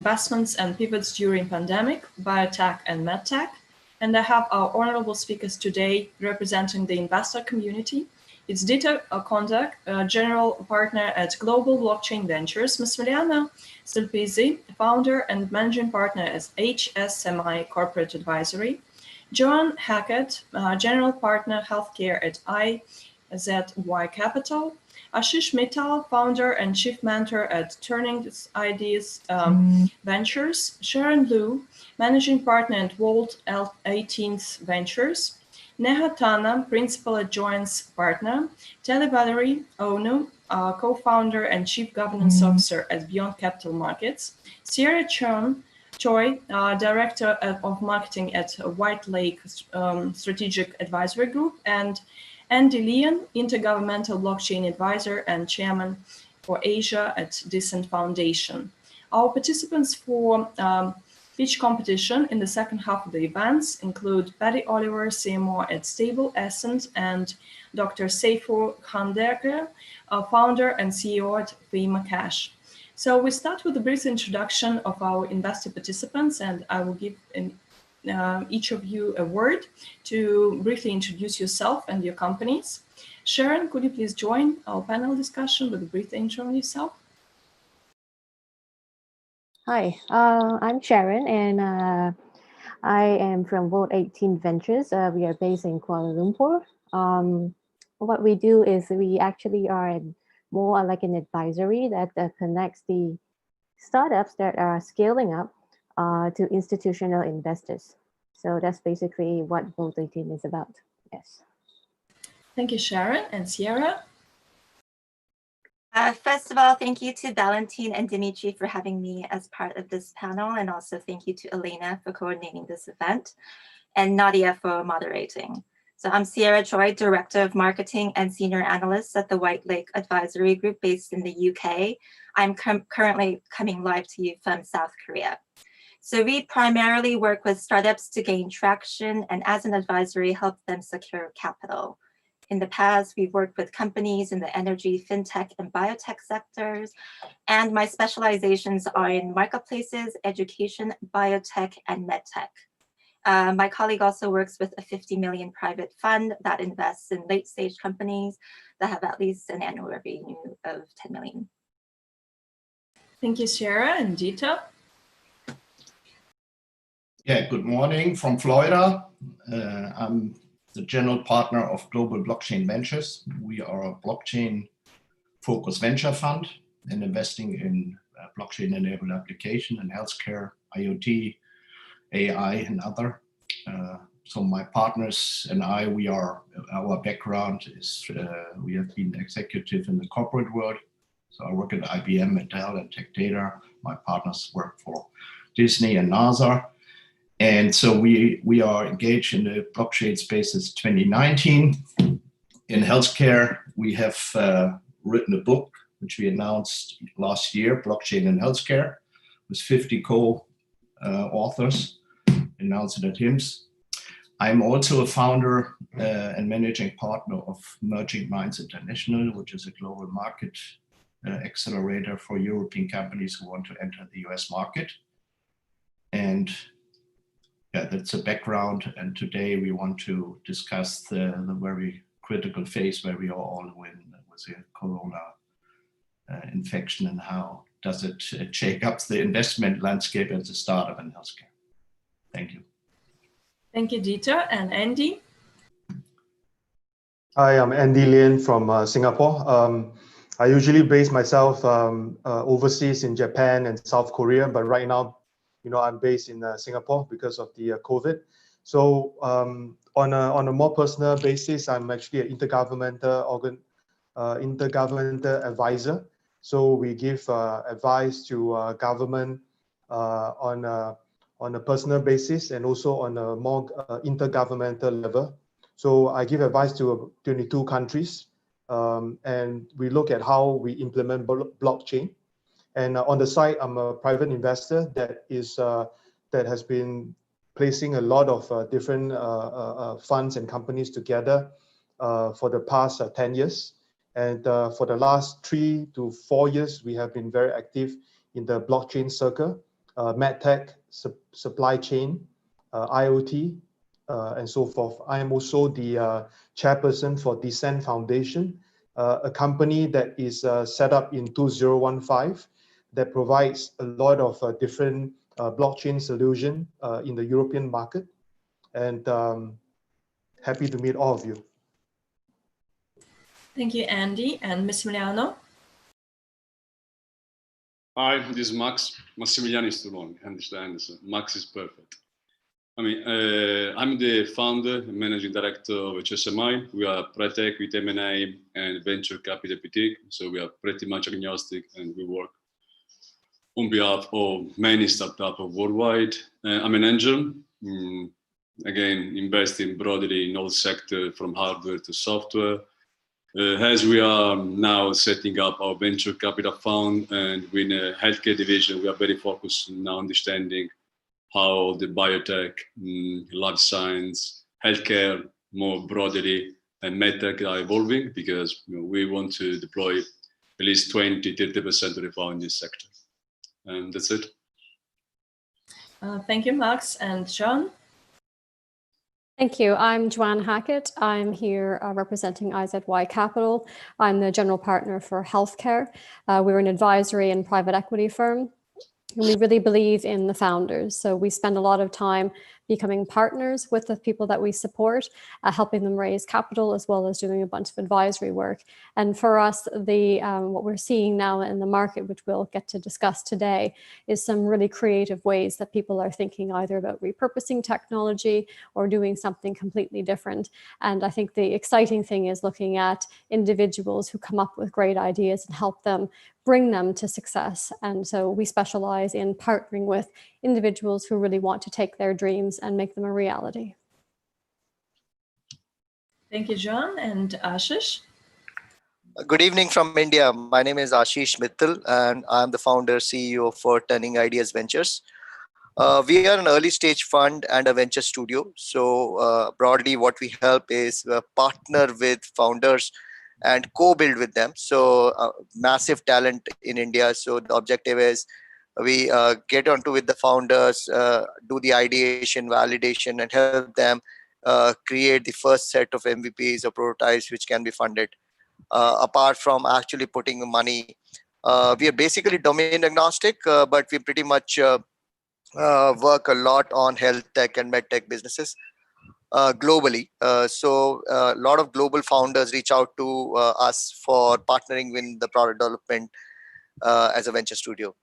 investments and pivots during pandemic, BioTech and MedTech. And I have our honorable speakers today representing the investor community. It's Kondek, General Partner at Global Blockchain Ventures, Massimiliano, Sulpizi, Founder and Managing Partner at HSMI-Corporate Advisory, Joanne, Hackett, General Partner Healthcare at IZY Capital, Ashish, Mittal, Founder and Chief Mentor at TurningIdeas Ventures, Sharon, Managing Partner at Volt 18th Ventures, Neha, Tanna, Principal at Joyance Partner, Valerie, Onu, Co-Founder and Chief Governance Officer at Beyond Capital Markets, Sierra Choi, Director of Marketing at White Lake Strategic Advisory Group, and Anndy Lian, Intergovernmental Blockchain Advisor and Chairman for Asia at Decent Foundation. Our participants for pitch competition in the second half of the events include Patty Oliver, CMO at Stable Essence, and Dr. Seifur Kondek, Founder and CEO at Fema Cash. So we start with a brief introduction of our investor participants, and I will give each of you a word to briefly introduce yourself and your companies. Sharon, could you please join our panel discussion with a brief intro on yourself? Hi, I'm Sharon, and I am from Volt 18 Ventures. We are based in Kuala Lumpur. What we do is we actually are more like an advisory that connects the startups that are scaling up to institutional investors. So that's basically what Volt 18 is about. Yes. Thank you, Sharon. And Sierra? First of all, thank you to Valentine and Dimitri for having me as part of this panel, and also thank you to Elena for coordinating this event, and Nadia for moderating. So I'm Sierra Choi, Director of Marketing and Senior Analyst at the White Lake Advisory Group based in the UK. I'm currently coming live to you from South Korea. So we primarily work with startups to gain traction, and as an advisory, help them secure capital. In the past, we've worked with companies in the energy, fintech, and biotech sectors, and my specializations are in marketplaces, education, biotech, and medtech. My colleague also works with a 50 million private fund that invests in late-stage companies that have at least an annual revenue of 10 million. Thank you, Sierra. And Dita? Yeah, good morning from Florida. I'm the general partner of Global Blockchain Ventures. We are a blockchain-focused venture fund and investing in blockchain-enabled application in healthcare, IoT, AI, and other. So my partners and I, our background is we have been executive in the corporate world. So I work at IBM, Mittal, and Tech Data. My partners work for Disney and NASA. And so we are engaged in the blockchain space since 2019. In healthcare, we have written a book, which we announced last year, Blockchain in Healthcare, with 50 co-authors, announced it at HIMSS. I'm also a founder and managing partner of Merging Minds International, which is a global market accelerator for European companies who want to enter the US market. And yeah, that's a background, and today we want to discuss the very critical phase where we are all in with the corona infection, and how does it shake up the investment landscape as a startup in healthcare. Thank you. Thank you, Dieter. And Andy? Hi, I'm Andy Lian from Singapore. I usually base myself overseas in Japan and South Korea, but right now, I'm based in Singapore because of the COVID. So on a more personal basis, I'm actually an intergovernmental advisor. So we give advice to government on a personal basis and also on a more intergovernmental level. So I give advice to 22 countries, and we look at how we implement blockchain. And on the side, I'm a private investor that has been placing a lot of different funds and companies together for the past 10 years. And for the last 3 to 4 years, we have been very active in the blockchain circle, MedTech, supply chain, IoT, and so forth. I am also the chairperson for Descent Foundation, a company that is set up in 2015 that provides a lot of different blockchain solution in the European market. And happy to meet all of you. Thank you, Andy. And Massimiliano? Hi, this is Max. Massimiliano is too long, understand? So Max is perfect. I mean, I'm the founder and managing director of HSMI. We are pre-tech with M&A and venture capital boutique. So we are pretty much agnostic and we work on behalf of many startups worldwide. I'm an angel, again, investing broadly in all sectors from hardware to software. As we are now setting up our venture capital fund and with a healthcare division, we are very focused on now understanding how the biotech, life science, healthcare more broadly, and medtech are evolving, because we want to deploy at least 20–30% of the fund in this sector. And that's it. Thank you, Max. And John? Thank you. I'm Joanne Hackett. I'm here representing IZY Capital. I'm the general partner for healthcare. We're an advisory and private equity firm. And we really believe in the founders. So we spend a lot of time becoming partners with the people that we support, helping them raise capital, as well as doing a bunch of advisory work. And for us, what we're seeing now in the market, which we'll get to discuss today, is some really creative ways that people are thinking either about repurposing technology or doing something completely different. And I think the exciting thing is looking at individuals who come up with great ideas and help them bring them to success. And so we specialize in partnering with individuals who really want to take their dreams and make them a reality. Thank you, John. And Ashish? Good evening from India. My name is Ashish Mittal, and I'm the founder, CEO for TurningIdeas Ventures. We are an early stage fund and a venture studio. So broadly, what we help is partner with founders and co-build with them. So massive talent in India. So the objective is we get onto with the founders, do the ideation, validation, and help them create the first set of MVPs or prototypes which can be funded. Apart from actually putting money, we are basically domain agnostic, but we pretty much work a lot on health tech and medtech businesses globally. So a lot of global founders reach out to us for partnering with the product development as a venture studio.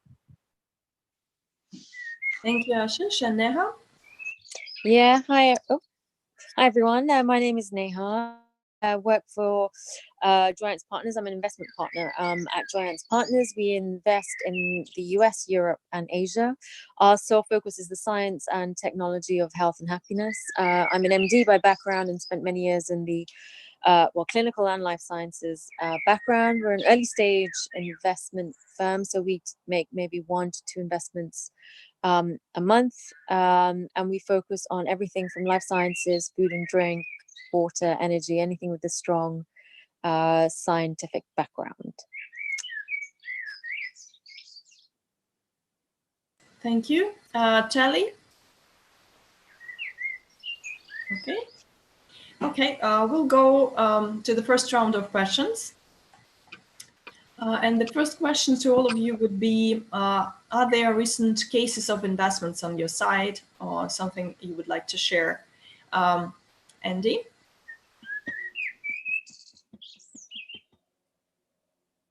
Thank you, Ashish. And Neha? Yeah, hi. Hi, everyone. My name is Neha. I work for Joyance Partners. I'm an investment partner at Joyance Partners. We invest in the US, Europe, and Asia. Our sole focus is the science and technology of health and happiness. I'm an MD by background and spent many years in the clinical and life sciences background. We're an early stage investment firm, so we make maybe 1 to 2 investments a month, and we focus on everything from life sciences, food and drink, water, energy, anything with a strong scientific background. Thank you. Tally? Okay, we'll go to the first round of questions. And the first question to all of you would be, are there recent cases of investments on your side or something you would like to share? Andy?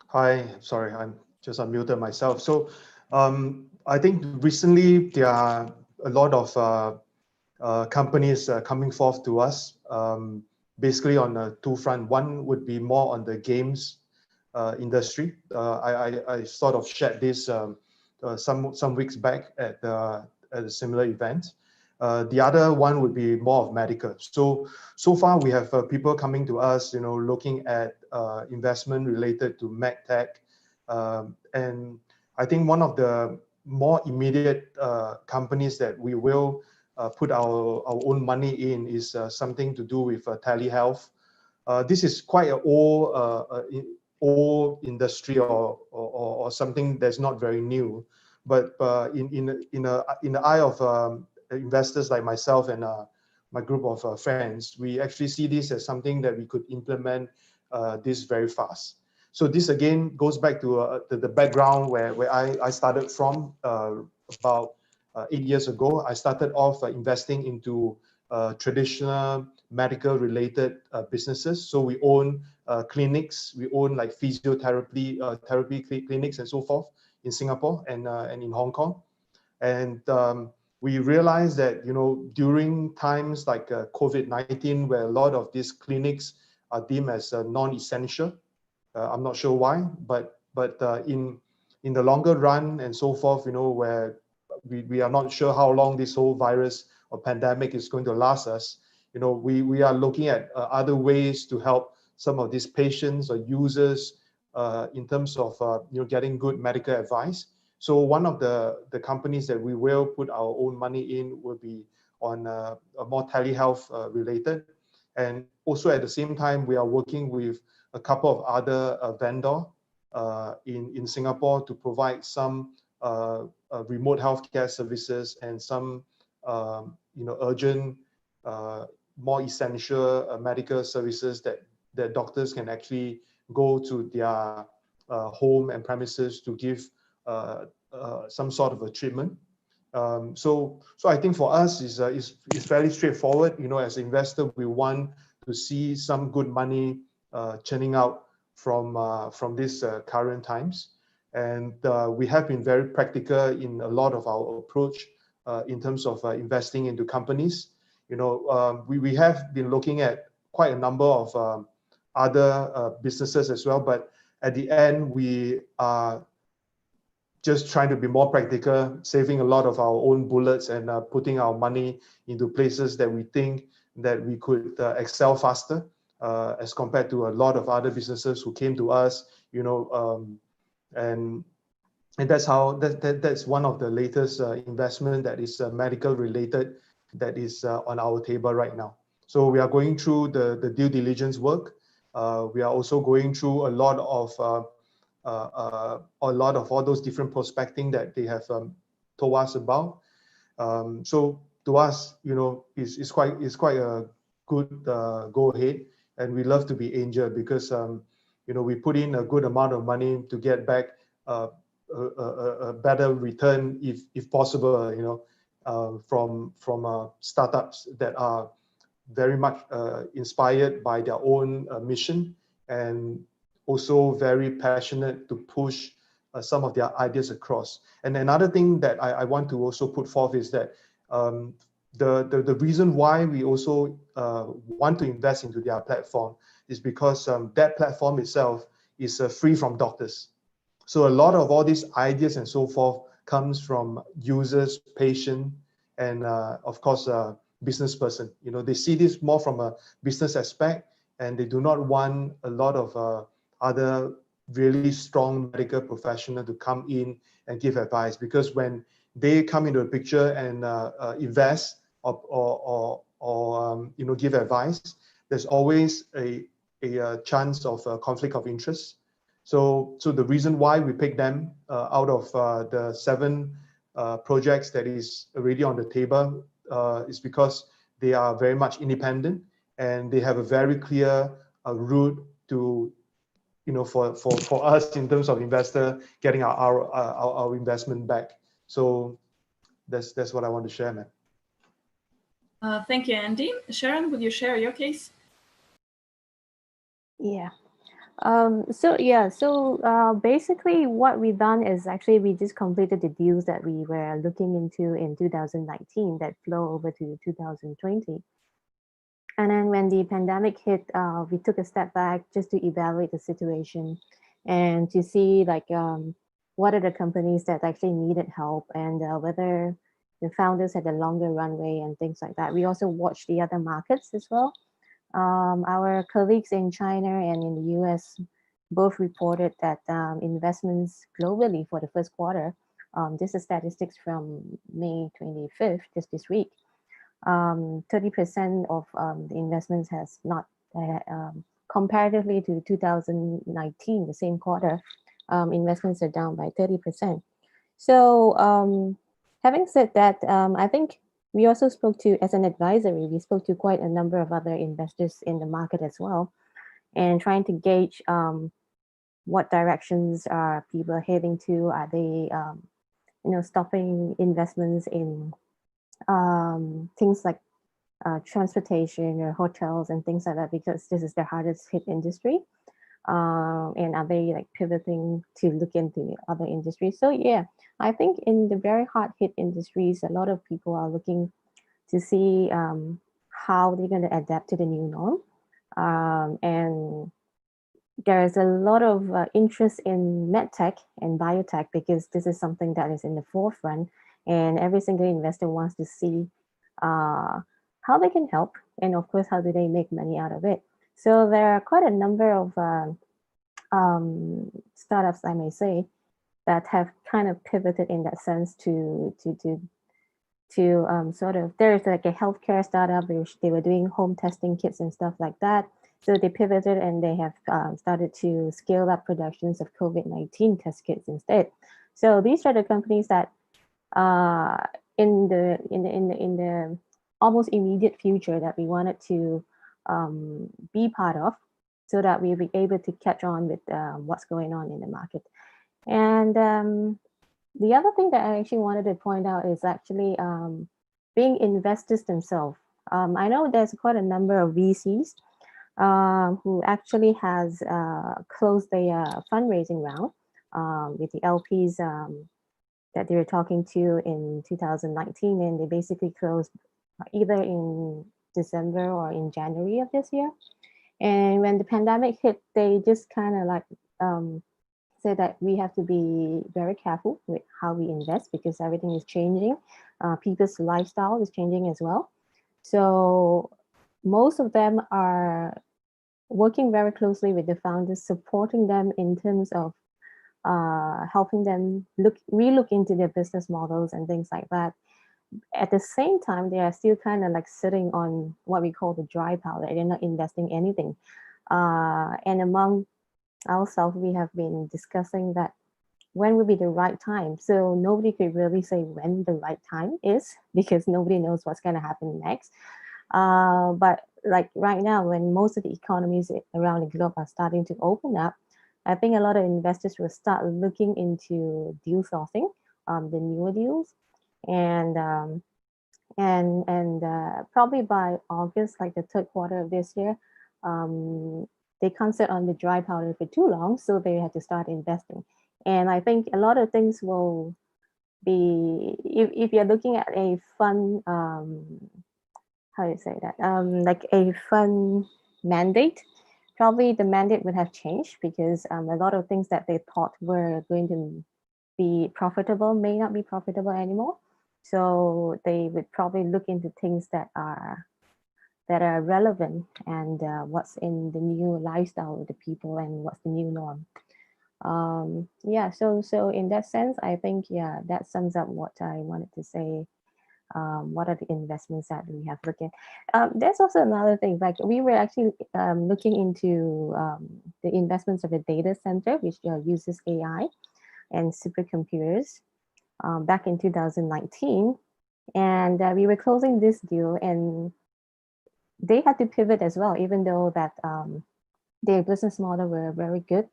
Hi, sorry, I'm just unmuted myself. So I think recently there are a lot of companies coming forth to us, basically on 2 fronts. One would be more on the games industry. I sort of shared this some weeks back at a similar event. The other one would be more of medical. So far we have people coming to us, looking at investment related to medtech, and I think one of the more immediate companies that we will put our own money in is something to do with telehealth. This is quite an old industry or something that's not very new, But in the eye of investors like myself and my group of friends, we actually see this as something that we could implement this very fast. So this again goes back to the background where I started from about 8 years ago. I started off investing into traditional medical related businesses. So we own clinics, we own like physiotherapy therapy clinics and so forth in Singapore and in Hong Kong. And we realized that, during times like COVID-19, where a lot of these clinics are deemed as non-essential, I'm not sure why, but in the longer run and so forth, where we are not sure how long this whole virus or pandemic is going to last us, we are looking at other ways to help some of these patients or users in terms of getting good medical advice. So one of the companies that we will put our own money in will be on a more telehealth related. And also at the same time, we are working with a couple of other vendors in Singapore to provide some remote healthcare services and some urgent, more essential medical services that doctors can actually go to their home and premises to give some sort of a treatment. So I think for us is fairly straightforward. As an investor, we want to see some good money churning out from these current times, and we have been very practical in a lot of our approach in terms of investing into companies. We have been looking at quite a number of other businesses as well, but at the end we are just trying to be more practical, saving a lot of our own bullets and putting our money into places that we think that we could excel faster as compared to a lot of other businesses who came to us, and that's one of the latest investment that is medical related that is on our table right now. So we are going through the due diligence work. We are also going through a lot of all those different prospecting that they have told us about. So to us, it's quite a good go ahead, and we love to be angel because we put in a good amount of money to get back a better return if possible, from startups that are very much inspired by their own mission and also very passionate to push some of their ideas across. And another thing that I want to also put forth is that the reason why we also want to invest into their platform is because that platform itself is free from doctors. So a lot of all these ideas and so forth comes from users, patient, and of course, business person. They see this more from a business aspect, and they do not want a lot of other really strong medical professional to come in and give advice, because when they come into the picture and invest or give advice, there's always a chance of a conflict of interest. So the reason why we pick them out of the 7 projects that is already on the table is because they are very much independent and they have a very clear route to, for us in terms of investor getting our investment back. So that's what I want to share, man. Thank you, Andy. Sharon, would you share your case? Yeah. So basically what we've done is actually we just completed the deals that we were looking into in 2019 that flow over to 2020. And then when the pandemic hit, we took a step back just to evaluate the situation and to see what are the companies that actually needed help and whether the founders had a longer runway and things like that. We also watched the other markets as well. Our colleagues in China and in the US both reported that investments globally for the first quarter, this is statistics from May 25th, just this week, 30% of the investments has not, comparatively to 2019, the same quarter, investments are down by 30%. So having said that, I think we also spoke to, as an advisory, we spoke to quite a number of other investors in the market as well, and trying to gauge what directions are people heading to. Are they, stopping investments in things like transportation or hotels and things like that, because this is the hardest hit industry? And are they like pivoting to look into other industries? So yeah, I think in the very hard hit industries, a lot of people are looking to see how they're going to adapt to the new norm. And there's a lot of interest in medtech and biotech, because this is something that is in the forefront, and every single investor wants to see how they can help, and of course, how do they make money out of it. So there are quite a number of startups, I may say, that have kind of pivoted in that sense to sort of, there's like a healthcare startup which they were doing home testing kits and stuff like that. So they pivoted and they have started to scale up productions of COVID-19 test kits instead. So these are the companies that in the almost immediate future that we wanted to be part of, so that we'll be able to catch on with what's going on in the market. And the other thing that I actually wanted to point out is actually being investors themselves. I know there's quite a number of VCs who actually has closed their fundraising round with the LPs that they were talking to in 2019, and they basically closed either in December or in January of this year. And when the pandemic hit, they just kind of like said that we have to be very careful with how we invest, because everything is changing. People's lifestyle is changing as well. So most of them are working very closely with the founders, supporting them in terms of helping them relook into their business models and things like that. At the same time, they are still kind of like sitting on what we call the dry powder. They're not investing anything. And among ourselves, we have been discussing that when would be the right time. So nobody could really say when the right time is, because nobody knows what's going to happen next. But like right now, when most of the economies around the globe are starting to open up, I think a lot of investors will start looking into deal sourcing, the newer deals, and probably by August, like the third quarter of this year, they can't sit on the dry powder for too long, so they have to start investing. And I think a lot of things will be, if you're looking at a fund, how do you say that? Like a fund mandate, probably the mandate would have changed, because a lot of things that they thought were going to be profitable may not be profitable anymore. So they would probably look into things that are relevant, and what's in the new lifestyle of the people, and what's the new norm. Yeah, so in that sense, I think, yeah, that sums up what I wanted to say. What are the investments that we have looked at? There's also another thing, like we were actually looking into the investments of a data center, which uses AI and supercomputers back in 2019. And we were closing this deal, and they had to pivot as well, even though that their business model were very good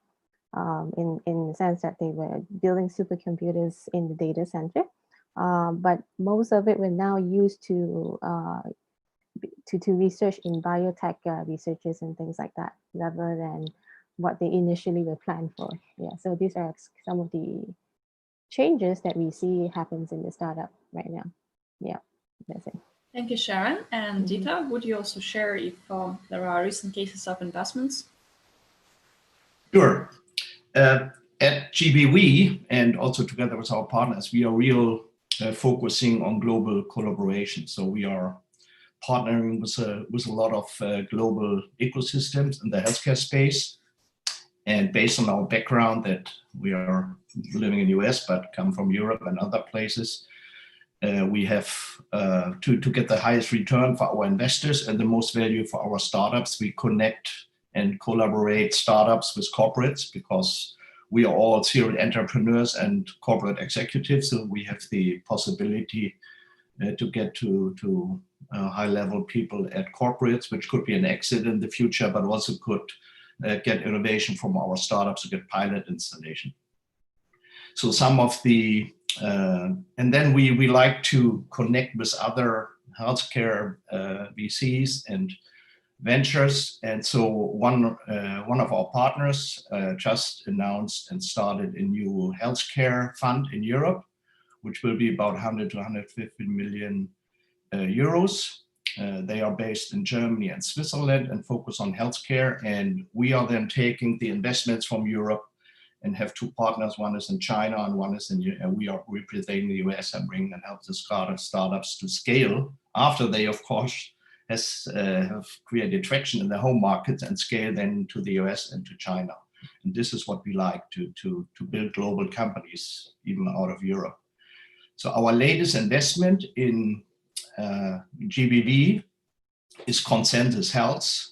in the sense that they were building supercomputers in the data center. But most of it were now used to research in biotech researches and things like that, rather than what they initially were planned for. Yeah, so these are some of the changes that we see happens in the startup right now. Yeah, that's it. Thank you, Sharon. And Dita, would you also share if there are recent cases of investments? Sure. At GBW, and also together with our partners, we are focusing on global collaboration. So we are partnering with a lot of global ecosystems in the healthcare space. And based on our background that we are living in the US, but come from Europe and other places, we have to get the highest return for our investors and the most value for our startups. We connect and collaborate startups with corporates, because we are all serial entrepreneurs and corporate executives, so we have the possibility to get to high-level people at corporates, which could be an exit in the future, but also could get innovation from our startups to get pilot installation. So some of the, and then we like to connect with other healthcare VCs and ventures. And so one of our partners just announced and started a new healthcare fund in Europe, which will be about 100 to 150 million euros. They are based in Germany and Switzerland and focus on healthcare. And we are then taking the investments from Europe and have two partners. One is in China and one is in, we are representing the US and bring and help the startups to scale after they, of course, have created traction in their home markets and scale then to the US and to China. And this is what we like to build global companies, even out of Europe. So our latest investment in GBV is Consensus Health.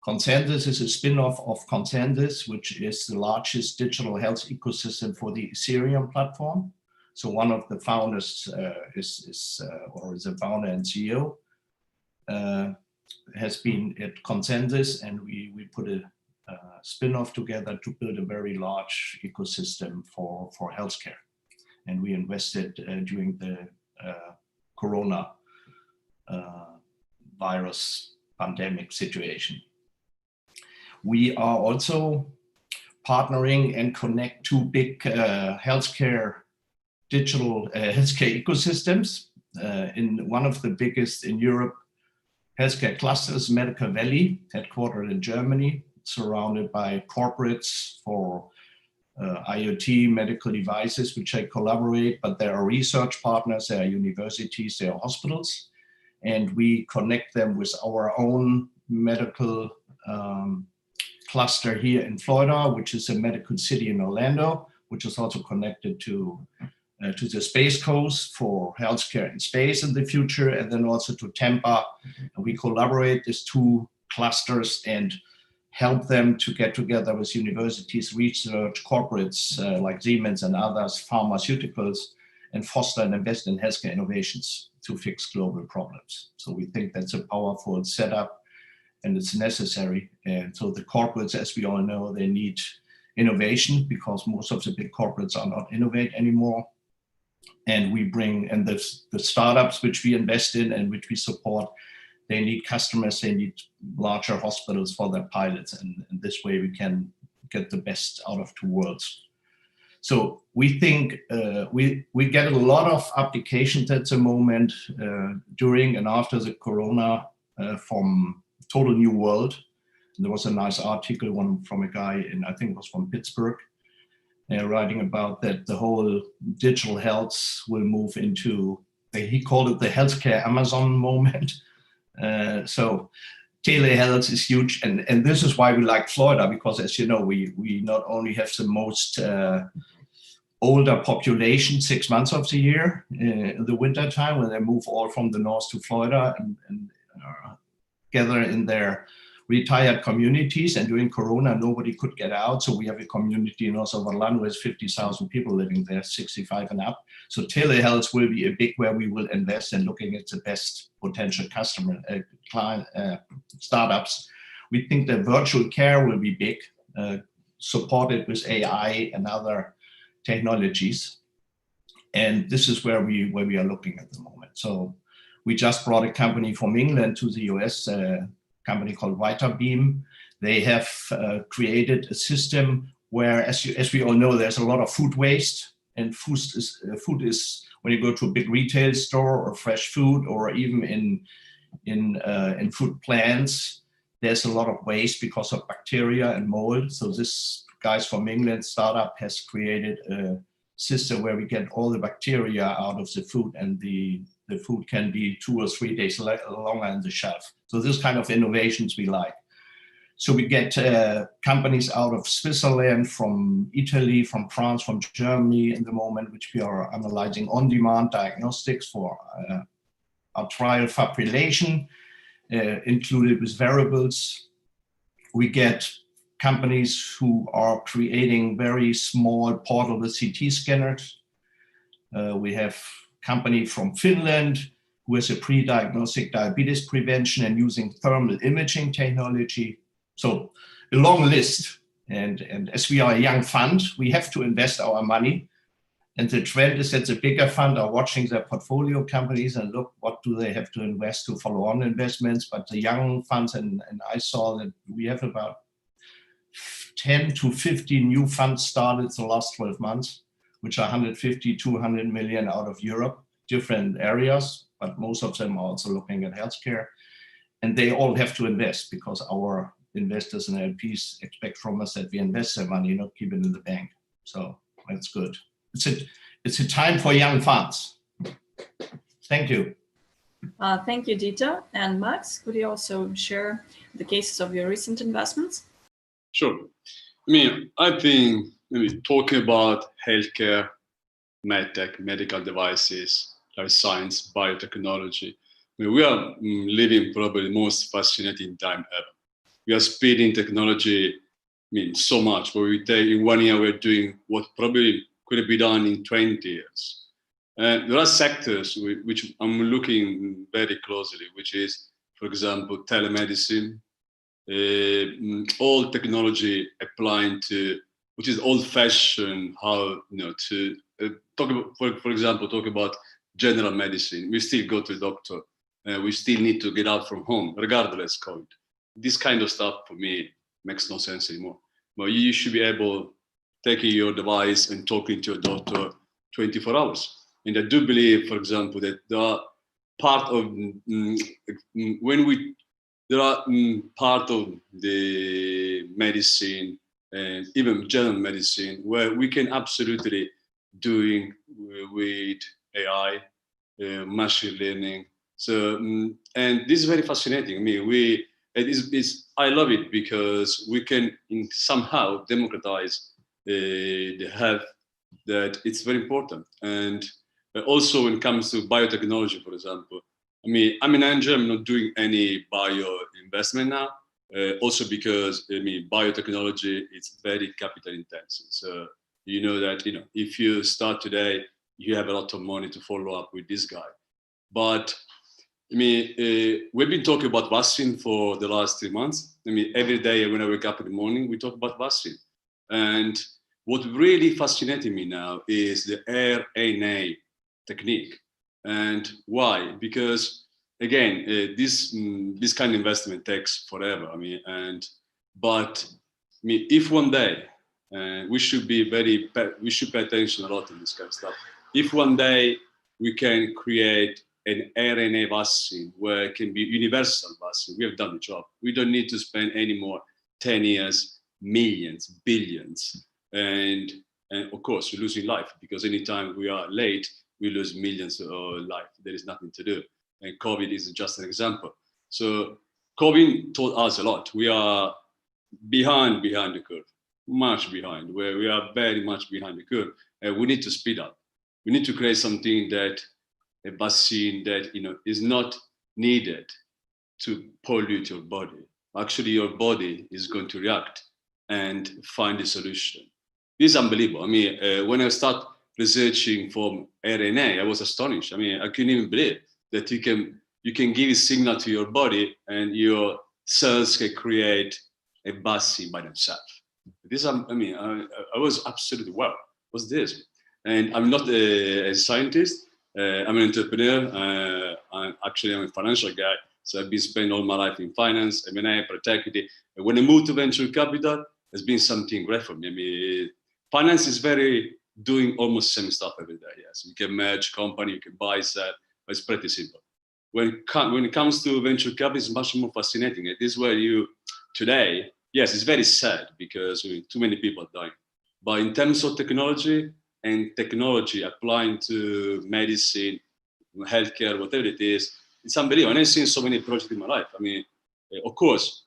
Consensus is a spin-off of Consensus, which is the largest digital health ecosystem for the Ethereum platform. So one of the founders is a founder and CEO, has been at Consensus, and we put a spin-off together to build a very large ecosystem for healthcare. And we invested during the Corona virus pandemic situation. We are also partnering and connect two big healthcare digital healthcare ecosystems. In one of the biggest in Europe healthcare clusters, Medical Valley, headquartered in Germany, surrounded by corporates for IoT medical devices, which they collaborate, but there are research partners, there are universities, there are hospitals, and we connect them with our own medical cluster here in Florida, which is a medical city in Orlando, which is also connected to the Space Coast for healthcare in space in the future, and then also to Tampa. And we collaborate these two clusters and help them to get together with universities, research, corporates like Siemens and others, pharmaceuticals, and foster and invest in healthcare innovations to fix global problems. So we think that's a powerful setup and it's necessary. And so the corporates, as we all know, they need innovation because most of the big corporates are not innovate anymore. And we bring, and the startups which we invest in and which we support, they need customers, they need larger hospitals for their pilots. And this way we can get the best out of two worlds. So we think we get a lot of applications at the moment during and after the Corona from total new world. And there was a nice article, one from a guy in, I think it was from Pittsburgh, writing about that the whole digital health will move into, he called it the healthcare Amazon moment. So telehealth is huge, and this is why we like Florida, because as you know, we not only have the most older population 6 months of the year in the winter time when they move all from the north to Florida and gather in their retired communities, and during Corona, nobody could get out. So we have a community in North of Orlando with 50,000 people living there, 65 and up. So telehealth will be a big where we will invest in looking at the best potential customer client startups. We think that virtual care will be big, supported with AI and other technologies. And this is where we are looking at the moment. So we just brought a company from England to the US, company called Vitabeam. They have created a system where, as we all know, there's a lot of food waste, and food is when you go to a big retail store or fresh food, or even in food plants, there's a lot of waste because of bacteria and mold. So this guys from England startup has created a system where we get all the bacteria out of the food, and the food can be 2 or 3 days longer on the shelf. So this kind of innovations we like. So we get companies out of Switzerland, from Italy, from France, from Germany in the moment, which we are analyzing on-demand diagnostics for atrial fibrillation, included with wearables. We get companies who are creating very small portable CT scanners. We have a company from Finland who has a pre-diagnostic diabetes prevention and using thermal imaging technology. So a long list. And as we are a young fund, we have to invest our money. And the trend is that the bigger fund are watching their portfolio companies and look, what do they have to invest to follow on investments? But the young funds, and I saw that we have about 10 to 15 new funds started the last 12 months, which are 150, 200 million out of Europe, different areas, but most of them are also looking at healthcare. And they all have to invest because our investors and LPs expect from us that we invest their money, not keep it in the bank. So that's good. It's a time for young funds. Thank you. Thank you, Dieter. And Max, could you also share the cases of your recent investments? Sure. I mean, I think talking about healthcare, medtech, medical devices, life science, biotechnology, we are living probably the most fascinating time ever. We are speeding technology so much, where we take in 1 year, we're doing what probably could be done in 20 years. There are sectors which I'm looking very closely, which is, for example, telemedicine, all technology applying to, which is old-fashioned, how, to talk about, for example, talk about general medicine. We still go to the doctor. We still need to get out from home, regardless of COVID. This kind of stuff, for me, makes no sense anymore. But you should be able taking your device and talking to your doctor 24 hours. And I do believe, for example, that there are part of part of the medicine and even general medicine where we can absolutely doing with AI, machine learning. So, and this is very fascinating. I mean, I love it because we can somehow democratize the health, that it's very important. And also when it comes to biotechnology, for example, I mean, I'm an angel, I'm not doing any bio investment now. Also because, biotechnology, it's very capital intensive. So, you know that, if you start today, you have a lot of money to follow up with this guy. But we've been talking about vaccine for the last 3 months. Every day when I wake up in the morning, we talk about vaccine. And what really fascinating me now is the RNA technique. And why? Because again, this kind of investment takes forever. If one day we should pay attention a lot to this kind of stuff. If one day we can create an RNA vaccine where it can be universal vaccine, we have done the job. We don't need to spend any more 10 years, millions, billions. And of course, we're losing life because anytime we are late, we lose millions of life. There is nothing to do. And COVID is just an example. So COVID taught us a lot. We are behind the curve, much behind, where we are very much behind the curve. And we need to speed up. We need to create something that, a vaccine that, is not needed to pollute your body. Actually, your body is going to react and find a solution. This is unbelievable. When I start researching from RNA, I was astonished. I couldn't even believe that you can give a signal to your body and your cells can create a vaccine by themselves. This, I was absolutely, wow, what's this? And I'm not a scientist. I'm an entrepreneur. I'm a financial guy. So I've been spending all my life in finance, M&A, private equity. And when I moved to venture capital, it's been something great for me. Finance is doing almost the same stuff every day. Yes, you can merge company, you can buy, sell, but it's pretty simple. When it comes to venture capital, it's much more fascinating. This is where today, yes, it's very sad because too many people are dying. But in terms of technology and technology applying to medicine, healthcare, whatever it is, it's unbelievable. And I've seen so many projects in my life. Of course,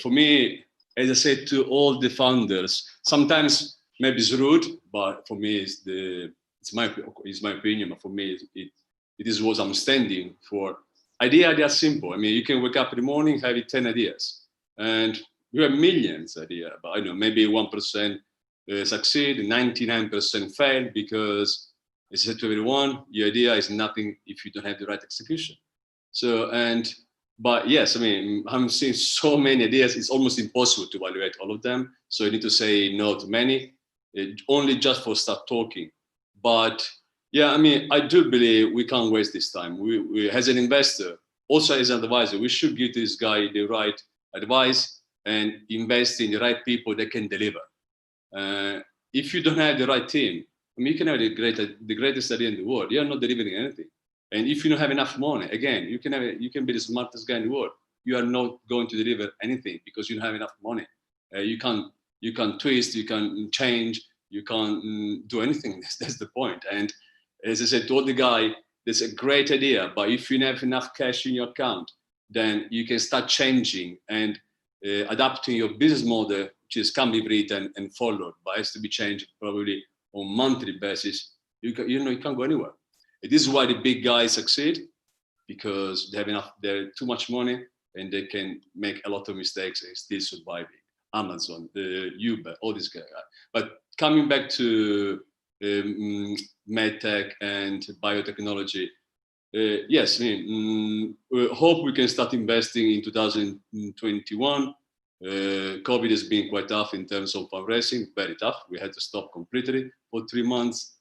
for me, as I said to all the founders, sometimes maybe it's rude, but for me, it's my opinion. But for me, it is what I'm standing for. Ideas are simple. You can wake up in the morning, have 10 ideas, and We have millions idea, but I know maybe 1% succeed, 99% fail because I said to everyone, your idea is nothing if you don't have the right execution. So, but yes, I mean, I'm seeing so many ideas, it's almost impossible to evaluate all of them. So you need to say no to many, only just for start talking. But yeah, I mean, I do believe we can't waste this time. We as an investor, also as an advisor, we should give this guy the right advice and invest in the right people that can deliver. If you don't have the right team, I mean, you can have the greatest idea in the world. You're not delivering anything. And if you don't have enough money, again, you can be the smartest guy in the world. You are not going to deliver anything because you don't have enough money. You can't twist, you can't change, you can't do anything. That's the point. And as I said, told the guy, that's a great idea, but if you have enough cash in your account, then you can start changing and adapting your business model, which can be written and followed, but has to be changed probably on monthly basis. You can't go anywhere. This is why the big guys succeed, because they have too much money and they can make a lot of mistakes and still surviving. Amazon, Uber, all these guys. But coming back to medtech and biotechnology, yes, I mean, hope we can start investing in 2021. COVID has been quite tough in terms of fundraising, very tough. We had to stop completely for 3 months.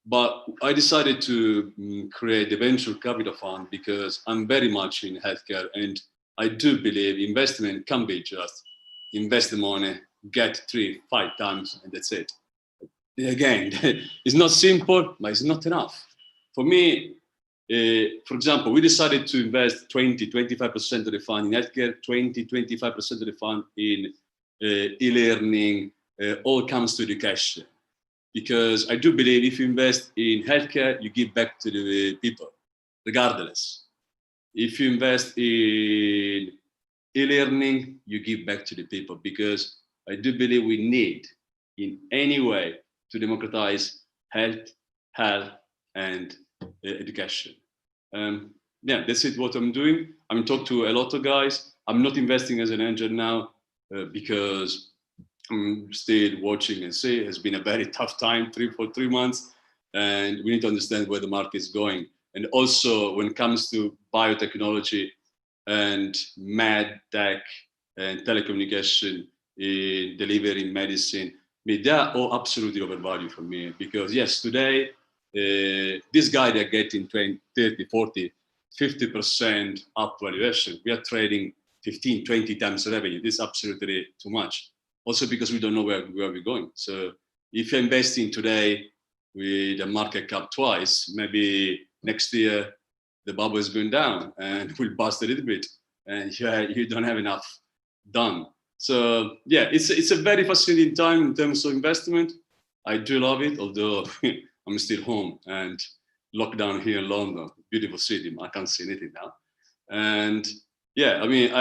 But I decided to create the venture capital fund because I'm very much in healthcare, and I do believe investment can be just invest the money, get 3-5 times, and that's it. Again, it's not simple, but it's not enough. For me, for example, we decided to invest 20-25% of the fund in healthcare, 20-25% of the fund in e-learning, all comes to education. Because I do believe if you invest in healthcare, you give back to the people, regardless. If you invest in e-learning, you give back to the people, because I do believe we need, in any way, to democratize health, and education. Yeah, that's it, what I'm doing. I'm talking to a lot of guys. I'm not investing as an angel now because I'm still watching and see. It's been a very tough time for 3 months, and we need to understand where the market is going. And also, when it comes to biotechnology and med tech and telecommunication, delivering medicine, I mean, they are all absolutely overvalued for me, because yes, today, this guy, they're getting 20, 30, 40, 50% up valuation. We are trading 15, 20 times revenue. This is absolutely too much. Also because we don't know where we're going. So if you're investing today with a market cap twice, maybe next year the bubble is going down and will bust a little bit, and you don't have enough done. So yeah, it's a very fascinating time in terms of investment. I do love it, although I'm still home and locked down here in London, beautiful city. I can't see anything now. And yeah, I mean,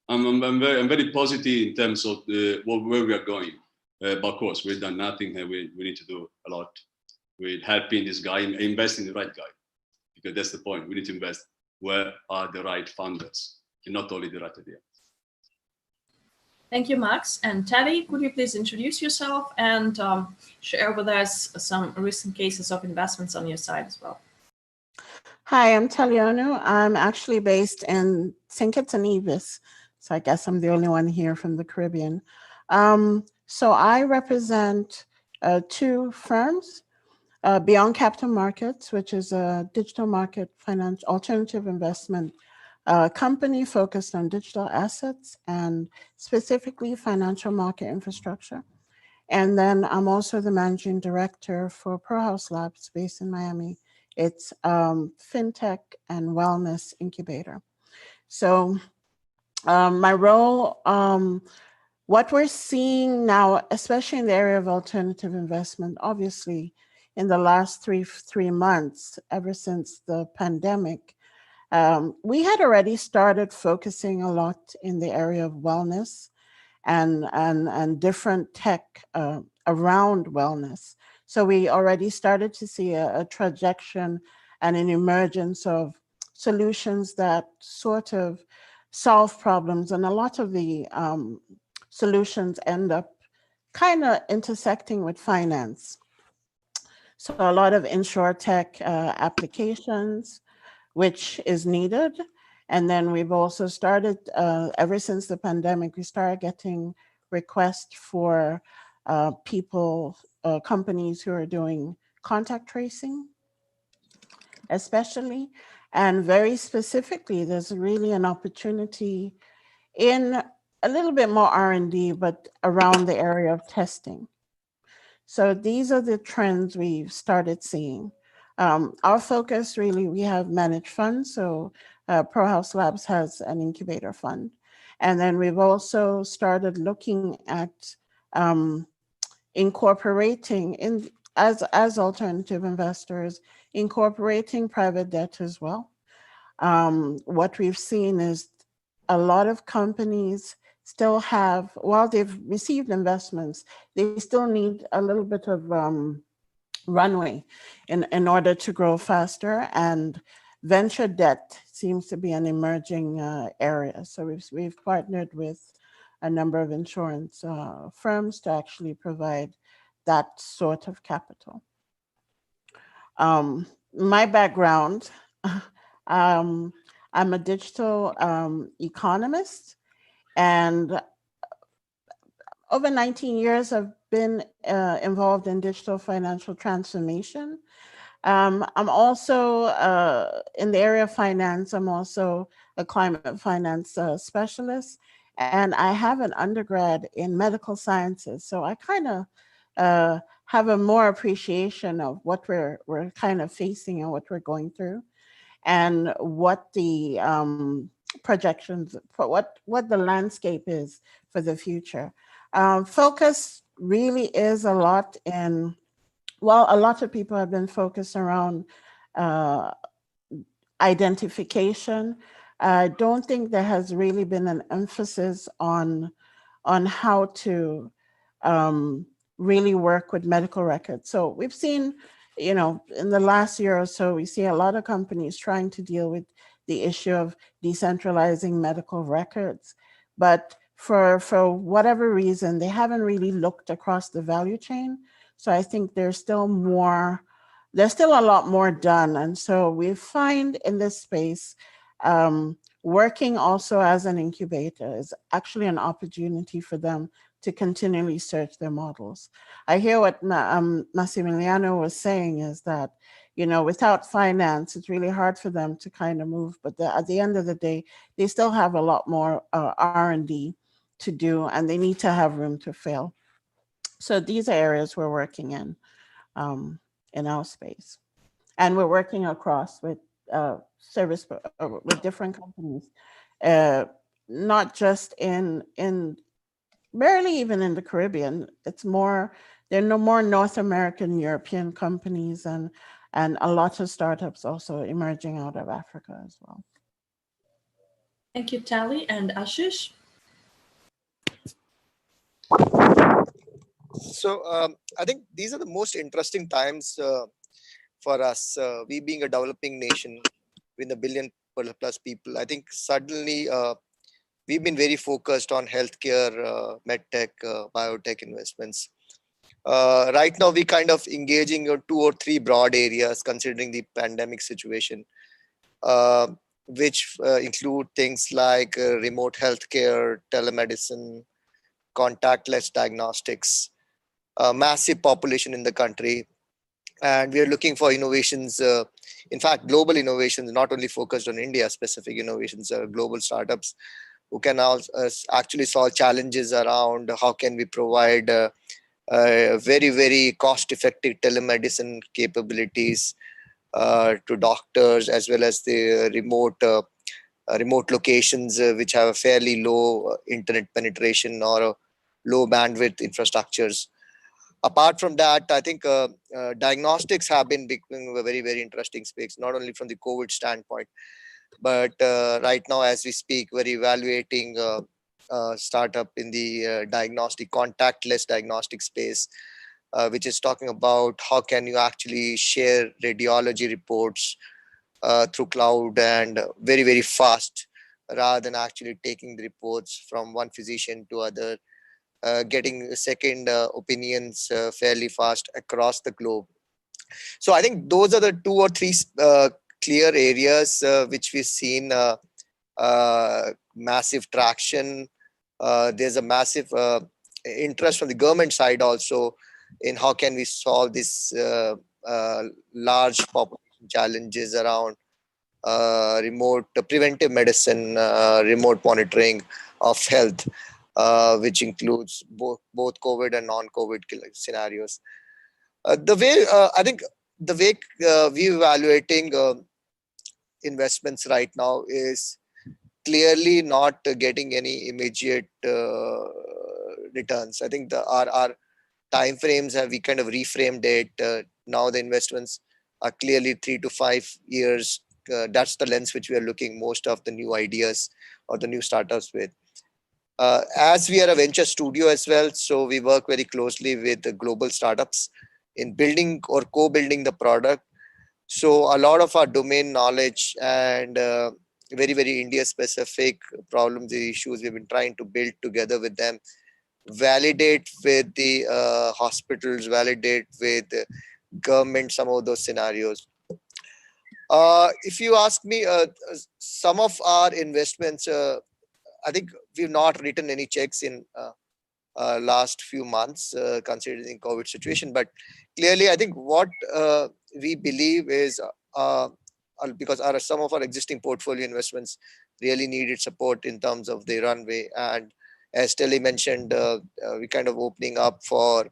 I'm very positive in terms of where we are going. But of course, we've done nothing, and we need to do a lot with helping this guy, invest in the right guy, because that's the point. We need to invest where are the right funders, and not only the right idea. Thank you, Max. And Teddy, could you please introduce yourself and share with us some recent cases of investments on your side as well? Hi, I'm Taliano. I'm actually based in St. Kitts and Nevis, so I guess I'm the only one here from the Caribbean. So I represent 2 firms, Beyond Capital Markets, which is a digital market financial alternative investment company focused on digital assets and specifically financial market infrastructure. And then I'm also the managing director for ProHouse Labs based in Miami. It's fintech and wellness incubator. So my role, what we're seeing now, especially in the area of alternative investment, obviously in the last three months, ever since the pandemic, we had already started focusing a lot in the area of wellness and different tech around wellness. So we already started to see a trajectory and an emergence of solutions that sort of solve problems, and a lot of the solutions end up kind of intersecting with finance. So a lot of insurtech applications, which is needed. And then we've also started, ever since the pandemic, we started getting requests for companies who are doing contact tracing, especially. And very specifically, there's really an opportunity in a little bit more R&D, but around the area of testing. So these are the trends we've started seeing. Our focus really, we have managed funds. So ProHouse Labs has an incubator fund. And then we've also started looking at incorporating, as alternative investors, incorporating private debt as well. What we've seen is a lot of companies still have, while they've received investments, they still need a little bit of runway in order to grow faster. And venture debt seems to be an emerging area. So we've partnered with a number of insurance firms to actually provide that sort of capital. My background, I'm a digital economist, and over 19 years I've been involved in digital financial transformation. I'm also in the area of finance. I'm also a climate finance specialist, and I have an undergrad in medical sciences. So I kind of have a more appreciation of what we're kind of facing and what we're going through, and what the projections for what the landscape is for the future. Focus really is a lot in, well, a lot of people have been focused around identification. I don't think there has really been an emphasis on how to really work with medical records. So we've seen, in the last year or so, we see a lot of companies trying to deal with the issue of decentralizing medical records. But for whatever reason, they haven't really looked across the value chain. So I think there's still a lot more done. And so we find in this space, working also as an incubator is actually an opportunity for them to continually search their models. I hear what Massimiliano was saying is that, without finance, it's really hard for them to kind of move. But at the end of the day, they still have a lot more R&D to do, and they need to have room to fail. So these are areas we're working in our space. And we're working across with with different companies, not just in barely even in the Caribbean. There are no more North American, European companies, and a lot of startups also emerging out of Africa as well. Thank you, Tali and Ashish. So I think these are the most interesting times for us. We being a developing nation with 1 billion plus people, I think suddenly we've been very focused on healthcare, medtech, biotech investments. Right now, we kind of engaging in 2 or 3 broad areas considering the pandemic situation, which include things like remote healthcare, telemedicine, contactless diagnostics, massive population in the country. And we are looking for innovations, in fact, global innovations, not only focused on India, specific innovations, global startups who can actually solve challenges around how can we provide very, very cost-effective telemedicine capabilities to doctors, as well as the remote locations which have a fairly low internet penetration or low bandwidth infrastructures. Apart from that, I think diagnostics have been becoming a very, very interesting space, not only from the COVID standpoint, but right now, as we speak, we're evaluating startup in the contactless diagnostic space, which is talking about how can you actually share radiology reports through cloud and very, very fast rather than actually taking the reports from one physician to other, getting second opinions fairly fast across the globe. So I think those are the 2 or 3 clear areas which we've seen massive traction. There's a massive interest from the government side also in how can we solve this large population challenges around remote preventive medicine, remote monitoring of health, which includes both COVID and non-COVID scenarios. The way I think the way we're evaluating investments right now is clearly not getting any immediate returns. I think our time frames have, we kind of reframed it. Now the investments are clearly 3 to 5 years. That's the lens which we are looking most of the new ideas or the new startups with. As we are a venture studio as well, so we work very closely with the global startups in building or co-building the product. So a lot of our domain knowledge and very, very India-specific problems, the issues we've been trying to build together with them, validate with the hospitals, validate with the government some of those scenarios. If you ask me, some of our investments, I think we've not written any checks in last few months, considering the COVID situation. But clearly, I think what we believe is because some of our existing portfolio investments really needed support in terms of the runway. And as Telly mentioned, we kind of opening up for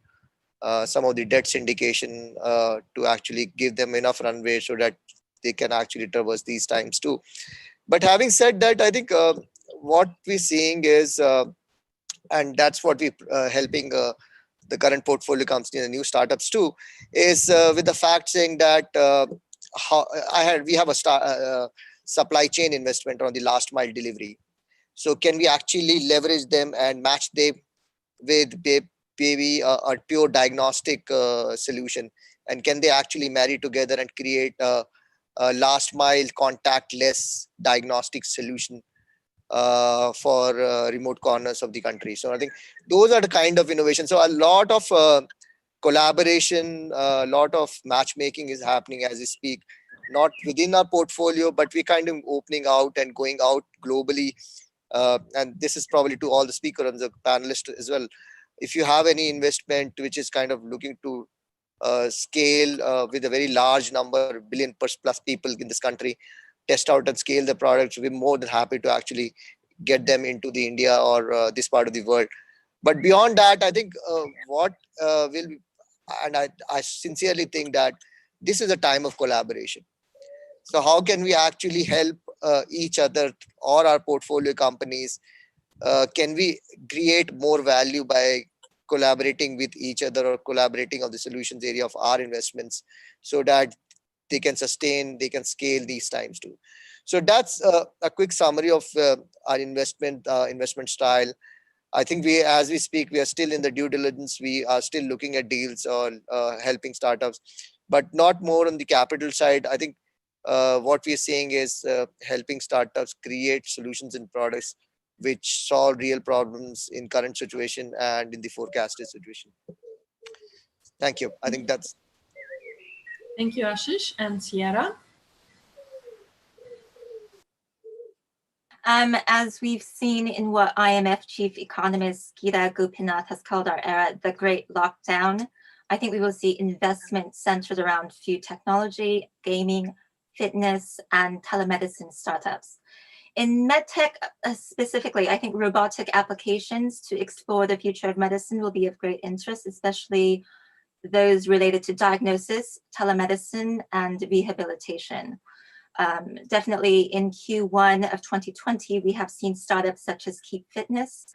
some of the debt syndication to actually give them enough runway so that they can actually traverse these times too. But having said that, I think what we're seeing is, and that's what we're helping the current portfolio company and the new startups too, is with the fact saying that we have a supply chain investment on the last mile delivery. So can we actually leverage them and match them with maybe a pure diagnostic solution? And can they actually marry together and create a last mile contactless diagnostic solution for remote corners of the country? So I think those are the kind of innovations. So a lot of collaboration, a lot of matchmaking is happening as we speak, not within our portfolio, but we're kind of opening out and going out globally. And this is probably to all the speakers and the panelists as well. If you have any investment which is kind of looking to scale with a very large number, billion plus people in this country, test out and scale the products, we're more than happy to actually get them into the India or this part of the world. But beyond that, I think what will be, and I sincerely think that this is a time of collaboration. So how can we actually help each other or our portfolio companies? Can we create more value by collaborating with each other or collaborating on the solutions area of our investments so that they can sustain, they can scale these times too? So that's a quick summary of our investment style. I think as we speak, we are still in the due diligence. We are still looking at deals or helping startups, but not more on the capital side. I think what we are seeing is helping startups create solutions and products which solve real problems in current situation and in the forecasted situation. Thank you. I think that's. Thank you, Ashish. And Sierra? As we've seen in what IMF chief economist Geeta Gopinath has called our era, the great lockdown, I think we will see investment centered around food technology, gaming, fitness, and telemedicine startups. In medtech specifically, I think robotic applications to explore the future of medicine will be of great interest, especially those related to diagnosis, telemedicine, and rehabilitation. Definitely in Q1 of 2020, we have seen startups such as Keep Fitness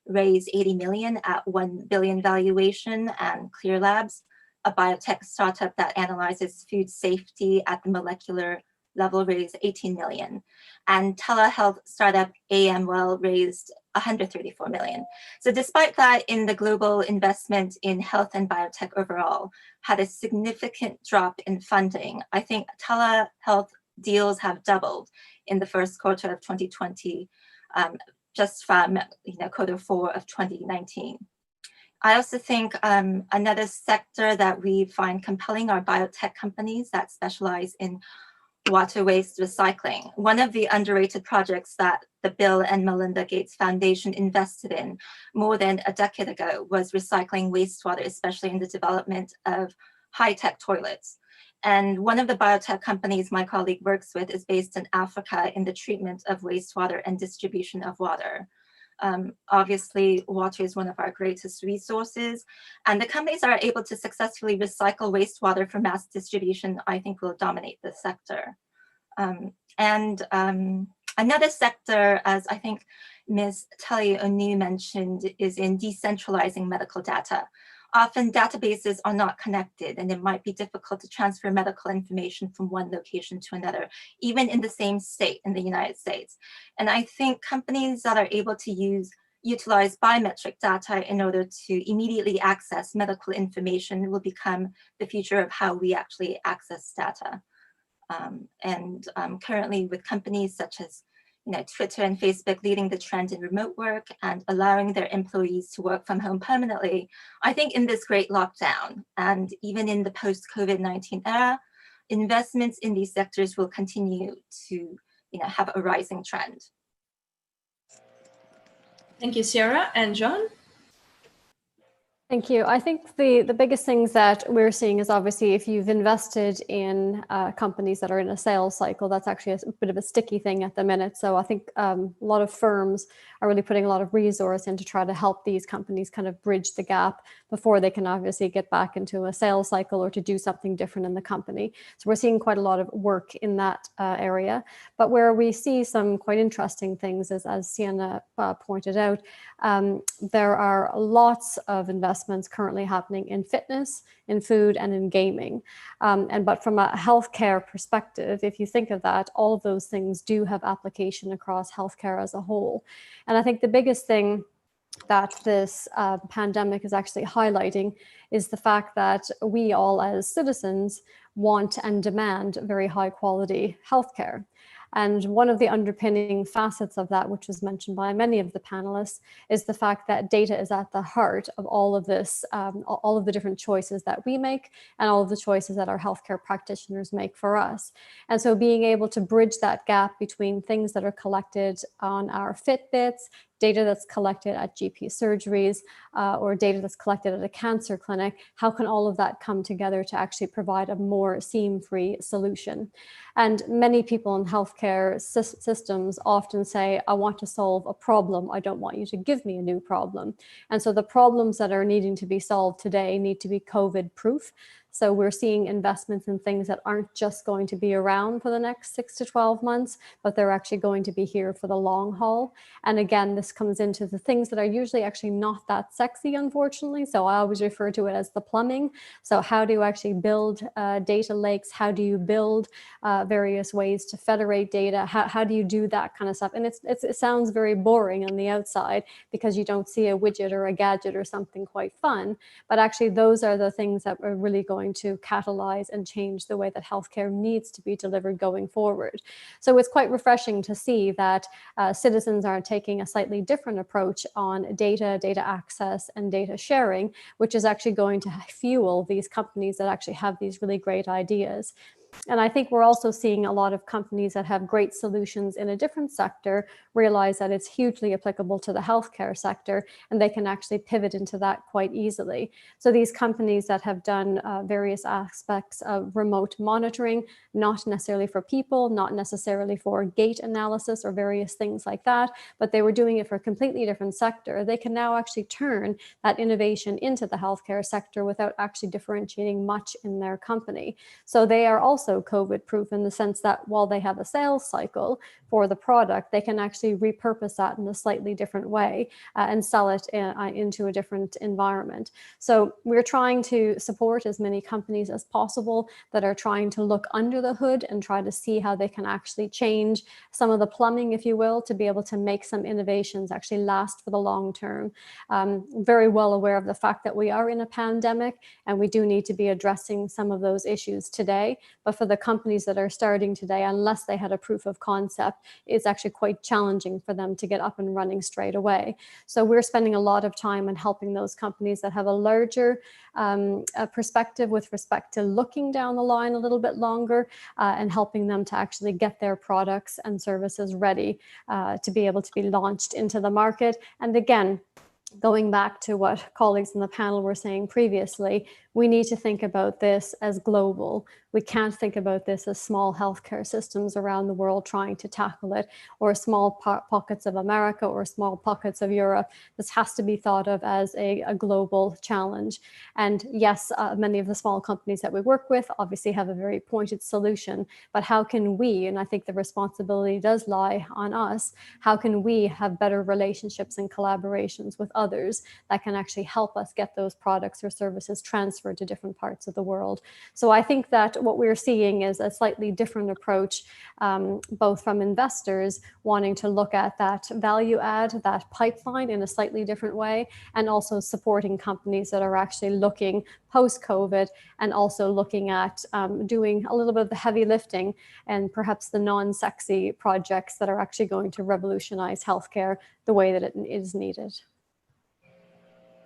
raise 80 million at 1 billion valuation, and Clear Labs, a biotech startup that analyzes food safety at the molecular level, raised 18 million. And telehealth startup AMWell raised 134 million. So despite that, in the global investment in health and biotech overall had a significant drop in funding, I think telehealth deals have doubled in the first quarter of 2020, just from quarter 4 of 2019. I also think another sector that we find compelling are biotech companies that specialize in water waste recycling. One of the underrated projects that the Bill and Melinda Gates Foundation invested in more than a decade ago was recycling wastewater, especially in the development of high-tech toilets. And one of the biotech companies my colleague works with is based in Africa in the treatment of wastewater and distribution of water. Obviously, water is one of our greatest resources, and the companies that are able to successfully recycle wastewater for mass distribution, I think, will dominate this sector. Another sector, as I think Ms. Tali-Onu mentioned, is in decentralizing medical data. Often databases are not connected, and it might be difficult to transfer medical information from one location to another, even in the same state in the United States. And I think companies that are able to utilize biometric data in order to immediately access medical information will become the future of how we actually access data. Currently, with companies such as Twitter and Facebook leading the trend in remote work and allowing their employees to work from home permanently, I think in this great lockdown and even in the post-COVID-19 era, investments in these sectors will continue to have a rising trend. Thank you, Sierra. And John? Thank you. I think the biggest things that we're seeing is obviously if you've invested in companies that are in a sales cycle, that's actually a bit of a sticky thing at the minute. So I think a lot of firms are really putting a lot of resource in to try to help these companies kind of bridge the gap before they can obviously get back into a sales cycle or to do something different in the company. So we're seeing quite a lot of work in that area. But where we see some quite interesting things is, as Sienna pointed out, there are lots of investments currently happening in fitness, in food, and in gaming. But from a healthcare perspective, if you think of that, all of those things do have application across healthcare as a whole. And I think the biggest thing that this pandemic is actually highlighting is the fact that we all as citizens want and demand very high quality healthcare. And one of the underpinning facets of that, which was mentioned by many of the panelists, is the fact that data is at the heart of all of this, all of the different choices that we make and all of the choices that our healthcare practitioners make for us. And so being able to bridge that gap between things that are collected on our Fitbits, data that's collected at GP surgeries, or data that's collected at a cancer clinic, how can all of that come together to actually provide a more seam-free solution? And many people in healthcare systems often say, I want to solve a problem. I don't want you to give me a new problem. And so the problems that are needing to be solved today need to be COVID-proof. So we're seeing investments in things that aren't just going to be around for the next 6 to 12 months, but they're actually going to be here for the long haul. And again, this comes into the things that are usually actually not that sexy, unfortunately. So I always refer to it as the plumbing. So how do you actually build data lakes? How do you build various ways to federate data? How do you do that kind of stuff? And it sounds very boring on the outside because you don't see a widget or a gadget or something quite fun. But actually, those are the things that are really going to catalyze and change the way that healthcare needs to be delivered going forward. So it's quite refreshing to see that citizens are taking a slightly different approach on data access, and data sharing, which is actually going to fuel these companies that actually have these really great ideas. And I think we're also seeing a lot of companies that have great solutions in a different sector realize that it's hugely applicable to the healthcare sector, and they can actually pivot into that quite easily. So these companies that have done various aspects of remote monitoring, not necessarily for people, not necessarily for gait analysis or various things like that, but they were doing it for a completely different sector, they can now actually turn that innovation into the healthcare sector without actually differentiating much in their company. So they are also COVID-proof in the sense that while they have a sales cycle for the product, they can actually repurpose that in a slightly different way and sell it into a different environment. So we're trying to support as many companies as possible that are trying to look under the hood and try to see how they can actually change some of the plumbing, if you will, to be able to make some innovations actually last for the long term. Very well aware of the fact that we are in a pandemic and we do need to be addressing some of those issues today. But but for the companies that are starting today, unless they had a proof of concept, it's actually quite challenging for them to get up and running straight away. So we're spending a lot of time on helping those companies that have a larger perspective with respect to looking down the line a little bit longer and helping them to actually get their products and services ready to be able to be launched into the market. And again, going back to what colleagues in the panel were saying previously, we need to think about this as global. We can't think about this as small healthcare systems around the world trying to tackle it, or small pockets of America or small pockets of Europe. This has to be thought of as a global challenge. And yes, many of the small companies that we work with obviously have a very pointed solution, but how can we, and I think the responsibility does lie on us, how can we have better relationships and collaborations with others that can actually help us get those products or services transferred to different parts of the world? So I think that what we're seeing is a slightly different approach, both from investors wanting to look at that value add, that pipeline in a slightly different way, and also supporting companies that are actually looking post-COVID and also looking at doing a little bit of the heavy lifting and perhaps the non-sexy projects that are actually going to revolutionize healthcare the way that it is needed.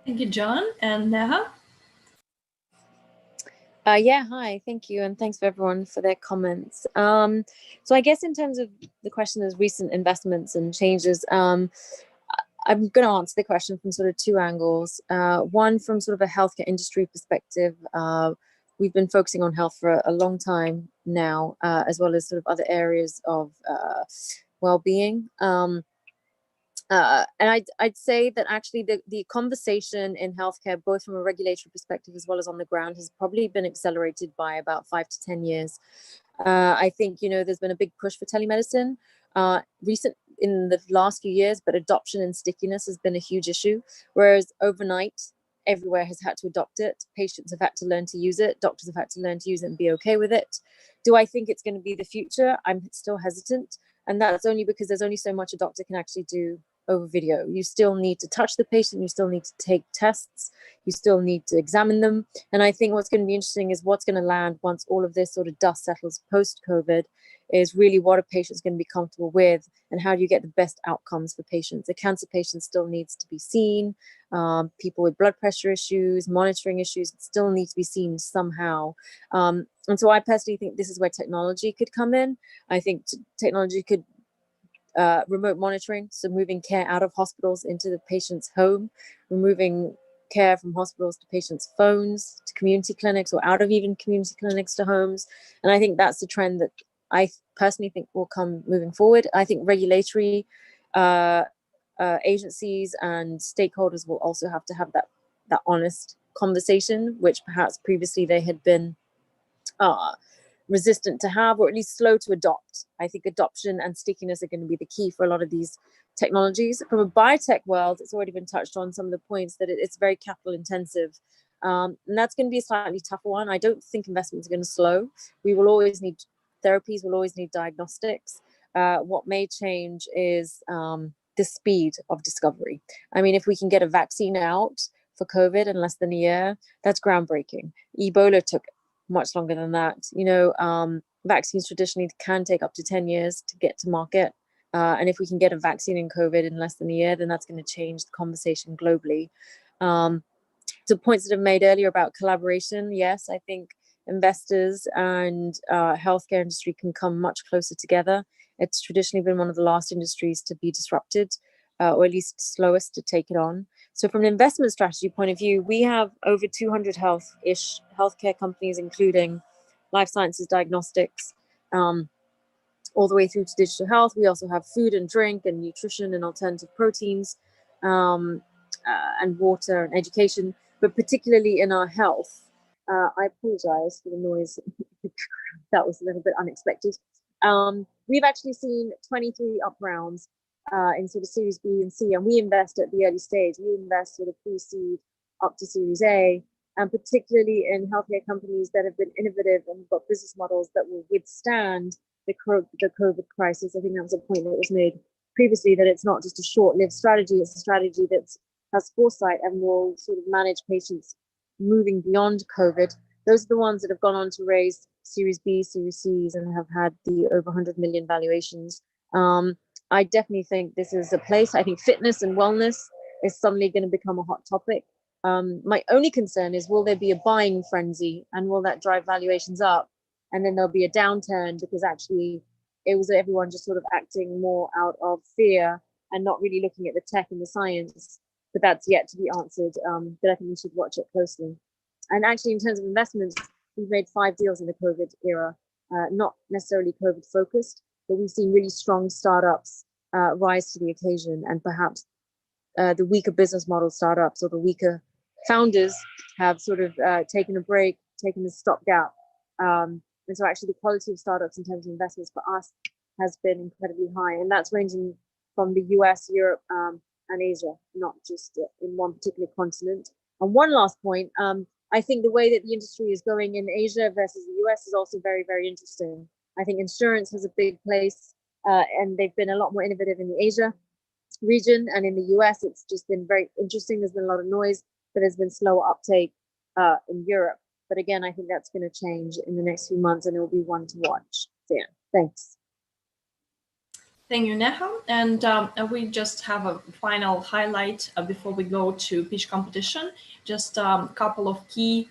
Thank you, John. And Neha? Yeah, hi, thank you. And thanks for everyone for their comments. So I guess in terms of the question of recent investments and changes, I'm going to answer the question from sort of two angles. One, from sort of a healthcare industry perspective. We've been focusing on health for a long time now, as well as sort of other areas of well-being. And I'd say that actually the conversation in healthcare, both from a regulatory perspective as well as on the ground, has probably been accelerated by about 5 to 10 years. I think, there's been a big push for telemedicine in the last few years, but adoption and stickiness has been a huge issue. Whereas overnight, everywhere has had to adopt it. Patients have had to learn to use it. Doctors have had to learn to use it and be okay with it. Do I think it's going to be the future? I'm still hesitant. And that's only because there's only so much a doctor can actually do over video. You still need to touch the patient, you still need to take tests, you still need to examine them. And I think what's going to be interesting is what's going to land once all of this sort of dust settles post-COVID is really what a patient's going to be comfortable with and how do you get the best outcomes for patients. A cancer patient still needs to be seen, people with blood pressure issues, monitoring issues still need to be seen somehow. And so I personally think this is where technology could come in. I think technology could remote monitoring, so moving care out of hospitals into the patient's home, removing care from hospitals to patients' phones, to community clinics, or out of even community clinics to homes. And I think that's the trend that I personally think will come moving forward. I think regulatory agencies and stakeholders will also have to have that honest conversation, which perhaps previously they had been resistant to have, or at least slow to adopt. I think adoption and stickiness are going to be the key for a lot of these technologies. From a biotech world, it's already been touched on some of the points that it's very capital intensive. And that's going to be a slightly tougher one. I don't think investments are going to slow. We will always need therapies, we'll always need diagnostics. What may change is the speed of discovery. I mean, if we can get a vaccine out for COVID in less than a year, that's groundbreaking. Ebola took much longer than that. Vaccines traditionally can take up to 10 years to get to market. And if we can get a vaccine in COVID in less than a year, then that's going to change the conversation globally. To points that I've made earlier about collaboration, yes, I think investors and healthcare industry can come much closer together. It's traditionally been one of the last industries to be disrupted, or at least slowest to take it on. So from an investment strategy point of view, we have over 200 healthcare companies, including life sciences, diagnostics, all the way through to digital health. We also have food and drink and nutrition and alternative proteins, and water and education, but particularly in our health. I apologize for the noise. That was a little bit unexpected. We've actually seen 23 up rounds in sort of Series B and C, and we invest at the early stage. We invest sort of pre-seed up to Series A, and particularly in healthcare companies that have been innovative and got business models that will withstand the COVID crisis. I think that was a point that was made previously, that it's not just a short-lived strategy, it's a strategy that has foresight and will sort of manage patients moving beyond COVID. Those are the ones that have gone on to raise Series B, Series C's, and have had the over 100 million valuations. I definitely think this is a place. I think fitness and wellness is suddenly going to become a hot topic. My only concern is, will there be a buying frenzy, and will that drive valuations up? And then there'll be a downturn because actually it was everyone just sort of acting more out of fear and not really looking at the tech and the science. But that's yet to be answered. But I think we should watch it closely. And actually, in terms of investments, we've made 5 deals in the COVID era, not necessarily COVID focused, but we've seen really strong startups rise to the occasion, and perhaps the weaker business model startups or the weaker founders have sort of taken a break, taken a stopgap. And so actually the quality of startups in terms of investments for us has been incredibly high. And that's ranging from the US, Europe, and Asia, not just in one particular continent. And one last point, I think the way that the industry is going in Asia versus the US is also very, very interesting. I think insurance has a big place, and they've been a lot more innovative in the Asia region, and in the US, it's just been very interesting. There's been a lot of noise, but there's been slower uptake in Europe. But again, I think that's going to change in the next few months, and it will be one to watch. So yeah, thanks. Thank you, Neha. And we just have a final highlight before we go to pitch competition. Just a couple of key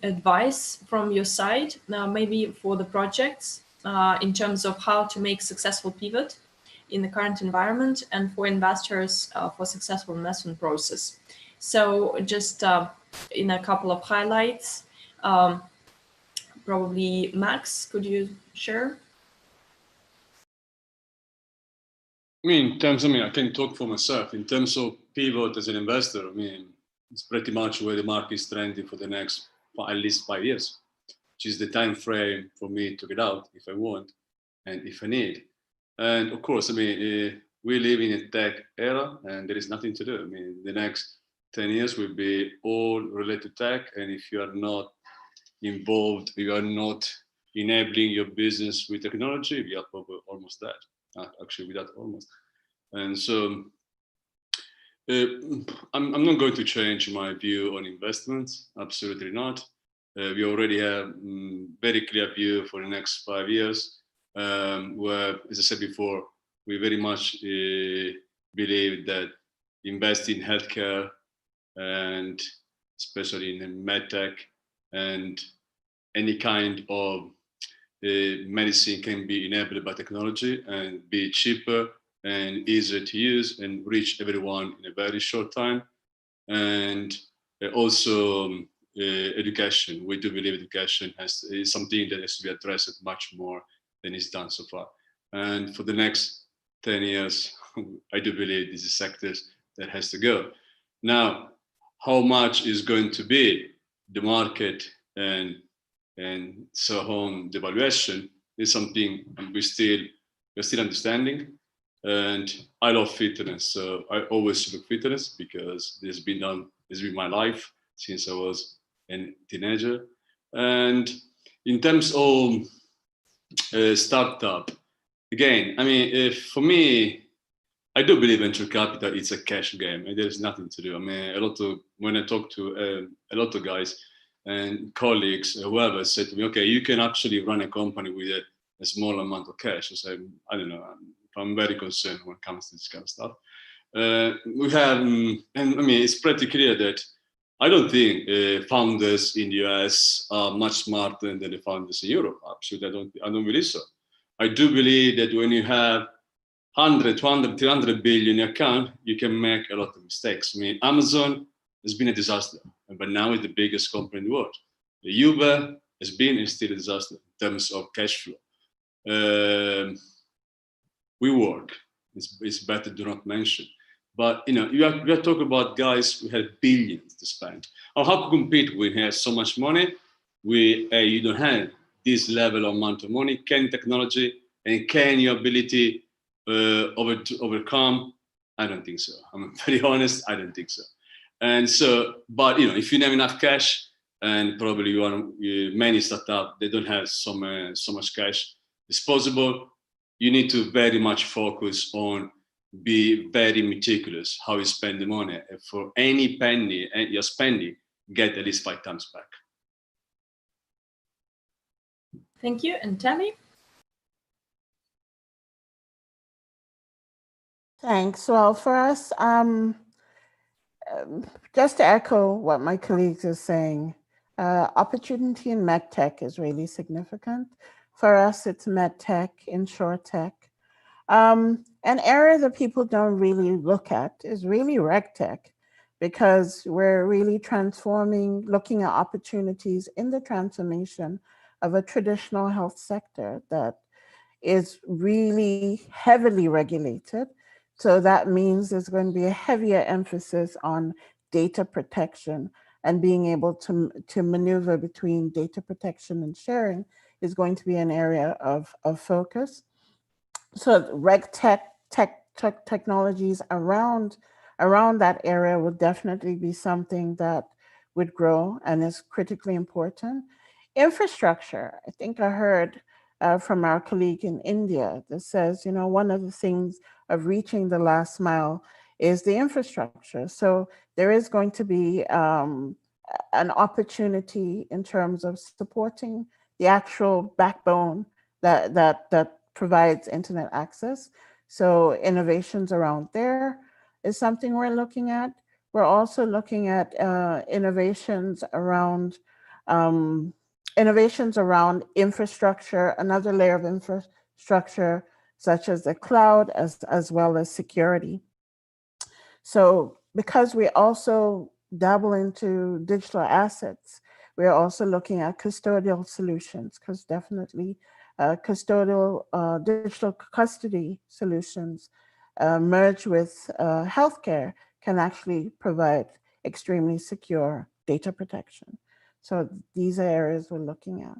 advice from your side, maybe for the projects in terms of how to make successful pivot in the current environment, and for investors for successful investment process. So just in a couple of highlights, probably Max, could you share? I can talk for myself. In terms of pivot as an investor, it's pretty much where the market is trending for the next at least 5 years, which is the time frame for me to get out if I want and if I need. And of course, we live in a tech era, and there is nothing to do. The next 10 years will be all related to tech, and if you are not involved, you are not enabling your business with technology, we are probably almost dead. Actually, without almost. And so I'm not going to change my view on investments, absolutely not. We already have very clear view for the next 5 years, where, as I said before, we very much believe that investing in healthcare, and especially in medtech, and any kind of medicine can be enabled by technology and be cheaper and easier to use and reach everyone in a very short time. And also education. We do believe education is something that has to be addressed much more than is done so far. And for the next 10 years, I do believe this is sectors that has to go. Now, how much is going to be the market and so on, the valuation is something we're still understanding. And I love fitness, so I always look fitness because it's been my life since I was a teenager. And in terms of startup, again, for me, I do believe venture capital is a cash game, and there's nothing to do. When I talk to a lot of guys and colleagues, whoever said to me, okay, you can actually run a company with a small amount of cash. I say, I don't know, I'm very concerned when it comes to this kind of stuff. It's pretty clear that I don't think founders in the US are much smarter than the founders in Europe. Absolutely, I don't believe so. I do believe that when you have 100, 200, 300 billion in your account, you can make a lot of mistakes. Amazon has been a disaster, but now it's the biggest company in the world. The Uber has been and still a disaster in terms of cash flow. We work. It's better to not mention. But we are talking about guys who have billions to spend. How to compete when you have so much money? You don't have this level of amount of money. Can technology and can your ability overcome? I don't think so. I'm very honest. I don't think so. And so, but if you have enough cash, and probably many startups, they don't have so much cash disposable. You need to very much focus on be very meticulous how you spend the money. For any penny you're spending, get at least 5 times back. Thank you. And Tammy? Thanks. Well, for us, just to echo what my colleagues are saying, opportunity in medtech is really significant. For us, it's medtech, insurtech. An area that people don't really look at is really regtech, because we're really looking at opportunities in the transformation of a traditional health sector that is really heavily regulated. So that means there's going to be a heavier emphasis on data protection, and being able to maneuver between data protection and sharing is going to be an area of focus. So technologies around that area will definitely be something that would grow and is critically important. Infrastructure, I think I heard from our colleague in India that says, one of the things of reaching the last mile is the infrastructure. So there is going to be an opportunity in terms of supporting the actual backbone that provides internet access. So innovations around there is something we're looking at. We're also looking at innovations around infrastructure, another layer of infrastructure, such as the cloud, as well as security. So because we also dabble into digital assets, we're also looking at custodial solutions, because definitely custodial digital custody solutions merged with healthcare can actually provide extremely secure data protection. So these are areas we're looking at.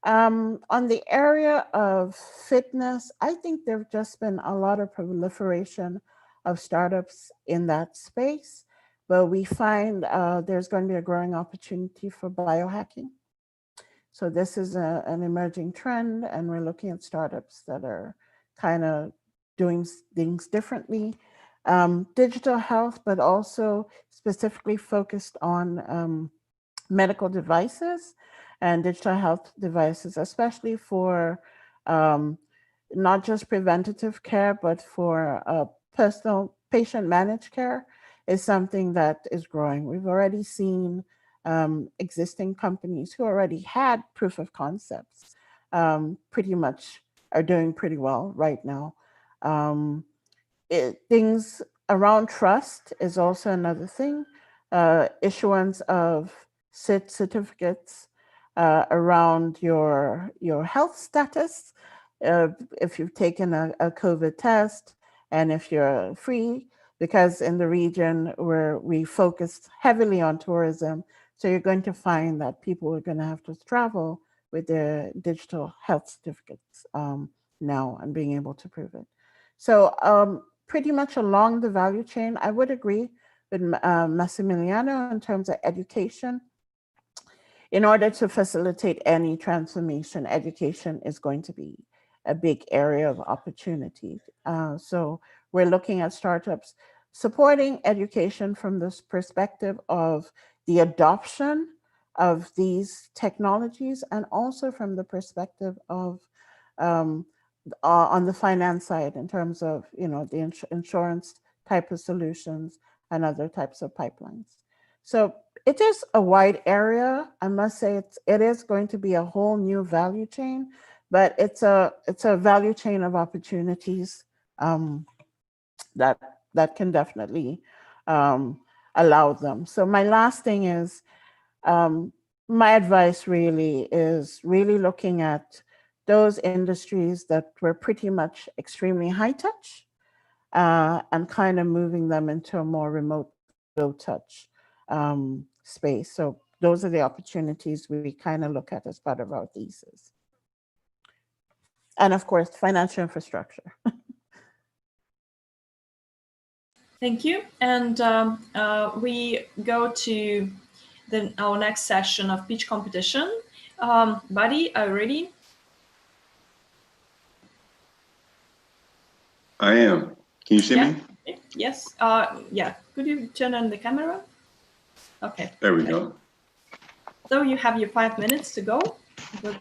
On the area of fitness, I think there have just been a lot of proliferation of startups in that space, but we find there's going to be a growing opportunity for biohacking. So this is an emerging trend, and we're looking at startups that are kind of doing things differently. Digital health, but also specifically focused on medical devices and digital health devices, especially for not just preventative care, but for personal patient managed care, is something that is growing. We've already seen existing companies who already had proof of concepts pretty much are doing pretty well right now. Things around trust is also another thing. Issuance of certificates around your health status, if you've taken a COVID test, and if you're free, because in the region where we focused heavily on tourism, so you're going to find that people are going to have to travel with their digital health certificates now, and being able to prove it. So pretty much along the value chain, I would agree with Massimiliano in terms of education. In order to facilitate any transformation, education is going to be a big area of opportunity. So we're looking at startups supporting education from this perspective of the adoption of these technologies, and also from the perspective of on the finance side, in terms of the insurance type of solutions and other types of pipelines. So it is a wide area. I must say it is going to be a whole new value chain, but it's a value chain of opportunities that can definitely allow them. So my last thing is, my advice really is looking at those industries that were pretty much extremely high touch and kind of moving them into a more remote, low touch space. So those are the opportunities we kind of look at as part of our thesis. And of course, financial infrastructure. Thank you. And we go to our next session of pitch competition. Buddy, are you ready? I am. Can you see me? Yes. Yeah. Could you turn on the camera? Okay. There we go. So you have your 5 minutes to go with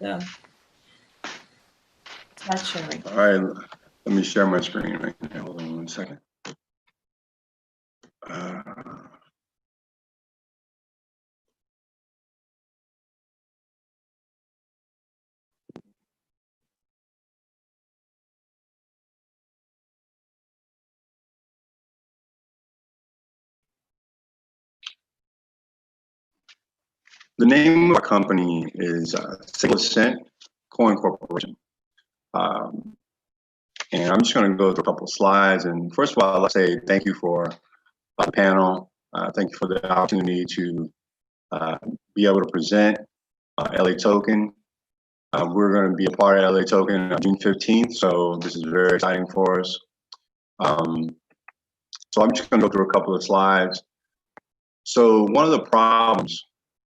That's sharing. All right, let me share my screen right now. Hold on 1 second. The name of our company is Single Cent Coin Corporation. And I'm just going to go through a couple of slides. And first of all, I'd like to say thank you for the panel. Thank you for the opportunity to be able to present LA Token. We're going to be a part of LA Token on June 15th, so this is very exciting for us. So I'm just going to go through a couple of slides. So one of the problems,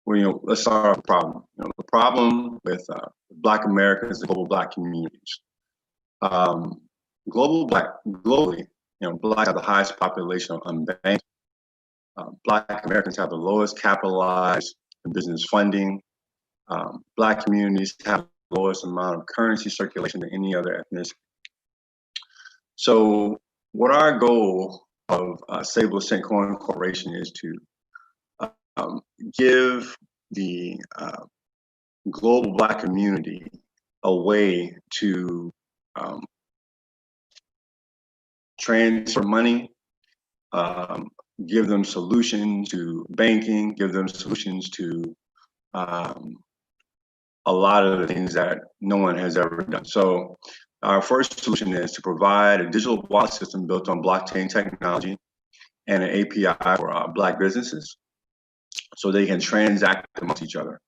well, let's start off with the problem. The problem with Black Americans and global Black communities. Globally, Blacks have the highest population of unbanked. Black Americans have the lowest capitalized business funding. Black communities have the lowest amount of currency circulation than any other ethnicity. So what our goal of Stable Cent Coin Corporation is to give the global Black community a way to transfer money, give them solutions to banking, give them solutions to a lot of the things that no one has ever done. So our first solution is to provide a digital wallet system built on blockchain technology and an API for Black businesses so they can transact amongst each other.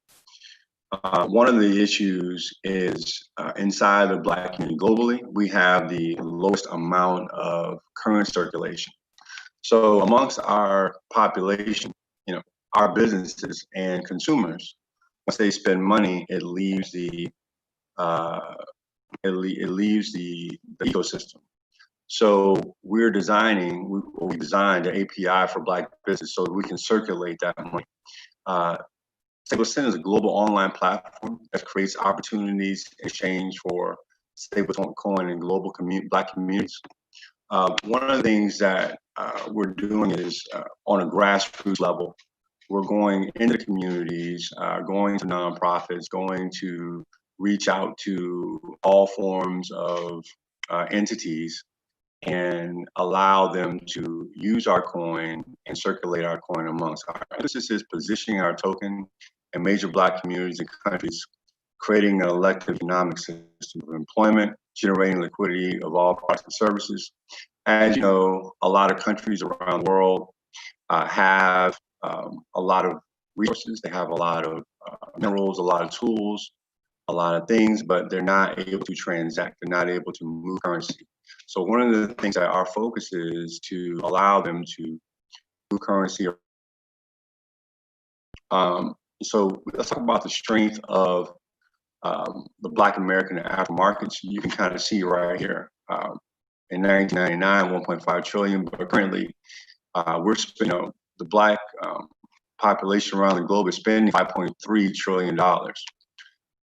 One of the issues is inside the Black community globally, we have the lowest amount of current circulation. So amongst our population, our businesses and consumers, once they spend money, it leaves the ecosystem. So we designed an API for Black business so we can circulate that money. StableCent is a global online platform that creates opportunities in exchange for stablecoin in global Black communities. One of the things that we're doing is on a grassroots level, we're going into communities, going to nonprofits, going to reach out to all forms of entities and allow them to use our coin and circulate our coin amongst. Our emphasis is positioning our token in major Black communities and countries, creating an elective economic system of employment, generating liquidity of all products and services. As you know, a lot of countries around the world have a lot of resources. They have a lot of minerals, a lot of tools, a lot of things, but they're not able to transact. They're not able to move currency. So one of the things that our focus is to allow them to move currency. So let's talk about the strength of the Black American and African markets. You can kind of see right here. In 1999, 1.5 trillion, but currently we're spending, the Black population around the globe is spending $5.3 trillion.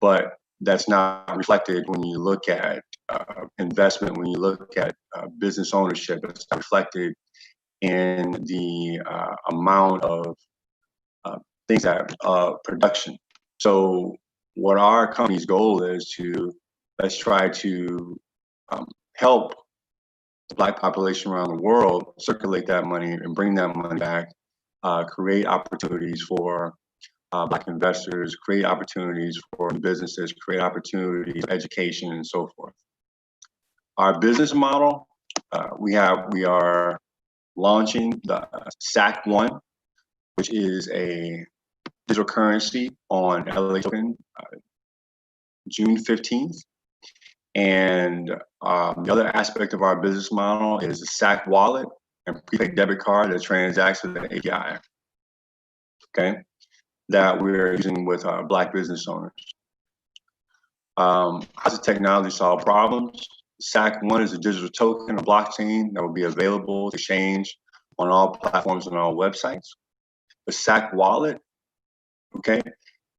But that's not reflected when you look at investment, when you look at business ownership. It's not reflected in the amount of things that production. So what our company's goal is to, let's try to help the Black population around the world circulate that money and bring that money back, create opportunities for Black investors, create opportunities for businesses, create opportunities for education and so forth. Our business model, we are launching the SAC1, which is a digital currency on LA Token, June 15th. And the other aspect of our business model is a SAC wallet and prepaid debit card that transacts with an API, okay, that we're using with our Black business owners. How does technology solve problems? SAC1 is a digital token, a blockchain that will be available to exchange on all platforms and all websites. The SAC wallet, okay,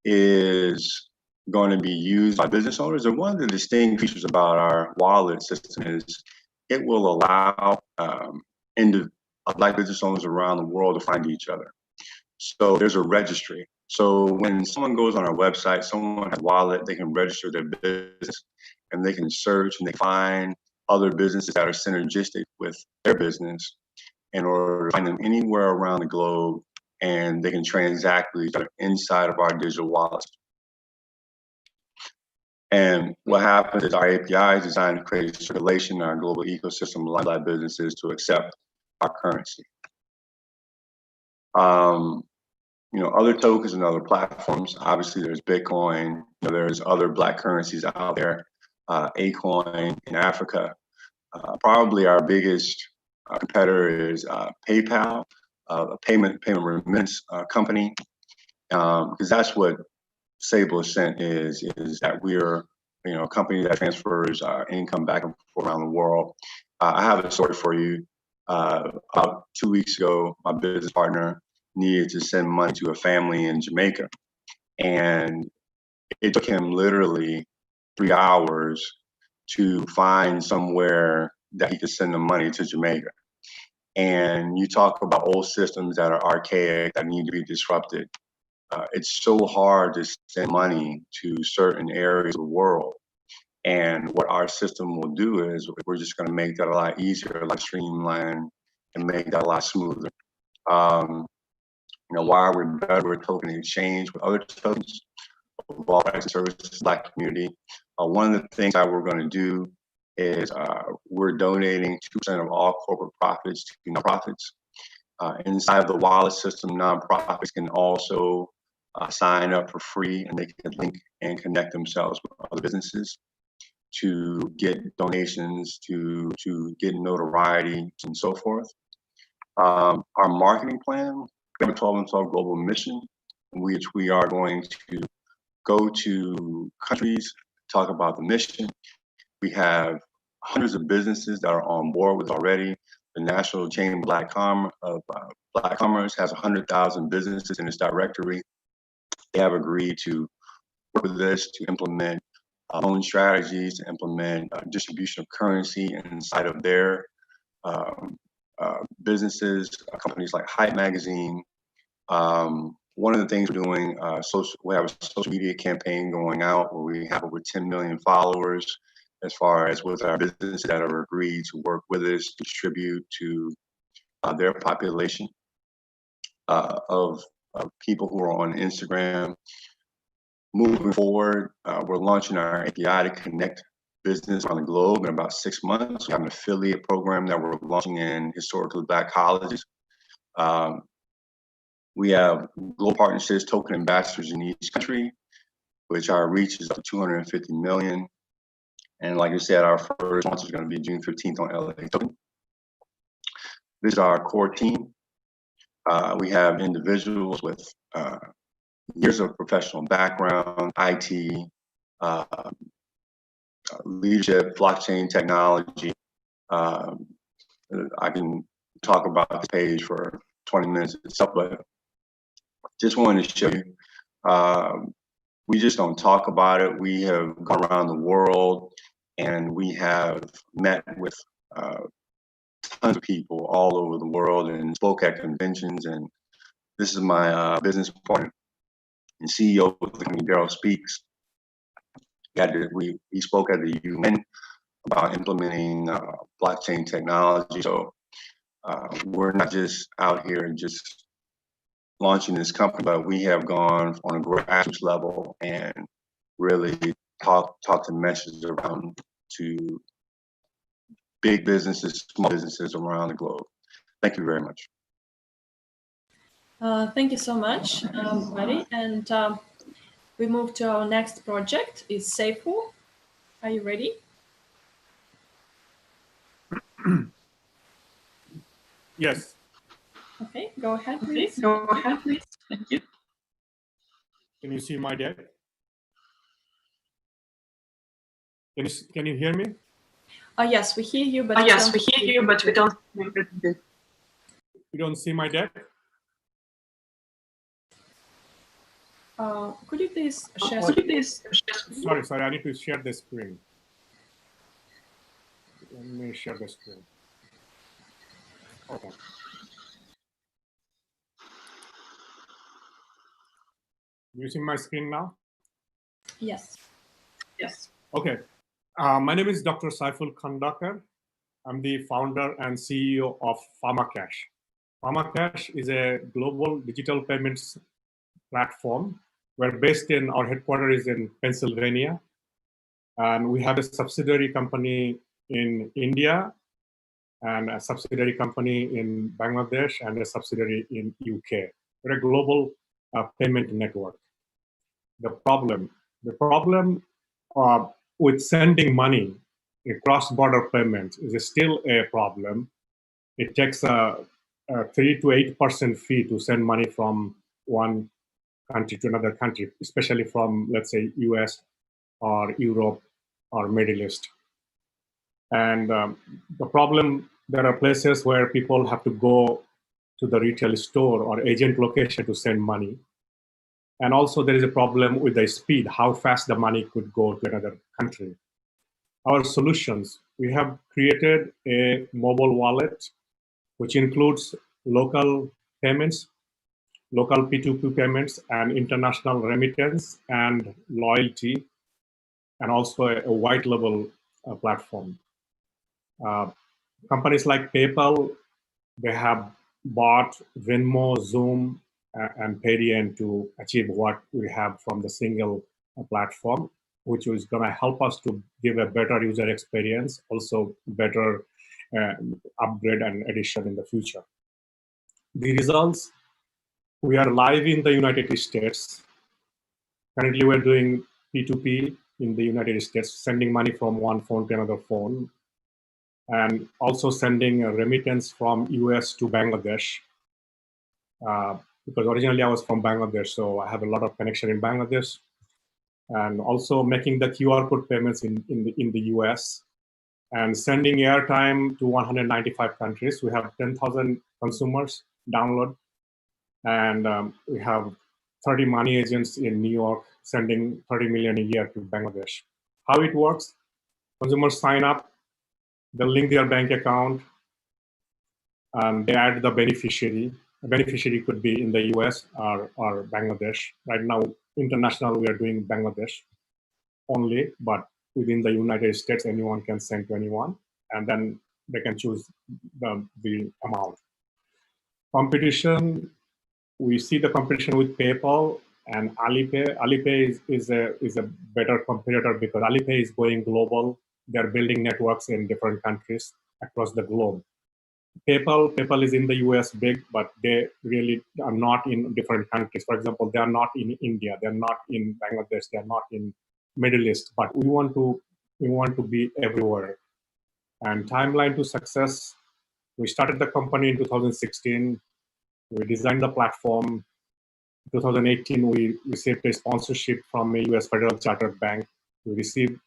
is going to be used by business owners. And one of the distinct features about our wallet system is it will allow Black business owners around the world to find each other. So there's a registry. So when someone goes on our website, someone has a wallet, they can register their business and they can search and they find other businesses that are synergistic with their business in order to find them anywhere around the globe, and they can transact with each other inside of our digital wallet. And what happens is our API is designed to create a circulation in our global ecosystem, allow businesses to accept our currency. Other tokens and other platforms. Obviously, there's Bitcoin. There's other Black currencies out there. Acoin in Africa. Probably our biggest competitor is PayPal, a payment remittance company, because that's what Sable Ascent is that we're a company that transfers income back and forth around the world. I have a story for you. About 2 weeks ago, my business partner needed to send money to a family in Jamaica, and it took him literally 3 hours to find somewhere that he could send the money to Jamaica. And you talk about old systems that are archaic, that need to be disrupted. It's so hard to send money to certain areas of the world. And what our system will do is we're just going to make that a lot easier, like streamline, and make that a lot smoother. Why we're better with token exchange with other tokens of all products and services, Black community. One of the things that we're going to do is we're donating 2% of all corporate profits to nonprofits. Inside of the wallet system, nonprofits can also sign up for free, and they can link and connect themselves with other businesses to get donations, to get notoriety, and so forth. Our marketing plan, we have a 12 and 12 global mission, in which we are going to go to countries, talk about the mission. We have hundreds of businesses that are on board with already. The National Chamber of Black Commerce has 100,000 businesses in its directory. They have agreed to work with this to implement own strategies, to implement distribution of currency inside of their businesses, companies like Hype Magazine. One of the things we're doing, we have a social media campaign going out where we have over 10 million followers as far as with our businesses that have agreed to work with us, distribute to their population of people who are on Instagram. Moving forward, we're launching our API to connect business around the globe in about 6 months. We have an affiliate program that we're launching in historically Black colleges. We have global partnerships, token ambassadors in each country, which our reach is up to 250 million. And like I said, our first launch is going to be June 15th on LA Token. This is our core team. We have individuals with years of professional background, IT, leadership, blockchain technology. I can talk about this page for 20 minutes itself, but just wanted to show you. We just don't talk about it. We have gone around the world and we have met with tons of people all over the world and spoke at conventions. And this is my business partner and CEO of the company, Daryl Speaks. He spoke at the UN about implementing blockchain technology. So we're not just out here and just launching this company, but we have gone on a grassroots level and really talk the message around to big businesses, small businesses around the globe. Thank you very much. Thank you so much, buddy. And we move to our next project. Is Seifu. Are you ready? Yes. Okay, go ahead, please. Thank you. Can you see my deck? Can you hear me? Yes, we hear you, but we don't. You don't see my deck? Could you please share? Sorry, I need to share the screen. Let me share the screen. Okay. Using my screen now? Yes. Yes. Okay. My name is Dr. Saiful Kondek. I'm the founder and CEO of PharmaCash. PharmaCash is a global digital payments platform. We're based in, our headquarters is in Pennsylvania. And we have a subsidiary company in India and a subsidiary company in Bangladesh and a subsidiary in UK. We're a global payment network. The problem with sending money in cross-border payments is still a problem. It takes a 3 to 8% fee to send money from one country to another country, especially from, let's say, US or Europe or Middle East. And the problem, there are places where people have to go to the retail store or agent location to send money. And also there is a problem with the speed, how fast the money could go to another country. Our solutions, we have created a mobile wallet, which includes local payments, local P2P payments, and international remittance and loyalty, and also a white label platform. Companies like PayPal, they have bought Venmo, Zoom, and Paytm to achieve what we have from the single platform, which is going to help us to give a better user experience, also better upgrade and addition in the future. The results, we are live in the United States. Currently, we're doing P2P in the United States, sending money from one phone to another phone, and also sending a remittance from US to Bangladesh. Because originally I was from Bangladesh, so I have a lot of connection in Bangladesh. And also making the QR code payments in the US and sending airtime to 195 countries. We have 10,000 consumers download. And we have 30 money agents in New York sending 30 million a year to Bangladesh. How it works, consumers sign up, they link their bank account, they add the beneficiary. The beneficiary could be in the US or Bangladesh. Right now, international, we are doing Bangladesh only, but within the United States, anyone can send to anyone, and then they can choose the amount. Competition, we see the competition with PayPal and Alipay. Alipay is a better competitor because Alipay is going global. They're building networks in different countries across the globe. PayPal is in the US big, but they really are not in different countries. For example, they are not in India, they're not in Bangladesh, they're not in Middle East, but we want to be everywhere. And timeline to success, we started the company in 2016. We designed the platform. In 2018, we received a sponsorship from a US federal chartered bank. We received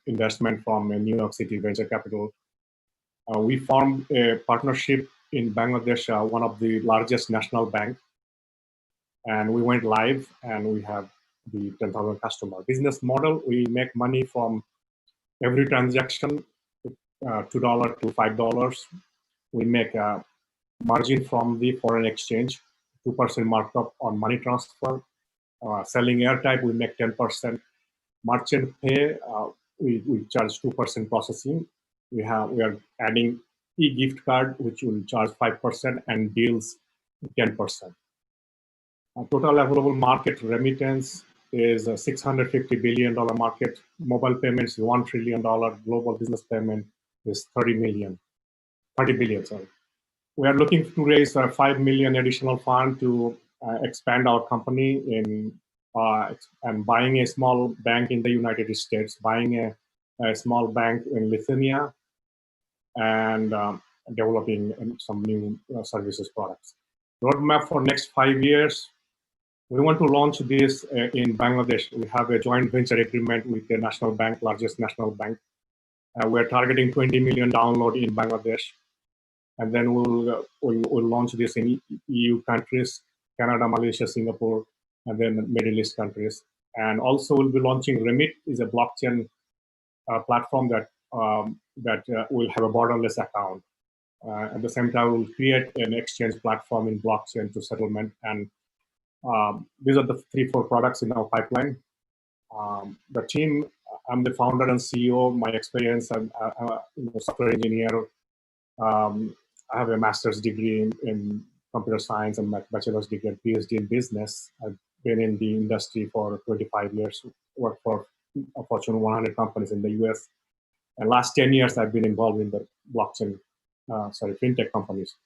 investment from a New York City venture capital. We formed a partnership in Bangladesh, one of the largest national banks. And we went live and we have the 10,000 customer. Business model, we make money from every transaction, $2 to $5. We make a margin from the foreign exchange, 2% markup on money transfer. Selling airtime, we make 10%. Merchant pay, we charge 2% processing. We are adding e-gift card, which will charge 5%, and deals 10%. Total available market remittance is a $650 billion market. Mobile payments, $1 trillion. Global business payment is 30 billion. We are looking to raise 5 million additional fund to expand our company and buying a small bank in the United States, buying a small bank in Lithuania, and developing some new services products. Roadmap for next 5 years. We want to launch this in Bangladesh. We have a joint venture agreement with the national bank, largest national bank. We're targeting 20 million download in Bangladesh. And then we'll launch this in EU countries, Canada, Malaysia, Singapore, and then Middle East countries. And also we'll be launching Remit, is a blockchain platform that will have a borderless account. At the same time, we'll create an exchange platform in blockchain to settlement. And these are the 3-4 products in our pipeline. The team, I'm the founder and CEO. My experience, I'm a software engineer. I have a master's degree in computer science and bachelor's degree and PhD in business. I've been in the industry for 25 years, worked for Fortune 100 companies in the US. And last 10 years, I've been involved in the blockchain, fintech companies.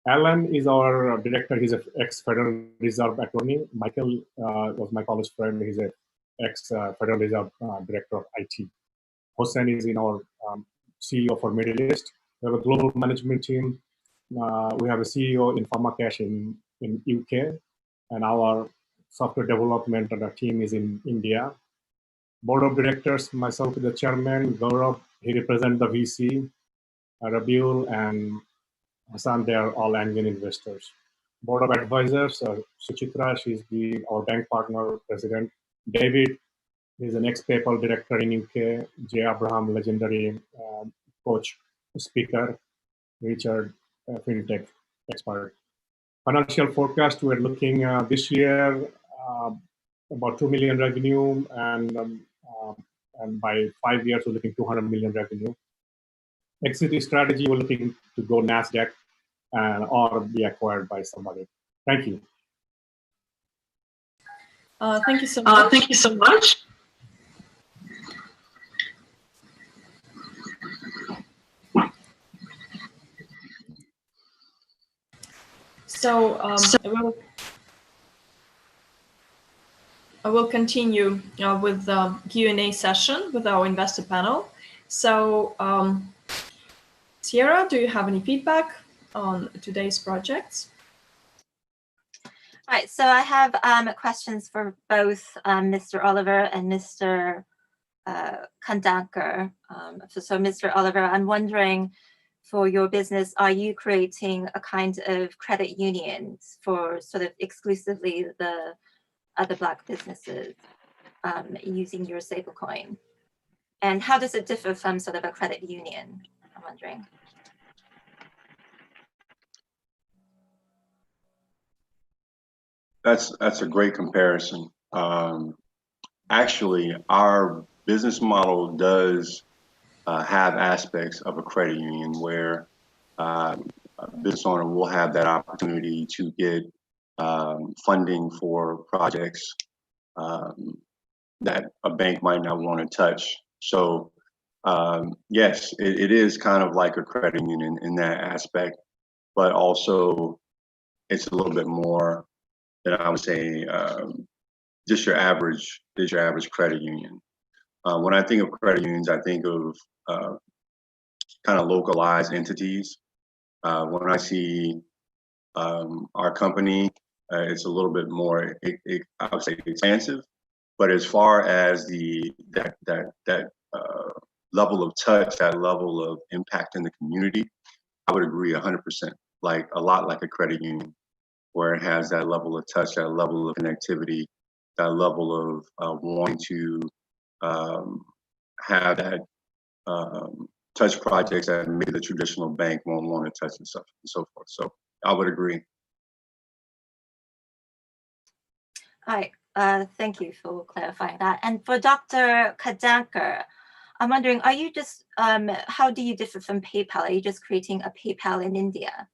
Alan is our director. He's an ex-Federal Reserve attorney. Michael was my college friend. He's an ex-Federal Reserve director of IT. Hossein is in our CEO for Middle East. We have a global management team. We have a CEO in PharmaCash in UK, and our software development and our team is in India. Board of directors, myself, the chairman, Gaurav, he represents the VC, Rabiul, and Hassan, they are all angel investors. Board of advisors, Suchitra, she's our bank partner, president. David, he's an ex-PayPal director in UK. Jay Abraham, legendary coach, speaker. Richard, fintech expert. Financial forecast, we're looking this year about 2 million revenue, and by 5 years, we're looking 200 million revenue. Exit strategy, we're looking to go NASDAQ or be acquired by somebody. Thank you. Thank you so much. Thank you so much. So I will continue with the Q&A session with our investor panel. So Sierra, do you have any feedback on today's projects? All right, so I have questions for both Mr. Oliver and Mr. Kondek. So Mr. Oliver, I'm wondering, for your business, are you creating a kind of credit union for sort of exclusively the other Black businesses using your stablecoin? And how does it differ from sort of a credit union, I'm wondering? That's a great comparison. Actually, our business model does have aspects of a credit union where a business owner will have that opportunity to get funding for projects that a bank might not want to touch. So yes, it is kind of like a credit union in that aspect, but also it's a little bit more than I would say just your average credit union. When I think of credit unions, I think of kind of localized entities. When I see our company, it's a little bit more, I would say, expansive. But as far as that level of touch, that level of impact in the community, I would agree 100%. Like a lot like a credit union, where it has that level of touch, that level of connectivity, that level of wanting to have that touch projects that maybe the traditional bank won't want to touch and so forth. So I would agree. All right, thank you for clarifying that. And for Dr. Kondek, I'm wondering, are you just, how do you differ from PayPal? Are you just creating a PayPal in India?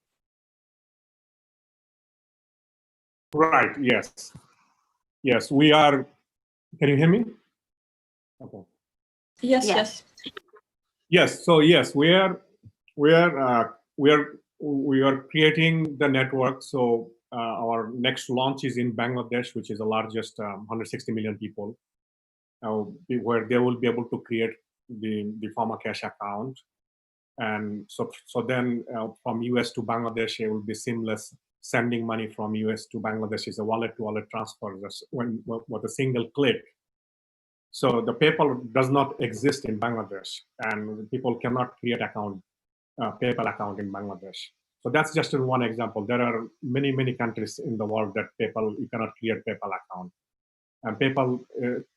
Right, yes. Yes, we are, can you hear me? Okay. Yes, yes. Yes, so yes, we are creating the network. So our next launch is in Bangladesh, which is the largest 160 million people, where they will be able to create the PharmaCash account. And so then from US to Bangladesh, it will be seamless. Sending money from US to Bangladesh is a wallet-to-wallet transfer with a single click. So the PayPal does not exist in Bangladesh, and people cannot create PayPal account in Bangladesh. So that's just one example. There are many, many countries in the world that PayPal, you cannot create PayPal account. And PayPal,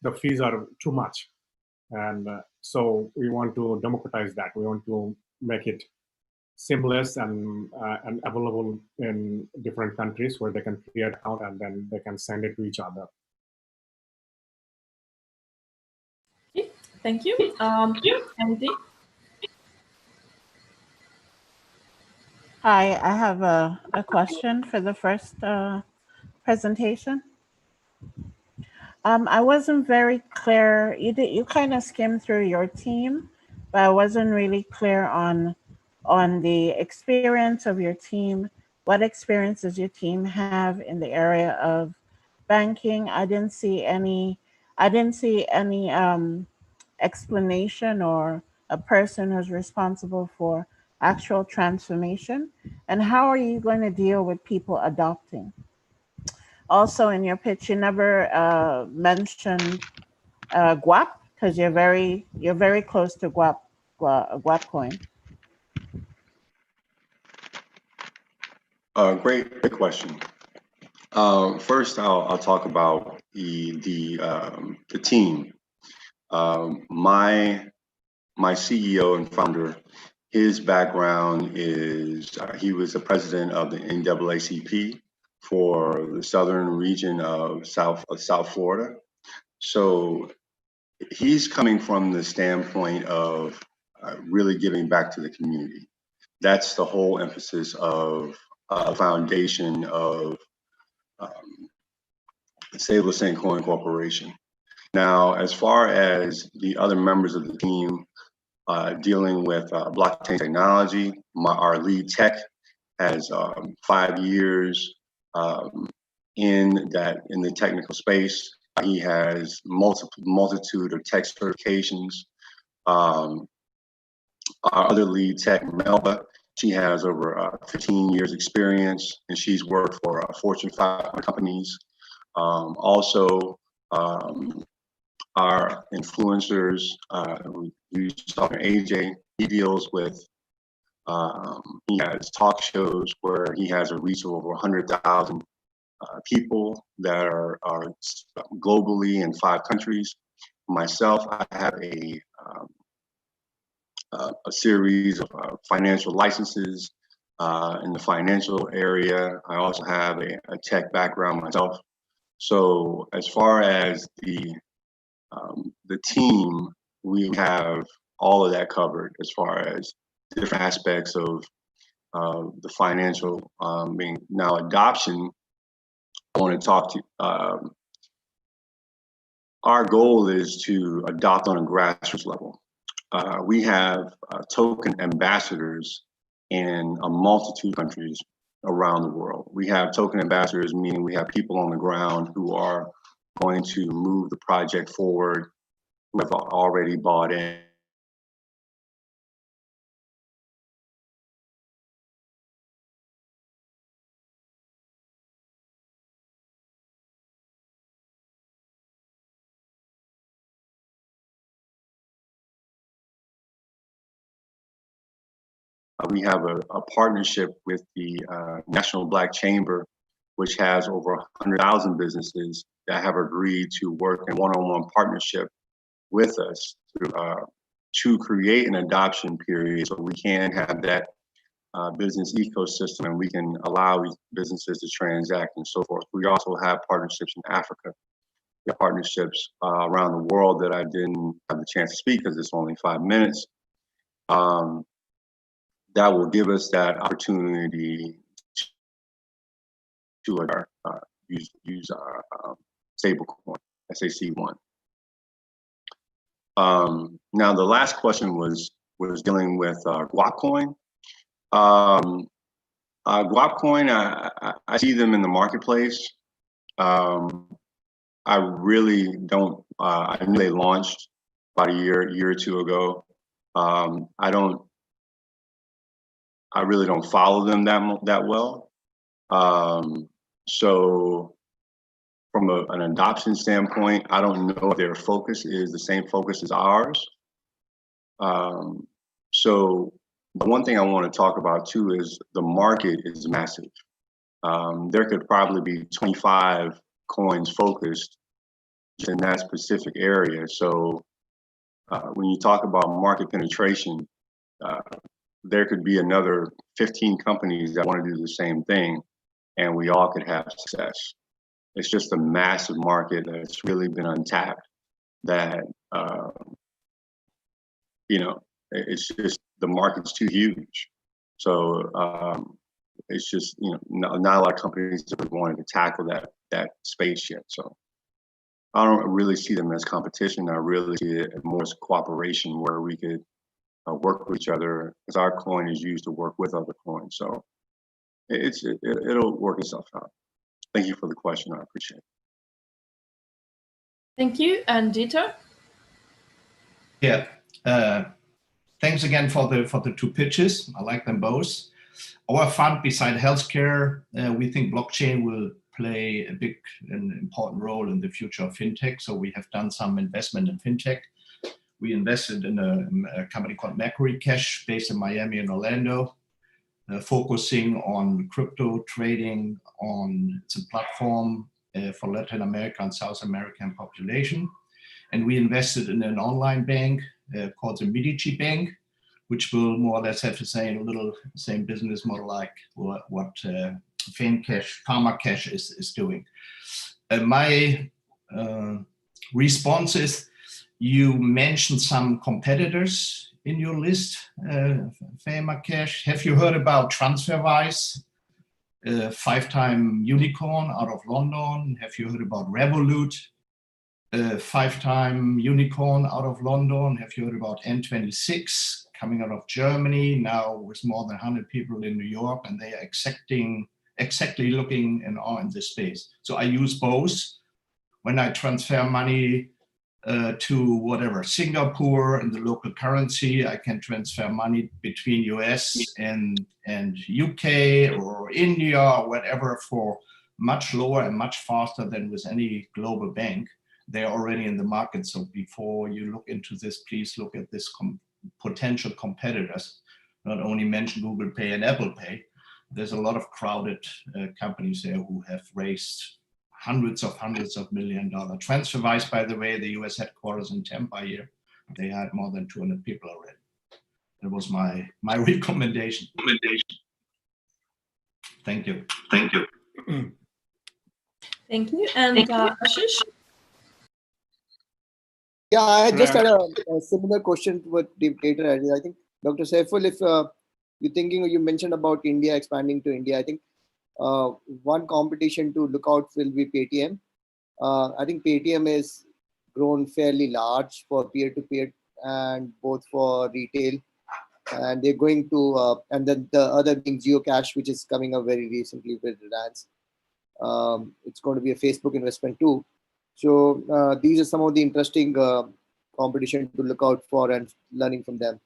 the fees are too much. And so we want to democratize that. We want to make it seamless and available in different countries where they can create an account and then they can send it to each other. Okay, thank you. Andy? Hi, I have a question for the first presentation. I wasn't very clear. You kind of skimmed through your team, but I wasn't really clear on the experience of your team. What experience does your team have in the area of banking? I didn't see any explanation or a person who's responsible for actual transformation. And how are you going to deal with people adopting? Also, in your pitch, you never mentioned guap, because you're very close to guap coin. Great question. First, I'll talk about the team. My CEO and founder, his background is he was the president of the NAACP for the southern region of South Florida. So he's coming from the standpoint of really giving back to the community. That's the whole emphasis of a foundation of Save St. Coin Corporation. Now, as far as the other members of the team dealing with blockchain technology, our lead tech has 5 years in the technical space. He has multitude of tech certifications. Our other lead tech, Melba, she has over 15 years experience, and she's worked for Fortune 500 companies. Also, our influencers, we saw AJ, he deals with, he has talk shows where he has a reach of over 100,000 people that are globally in 5 countries. Myself, I have a series of financial licenses in the financial area. I also have a tech background myself. So as far as the team, we have all of that covered as far as different aspects of the financial being. Now adoption, I want to talk to our goal is to adopt on a grassroots level. We have token ambassadors in a multitude of countries around the world. We have token ambassadors, meaning we have people on the ground who are going to move the project forward, who have already bought in. We have a partnership with the National Black Chamber, which has over 100,000 businesses that have agreed to work in one-on-one partnership with us to create an adoption period so we can have that business ecosystem and we can allow businesses to transact and so forth. We also have partnerships in Africa. We have partnerships around the world that I didn't have the chance to speak because it's only 5 minutes. That will give us that opportunity to use our stablecoin, SAC1. Now the last question was dealing with Guapcoin. Guapcoin, I see them in the marketplace. I really don't. I knew they launched about a year or two ago. I really don't follow them that well. So from an adoption standpoint, I don't know if their focus is the same focus as ours. So The one thing I want to talk about too is the market is massive. There could probably be 25 coins focused in that specific area. So when you talk about market penetration, there could be another 15 companies that want to do the same thing, and we all could have success. It's just a massive market that's really been untapped that, you know, it's just, the market's too huge. So it's just, you know, not a lot of companies have wanted to tackle that space yet. So I don't really see them as competition. I really see it more as cooperation where we could work with each other, because our coin is used to work with other coins. So it'll work itself out. Thank you for the question. I appreciate it. Thank you. And Dieter? Yeah. Thanks again for the two pitches. I like them both. Our fund, beside healthcare, we think blockchain will play an important role in the future of fintech. So we have done some investment in fintech. We invested in a company called Mercury Cash, based in Miami and Orlando, focusing on crypto trading. It's a platform for Latin America and South American population. And we invested in an online bank called the Medici Bank, which will more or less have the same business model like what Pharma Cash is doing. My response is, you mentioned some competitors in your list, Pharma Cash. Have you heard about TransferWise, 5-time unicorn out of London? Have you heard about Revolut, 5-time unicorn out of London? Have you heard about N26 coming out of Germany, now with more than 100 people in New York, and they are exactly looking in this space. So I use both. When I transfer money to whatever, Singapore in the local currency, I can transfer money between US and UK or India or whatever for much lower and much faster than with any global bank. They're already in the market. So before you look into this, please look at this potential competitors. Not only mention Google Pay and Apple Pay. There's a lot of crowded companies there who have raised hundreds of $1 million. TransferWise, by the way, the US headquarters in Tampa here, they had more than 200 people already. That was my recommendation. Thank you. Thank you. Thank you. And Ashish? Yeah, I just had a similar question to what Dieter had. I think, Dr. Saiful, if you're thinking, you mentioned about India, expanding to India, I think one competition to look out will be Paytm. I think Paytm is grown fairly large for peer-to-peer and both for retail. And they're going to, and then the other being Geocache, which is coming up very recently with Reliance. It's going to be a Facebook investment too. So these are some of the interesting competition to look out for and learning from them.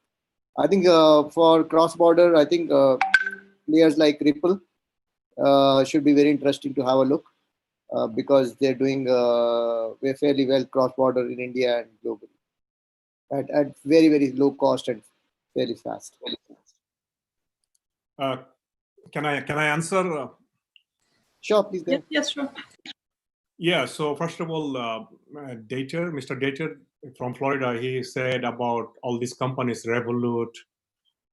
I think for cross-border, I think players like Ripple should be very interesting to have a look because they're doing fairly well cross-border in India and globally at very, very low cost and fairly fast. Can I answer? Sure, please go ahead. Yes, sure. Yeah, so first of all, Mr. Dater from Florida, he said about all these companies, Revolut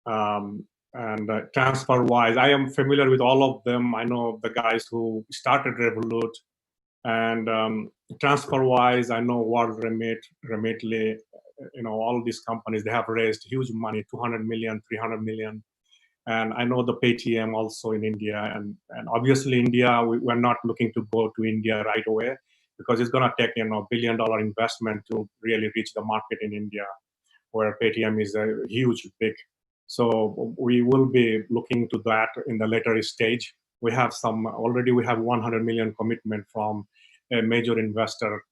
and TransferWise. I am familiar with all of them. I know the guys who started Revolut, and TransferWise. I know Remitly. You know, all these companies, they have raised huge money, 200 million, 300 million. And I know the Paytm also in India. And obviously India, we're not looking to go to India right away because it's going to take, $1 billion investment to really reach the market in India, where Paytm is a huge, big. So we will be looking to that in the later stage. We have already we have 100 million commitment from a major investor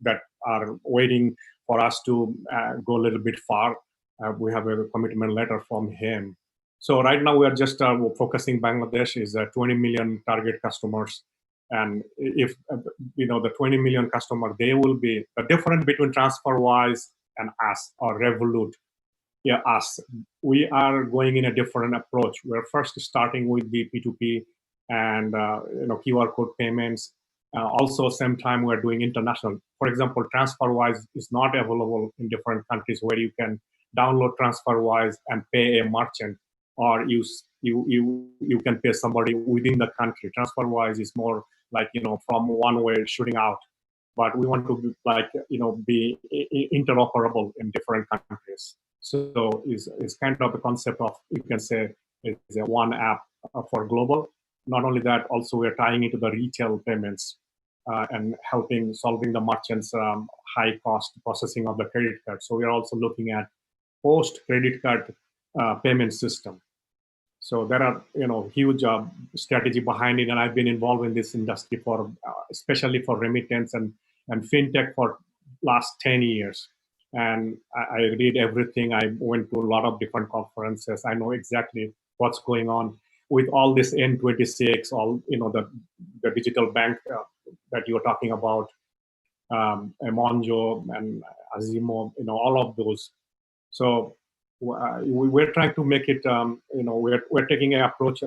that are waiting for us to go a little bit far. We have a commitment letter from him. So right now we are just focusing Bangladesh is 20 million target customers. And if, the 20 million customer, they will be the difference between TransferWise and us or Revolut us. We are going in a different approach. We're first starting with the P2P and QR code payments. Also, same time we're doing international. For example, TransferWise is not available in different countries where you can download TransferWise and pay a merchant, or you can pay somebody within the country. TransferWise is more like from one way shooting out, but we want to be interoperable in different countries. So it's kind of the concept of, you can say, it's a one app for global. Not only that, also we're tying into the retail payments and solving the merchants' high cost processing of the credit card. So we're also looking at post credit card payment system. So there are huge strategy behind it, and I've been involved in this industry for especially for remittance and fintech for last 10 years. And I read everything. I went to a lot of different conferences. I know exactly what's going on with all this N26, all the digital bank that you're talking about, Monjo and Azimo, all of those. So we're trying to make it, we're taking an approach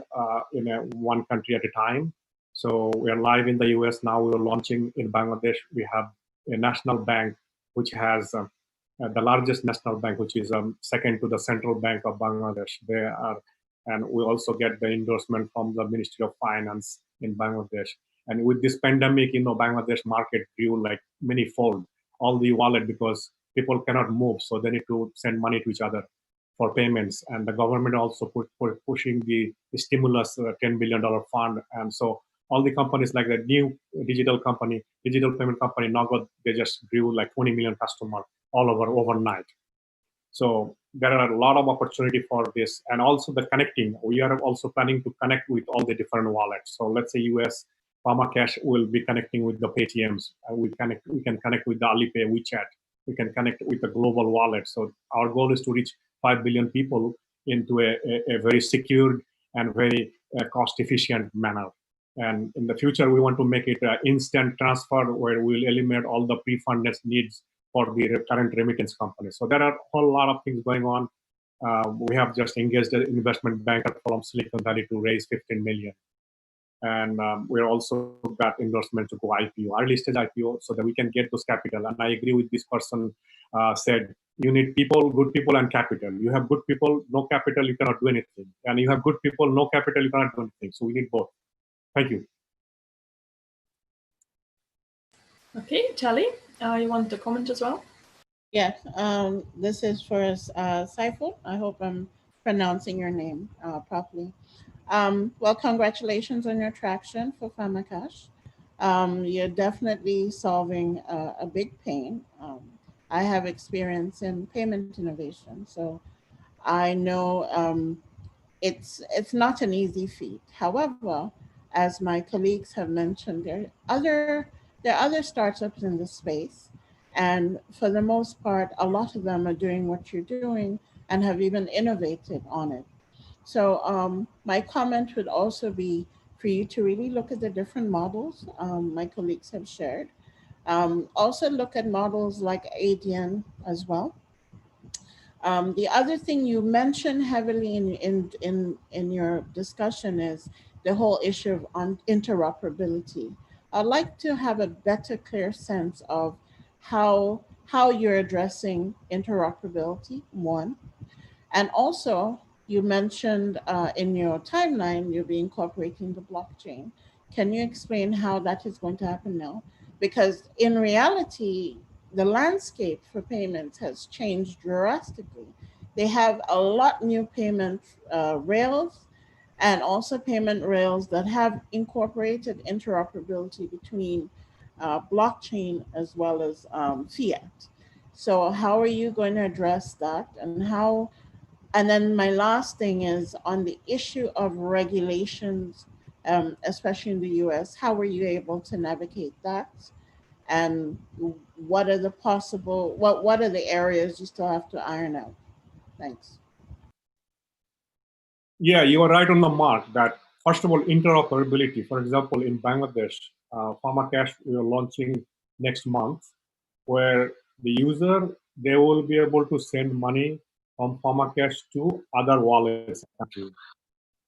in one country at a time. So we're live in the US now. We're launching in Bangladesh. We have a national bank, which has the largest national bank, which is second to the Central Bank of Bangladesh. And we also get the endorsement from the Ministry of Finance in Bangladesh. And with this pandemic, Bangladesh market grew like many-fold, all the wallet, because people cannot move, so they need to send money to each other for payments. And the government also pushing the stimulus $10 billion fund. And so all the companies like the new digital payment company, Nagad, they just grew like 20 million customers all over overnight. So there are a lot of opportunity for this. And also the connecting. We are also planning to connect with all the different wallets. So let's say US Pharma Cash will be connecting with the Paytms. We can connect with the Alipay, WeChat. We can connect with the global wallet. So our goal is to reach 5 billion people into a very secured and very cost-efficient manner. And in the future, we want to make it an instant transfer where we'll eliminate all the pre-funded needs for the current remittance companies. So there are a whole lot of things going on. We have just engaged an investment banker from Silicon Valley to raise 15 million. And we're also got endorsement to go IPO, early stage IPO, so that we can get those capital. And I agree with this person said, you need people, good people, and capital. You have good people, no capital, you cannot do anything. And you have good people, no capital, you cannot do anything. So we need both. Thank you. Okay, Tali, you want to comment as well? Yes, this is for Saiful. I hope I'm pronouncing your name properly. Well, congratulations on your traction for PharmaCash. You're definitely solving a big pain. I have experience in payment innovation, so I know it's not an easy feat. However, as my colleagues have mentioned, there are other startups in the space, and for the most part, a lot of them are doing what you're doing and have even innovated on it. So my comment would also be for you to really look at the different models my colleagues have shared. Also look at models like ADN as well. The other thing you mentioned heavily in your discussion is the whole issue of interoperability. I'd like to have a better, clear sense of how you're addressing interoperability, one. And also, you mentioned in your timeline, you'll be incorporating the blockchain. Can you explain how that is going to happen now? Because in reality, the landscape for payments has changed drastically. They have a lot new payment rails and also payment rails that have incorporated interoperability between blockchain as well as fiat. So how are you going to address that, and then my last thing is on the issue of regulations, especially in the US, how were you able to navigate that? And what are the what are the areas you still have to iron out? Thanks. Yeah, you are right on the mark that, first of all, interoperability. For example, in Bangladesh, PharmaCash, we are launching next month, where the user, they will be able to send money from PharmaCash to other wallets.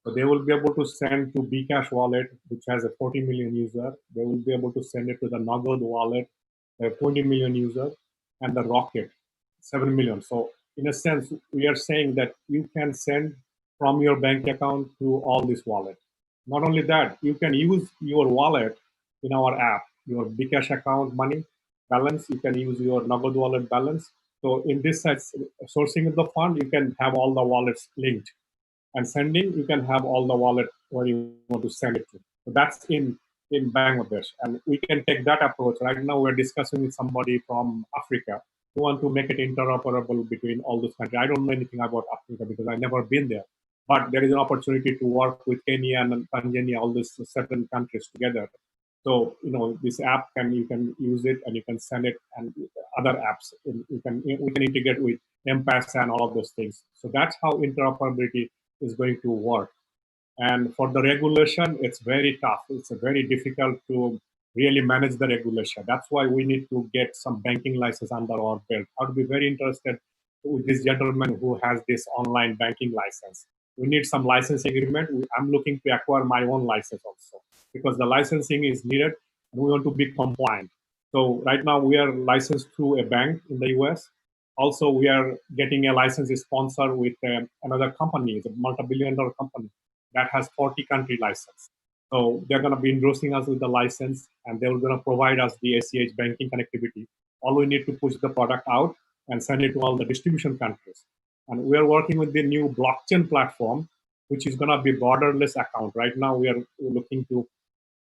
So they will be able to send to Bcash wallet, which has a 40 million user. They will be able to send it to the Nagad wallet, a 20 million user, and the Rocket, 7 million. So in a sense, we are saying that you can send from your bank account to all this wallet. Not only that, you can use your wallet in our app, your Bcash account money balance, you can use your Nagad wallet balance. So in this sourcing of the fund, you can have all the wallets linked. And sending, you can have all the wallet where you want to send it to. So that's in Bangladesh. And we can take that approach. Right now, we're discussing with somebody from Africa who want to make it interoperable between all those countries. I don't know anything about Africa because I've never been there. But there is an opportunity to work with Kenya and Tanzania, all these certain countries together. So, this app you can use it and you can send it, and other apps. We can integrate with M-Pesa and all of those things. So that's how interoperability is going to work. And for the regulation, it's very tough. It's very difficult to really manage the regulation. That's why we need to get some banking license under our belt. I would be very interested with this gentleman who has this online banking license. We need some licensing agreement. I'm looking to acquire my own license also, because the licensing is needed and we want to be compliant. So right now we are licensed through a bank in the US. Also, we are getting a license sponsor with another company. It's a multi-billion-dollar company that has 40 country license. So they're going to be endorsing us with the license, and they're going to provide us the ACH banking connectivity. All we need to push the product out and send it to all the distribution countries. And we are working with the new blockchain platform, which is going to be borderless account. Right now, we are looking to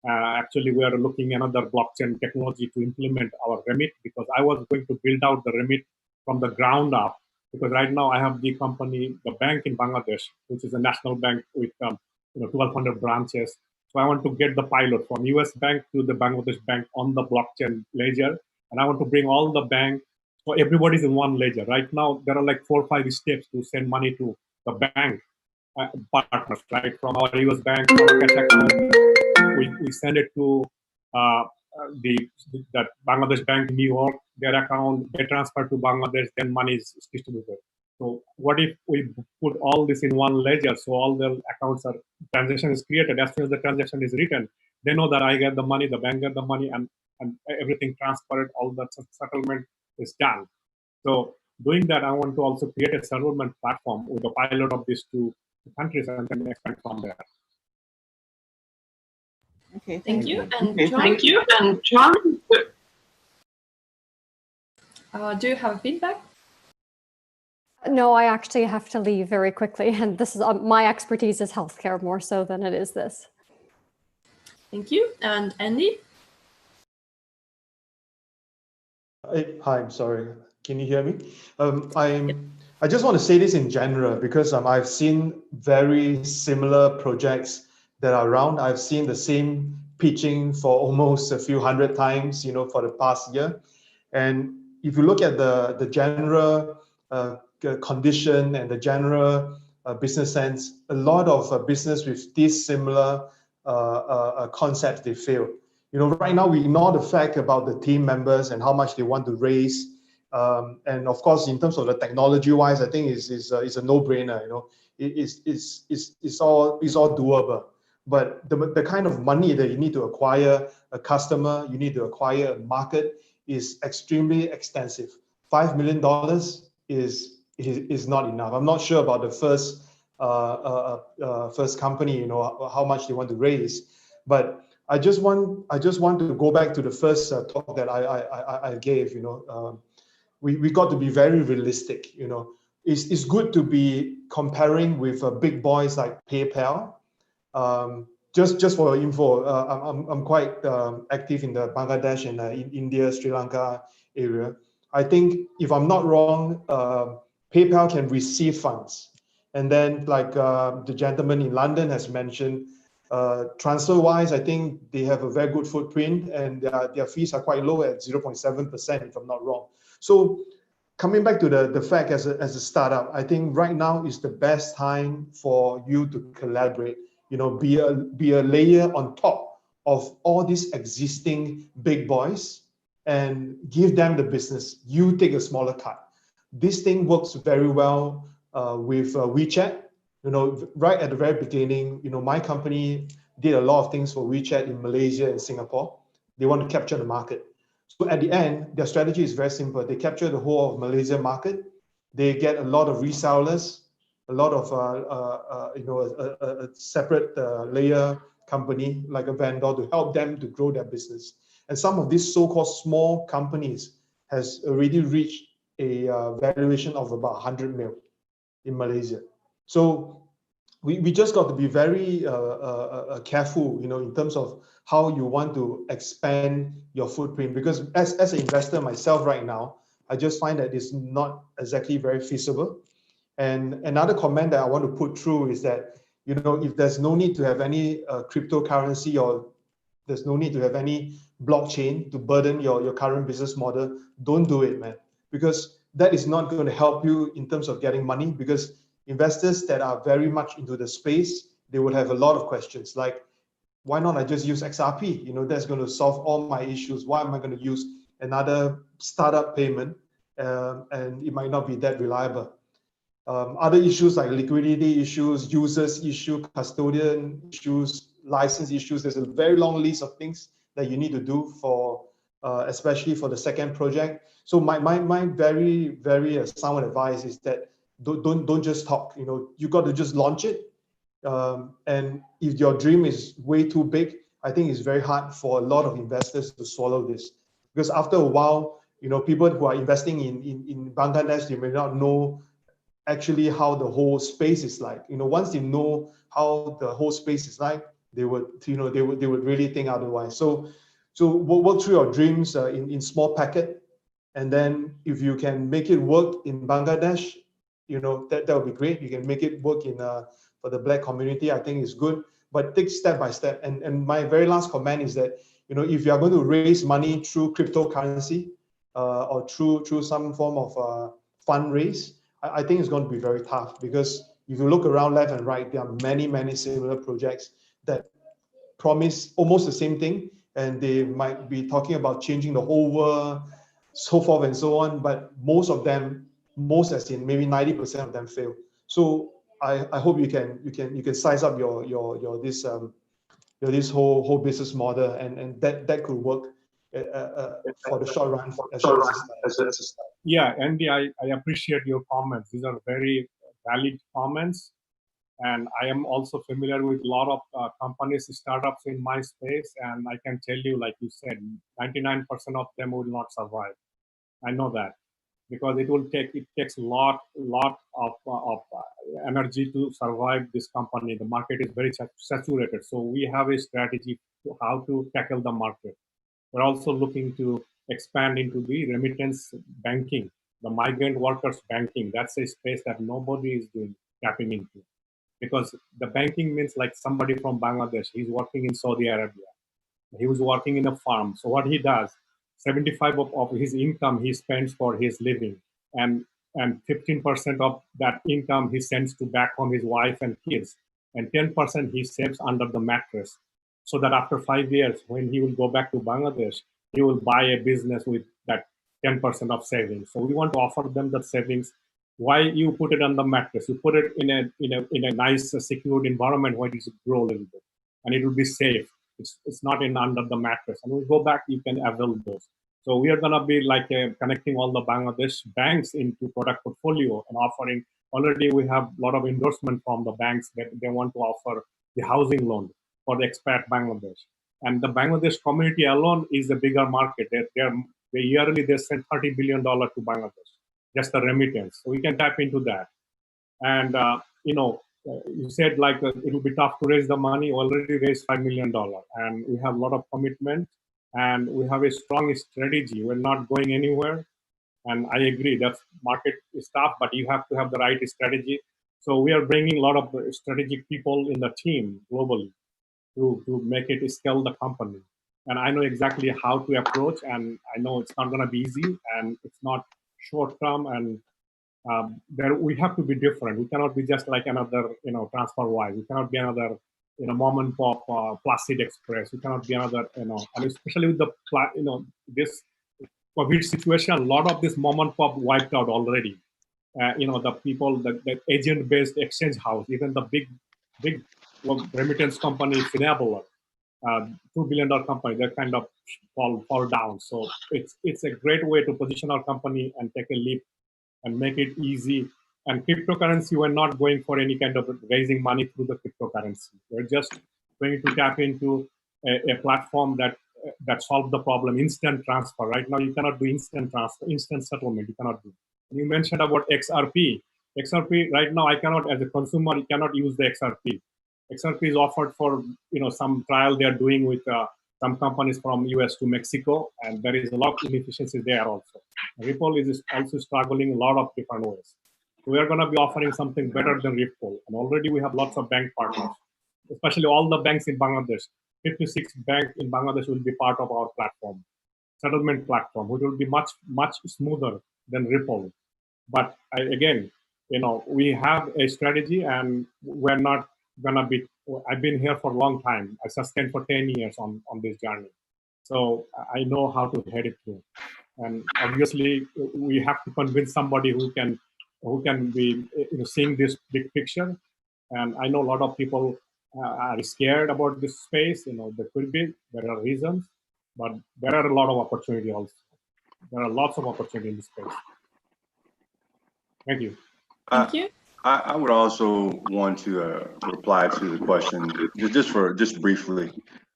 we are looking another blockchain technology to implement our remit, because I was going to build out the remit from the ground up, because right now I have the bank in Bangladesh, which is a national bank with 1,200 branches. So I want to get the pilot from US bank to the Bangladesh bank on the blockchain ledger, and I want to bring all the bank, so everybody's in one ledger. Right now there are like 4 or 5 steps to send money to the bank partners, right? From our US bank, our cash account, we send it to that Bangladesh bank in New York, their account, they transfer to Bangladesh, then money is distributed. So what if we put all this in one ledger, so all the accounts transaction is created, as soon as the transaction is written, they know that I get the money, the bank get the money, and everything transferred, all the settlement is done. So doing that, I want to also create a settlement platform with the pilot of these 2 countries, and then expand from there. Okay, Thank you. And Okay, John, thank you. And John, do you have feedback? No, I actually have to leave very quickly, and this is my expertise is healthcare more so than it is this. Thank you. And Andy? Hi, I'm sorry. Can you hear me? I just want to say this in general, because I've seen very similar projects that are around. I've seen the same pitching for almost a few hundred times, for the past year. And if you look at the general condition and the general business sense, a lot of business with these similar concepts, they fail. Right now we ignore the fact about the team members and how much they want to raise. And of course, in terms of the technology-wise, I think it's a no-brainer. It's all doable. But the kind of money that you need to acquire a customer, you need to acquire a market, is extremely extensive. $5 million is not enough. I'm not sure about the first company, how much they want to raise. But I just want to go back to the first talk that I gave. We got to be very realistic. It's good to be comparing with big boys like PayPal. Just for info, I'm quite active in the Bangladesh and in India, Sri Lanka area. I think, if I'm not wrong, PayPal can receive funds, and then like the gentleman in London has mentioned, transfer-wise, I think they have a very good footprint, and their fees are quite low at 0.7%, if I'm not wrong. So coming back to the fact as a startup, I think right now is the best time for you to collaborate. Be a layer on top of all these existing big boys and give them the business. You take a smaller cut. this thing works very well with WeChat. You know, right at the very beginning, you know, my company did a lot of things for WeChat in Malaysia and Singapore. They want to capture the market. So at the end, their strategy is very simple. They capture the whole of Malaysia market. They get a lot of resellers, a lot of a separate layer company like a vendor to help them to grow their business. And some of these so-called small companies has already reached a valuation of about 100 mil in Malaysia. So we just got to be very careful, you know, in terms of how you want to expand your footprint. Because as an investor myself right now, I just find that it's not exactly very feasible. And another comment that I want to put through is that, you know, if there's no need to have any cryptocurrency, or there's no need to have any blockchain to burden your current business model, don't do it, man. Because that is not going to help you in terms of getting money, because investors that are very much into the space, they will have a lot of questions like, why not I just use XRP? You know, that's going to solve all my issues. Why am I going to use another startup payment? And it might not be that reliable. Other issues like liquidity issues, users issue, custodian issues, license issues. There's a very long list of things that you need to do for, especially for the second project. So my very, very sound advice is that don't just talk. You know, you got to just launch it. And if your dream is way too big, I think it's very hard for a lot of investors to swallow this, because after a while, you know, people who are investing in Bangladesh, they may not know actually how the whole space is like. You know, once they know how the whole space is like, they would, you know, they would really think otherwise. So work through your dreams in small packet, and then if you can make it work in Bangladesh, you know, that would be great. You can make it work in for the Black community, I think is good, but take step by step. And my very last comment is that, you know, if you are going to raise money through cryptocurrency or through some form of fundraise, I think it's going to be very tough, because if you look around left and right, there are many, many similar projects that promise almost the same thing, and they might be talking about changing the whole world, so forth and so on, but most of them, most as in maybe 90% of them fail. So I hope you can size up your this whole business model, and that could work for the short run as a start. Yeah, Andy, I appreciate your comments. These are very valid comments. And I am also familiar with a lot of companies, startups in my space. And I can tell you, like you said, 99% of them will not survive. I know that, because it takes a lot of energy to survive this company. The market is very saturated. So we have a strategy to how to tackle the market. We're also looking to expand into the remittance banking, the migrant workers banking. That's a space that nobody is tapping into, because the banking means like somebody from Bangladesh, he's working in Saudi Arabia, he was working in a farm. So what he does, 75 of his income he spends for his living, and 15% of that income he sends to back home his wife and kids, and 10% he saves under the mattress, so that after 5 years, when he will go back to Bangladesh, he will buy a business with that 10% of savings. So we want to offer them that savings. Why you put it on the mattress? You put it in a nice secured environment where it will grow a little bit, and it will be safe. It's not under the mattress. And when we go back, you can avail those. So we are going to be like connecting all the Bangladesh banks into product portfolio and offering. Already we have a lot of endorsement from the banks that they want to offer the housing loan for the expat Bangladesh. And the Bangladesh community alone is a bigger market. They yearly they send $30 billion to Bangladesh, just the remittance. So we can tap into that. And you said like it will be tough to raise the money. We already raised $5 million, and we have a lot of commitment, and we have a strong strategy. We're not going anywhere. And I agree that market is tough, but you have to have the right strategy. So we are bringing a lot of strategic people in the team globally to make it scale the company. And I know exactly how to approach, and I know it's not going to be easy, and it's not short term, and there we have to be different. We cannot be just like another, TransferWise. We cannot be another, mom and pop Placid Express. We cannot be another, and especially with the, this COVID situation, a lot of this mom and pop wiped out already. the people, the agent-based exchange house, even the big remittance company, Finable, $2 billion company, that kind of fall down. So it's a great way to position our company and take a leap and make it easy. And cryptocurrency, we're not going for any kind of raising money through the cryptocurrency. We're just going to tap into a platform that solves the problem, instant transfer. Right now, you cannot do instant transfer, instant settlement, you cannot do. You mentioned about XRP. XRP, right now, I cannot, as a consumer, you cannot use the XRP. XRP is offered for some trial they are doing with some companies from US to Mexico, and there is a lot of inefficiencies there also. Ripple is also struggling a lot of different ways. So we are going to be offering something better than Ripple, and already we have lots of bank partners, especially all the banks in Bangladesh. 56 banks in Bangladesh will be part of our platform, settlement platform, which will be much smoother than Ripple. But again, we have a strategy, and we're not gonna be. I've been here for a long time. I sustained for 10 years on this journey, so I know how to head it through. And obviously, we have to convince somebody who can be seeing this big picture. And I know a lot of people are scared about this space. There are reasons, but there are a lot of opportunity also. There are lots of opportunity in this space. Thank you. Thank you. I would also want to reply to the question just briefly.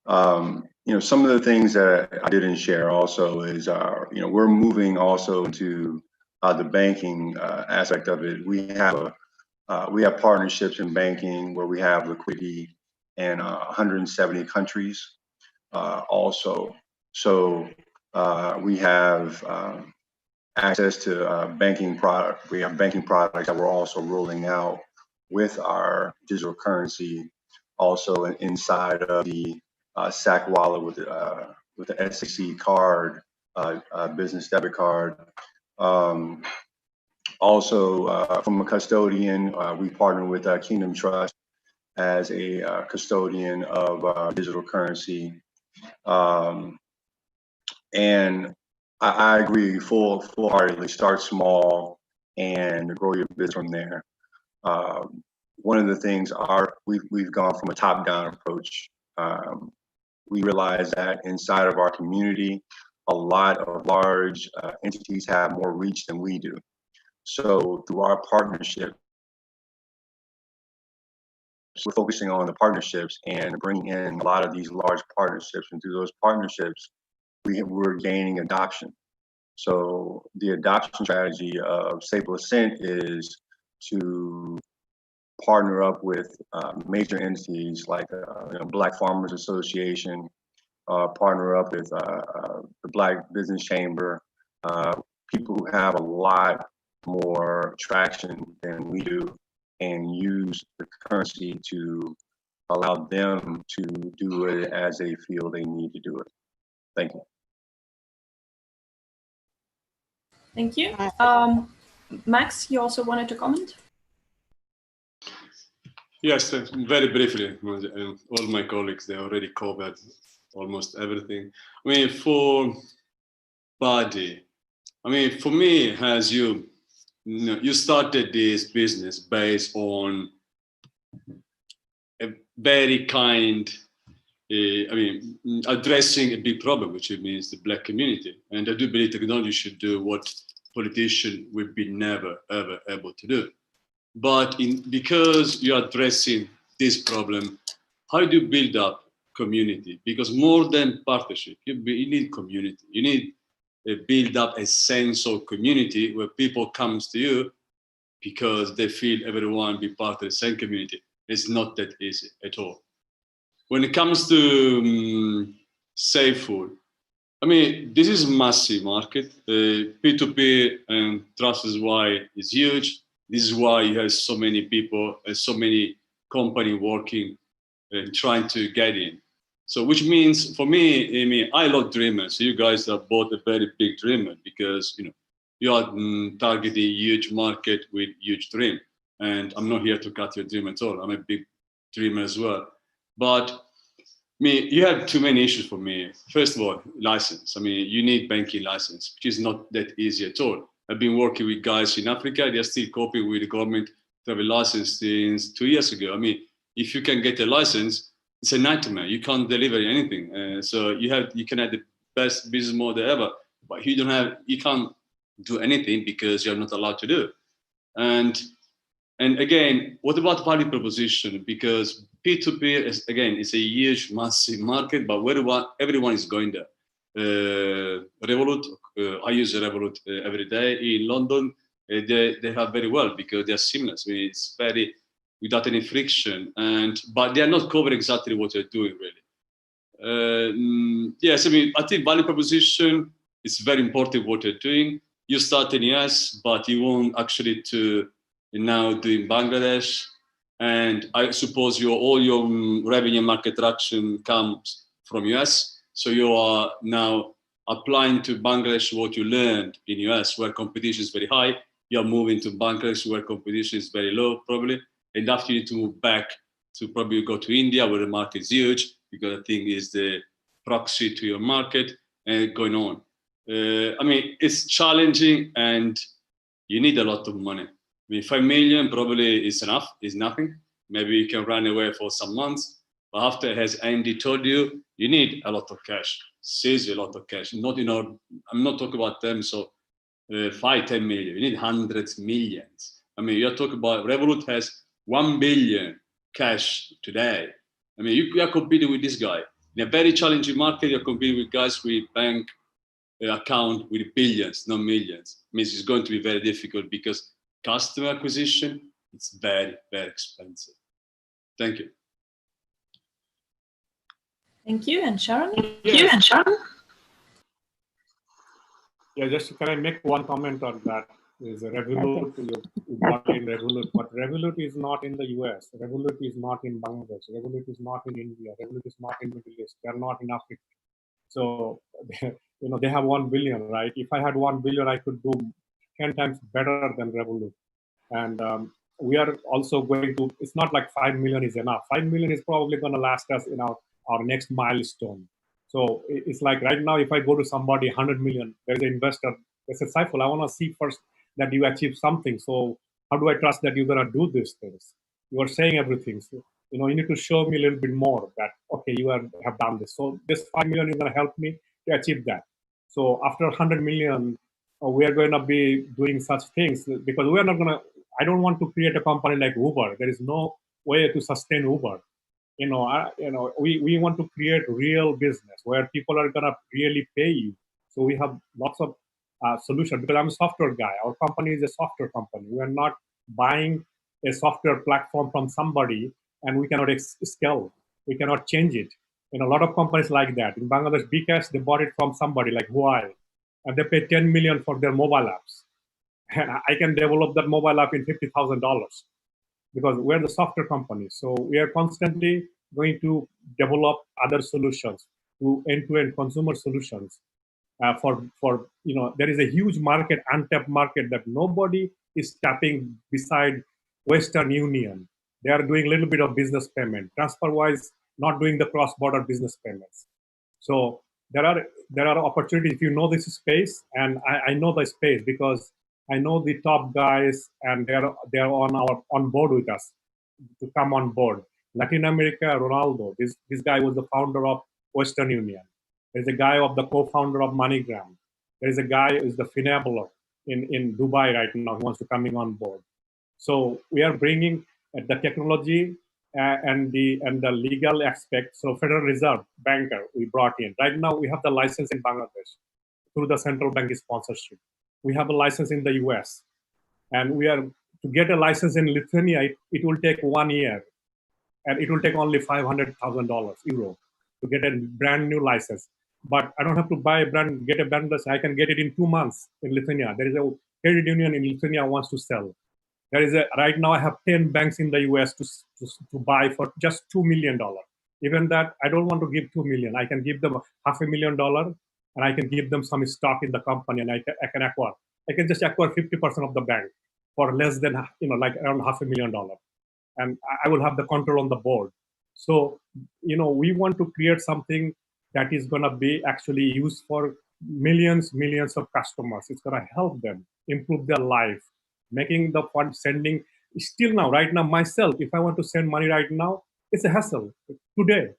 Some of the things that I didn't share also is we're moving also to the banking aspect of it. We have partnerships in banking where we have liquidity in 170 countries also. So we have access to banking product. We have banking products that we're also rolling out with our digital currency, also inside of the SAC wallet with the SAC card, business debit card. Also, from a custodian, we partner with Kingdom Trust as a custodian of digital currency. And I agree full-heartedly. Start small and grow your business from there. One of the things we've gone from a top-down approach. We realize that inside of our community, a lot of large entities have more reach than we do. So through our partnership, we're focusing on the partnerships and bringing in a lot of these large partnerships. And through those partnerships, we're gaining adoption. So the adoption strategy of Stable Ascent is to partner up with major entities like Black Farmers Association, partner up with the Black Business Chamber, people who have a lot more traction than we do, and use the currency to allow them to do it as they feel they need to do it. Thank you. Thank you. Max, you also wanted to comment? Yes, very briefly. All my colleagues, they already covered almost everything. I mean, for Buddy, for me, as you started this business based on a very kind, addressing a big problem, which means the Black community. And I do believe technology should do what politicians would be never, ever able to do. But because you're addressing this problem, how do you build up community? Because more than partnership, you need community. You need to build up a sense of community where people come to you because they feel everyone be part of the same community. It's not that easy at all. When it comes to safe food, this is a massive market. P2P and trust is why it's huge. This is why you have so many people and so many companies working and trying to get in. So which means for me, I love dreamers. So you guys are both a very big dreamer because you are targeting a huge market with huge dream. And I'm not here to cut your dream at all. I'm a big dreamer as well. But you have too many issues for me. First of all, license. You need banking license, which is not that easy at all. I've been working with guys in Africa. They're still coping with the government to have a license since 2 years ago. I mean, if you can get a license, it's a nightmare. You can't deliver anything. So you can have the best business model ever, but you can't do anything because you're not allowed to do. And again, what about value proposition? Because P2P is, again, it's a huge, massive market, but everyone is going there. Revolut, I use Revolut every day in London. They have very well because they're seamless. I mean, it's very without any friction, but they are not covering exactly what you're doing really. Yes, I mean, I think value proposition is very important what you're doing. You start in US, but you want actually to now do in Bangladesh, and I suppose all your revenue market traction comes from US. So you are now applying to Bangladesh what you learned in US, where competition is very high. You're moving to Bangladesh, where competition is very low, probably. And after you need to move back to probably go to India, where the market is huge, because I think is the proxy to your market, and going on. I mean, it's challenging, and you need a lot of money. I mean, 5 million probably is enough, is nothing. Maybe you can run away for some months, but after, as Andy told you, you need a lot of cash, seriously a lot of cash. I'm not talking about terms of 5, 10 million, you need hundreds, millions. I mean, you're talking about Revolut has 1 billion cash today. I mean, you are competing with this guy. In a very challenging market, you're competing with guys with bank account with billions, not millions. It means it's going to be very difficult because customer acquisition, it's very, very expensive. Thank you. Thank you. And Sharon? Yeah, just can I make one comment on that? Is Revolut, you brought in Revolut, but Revolut is not in the US. Revolut is not in Bangladesh. Revolut is not in India. Revolut is not in Middle East. They're not in Africa. So, they have 1 billion, right? If I had 1 billion, I could do 10 times better than Revolut. And we are also going to, it's not like 5 million is enough. 5 million is probably going to last us in our next milestone. So it's like right now, if I go to somebody 100 million, there's an investor, they say, Saiful, I want to see first that you achieve something. So how do I trust that you're going to do these things? You are saying everything. So, you need to show me a little bit more that, okay, you have done this. So this 5 million is going to help me to achieve that. So after 100 million, we are going to be doing such things because we are not going to, I don't want to create a company like Uber. There is no way to sustain Uber. We want to create real business where people are going to really pay you. So we have lots of solutions because I'm a software guy. Our company is a software company. We are not buying a software platform from somebody and we cannot scale. We cannot change it. A lot of companies like that. In Bangladesh, Bcash, they bought it from somebody like Huawei, and they pay 10 million for their mobile apps. And I can develop that mobile app in $50,000 because we're the software company. So we are constantly going to develop other solutions to end-to-end consumer solutions. There is a huge market, untapped market that nobody is tapping beside Western Union. They are doing a little bit of business payment. TransferWise not doing the cross-border business payments. So there are opportunities if you know this space, and I know the space because I know the top guys and they're on board with us to come on board. Latin America, Ronaldo, this guy was the founder of Western Union. There's a guy of the co-founder of MoneyGram. There's a guy who is the Finabler in Dubai right now who wants to coming on board. So we are bringing the technology and the legal aspect. So Federal Reserve banker we brought in. Right now we have the license in Bangladesh through the central bank sponsorship. We have a license in the US, and we are to get a license in Lithuania. It will take 1 year, and it will take only €500,000 to get a brand new license. But I don't have to get a brand license. I can get it in 2 months in Lithuania. There is a credit union in Lithuania wants to sell. Right now I have 10 banks in the US to buy for just $2 million. Even that, I don't want to give 2 million. I can give them $500,000, and I can give them some stock in the company, and I can acquire. I can just acquire 50% of the bank for less than like around $500,000, and I will have the control on the board. So we want to create something that is going to be actually used for millions of customers. It's going to help them improve their life, making the fund sending. Still now, right now, myself, if I want to send money right now, it's a hassle. Today,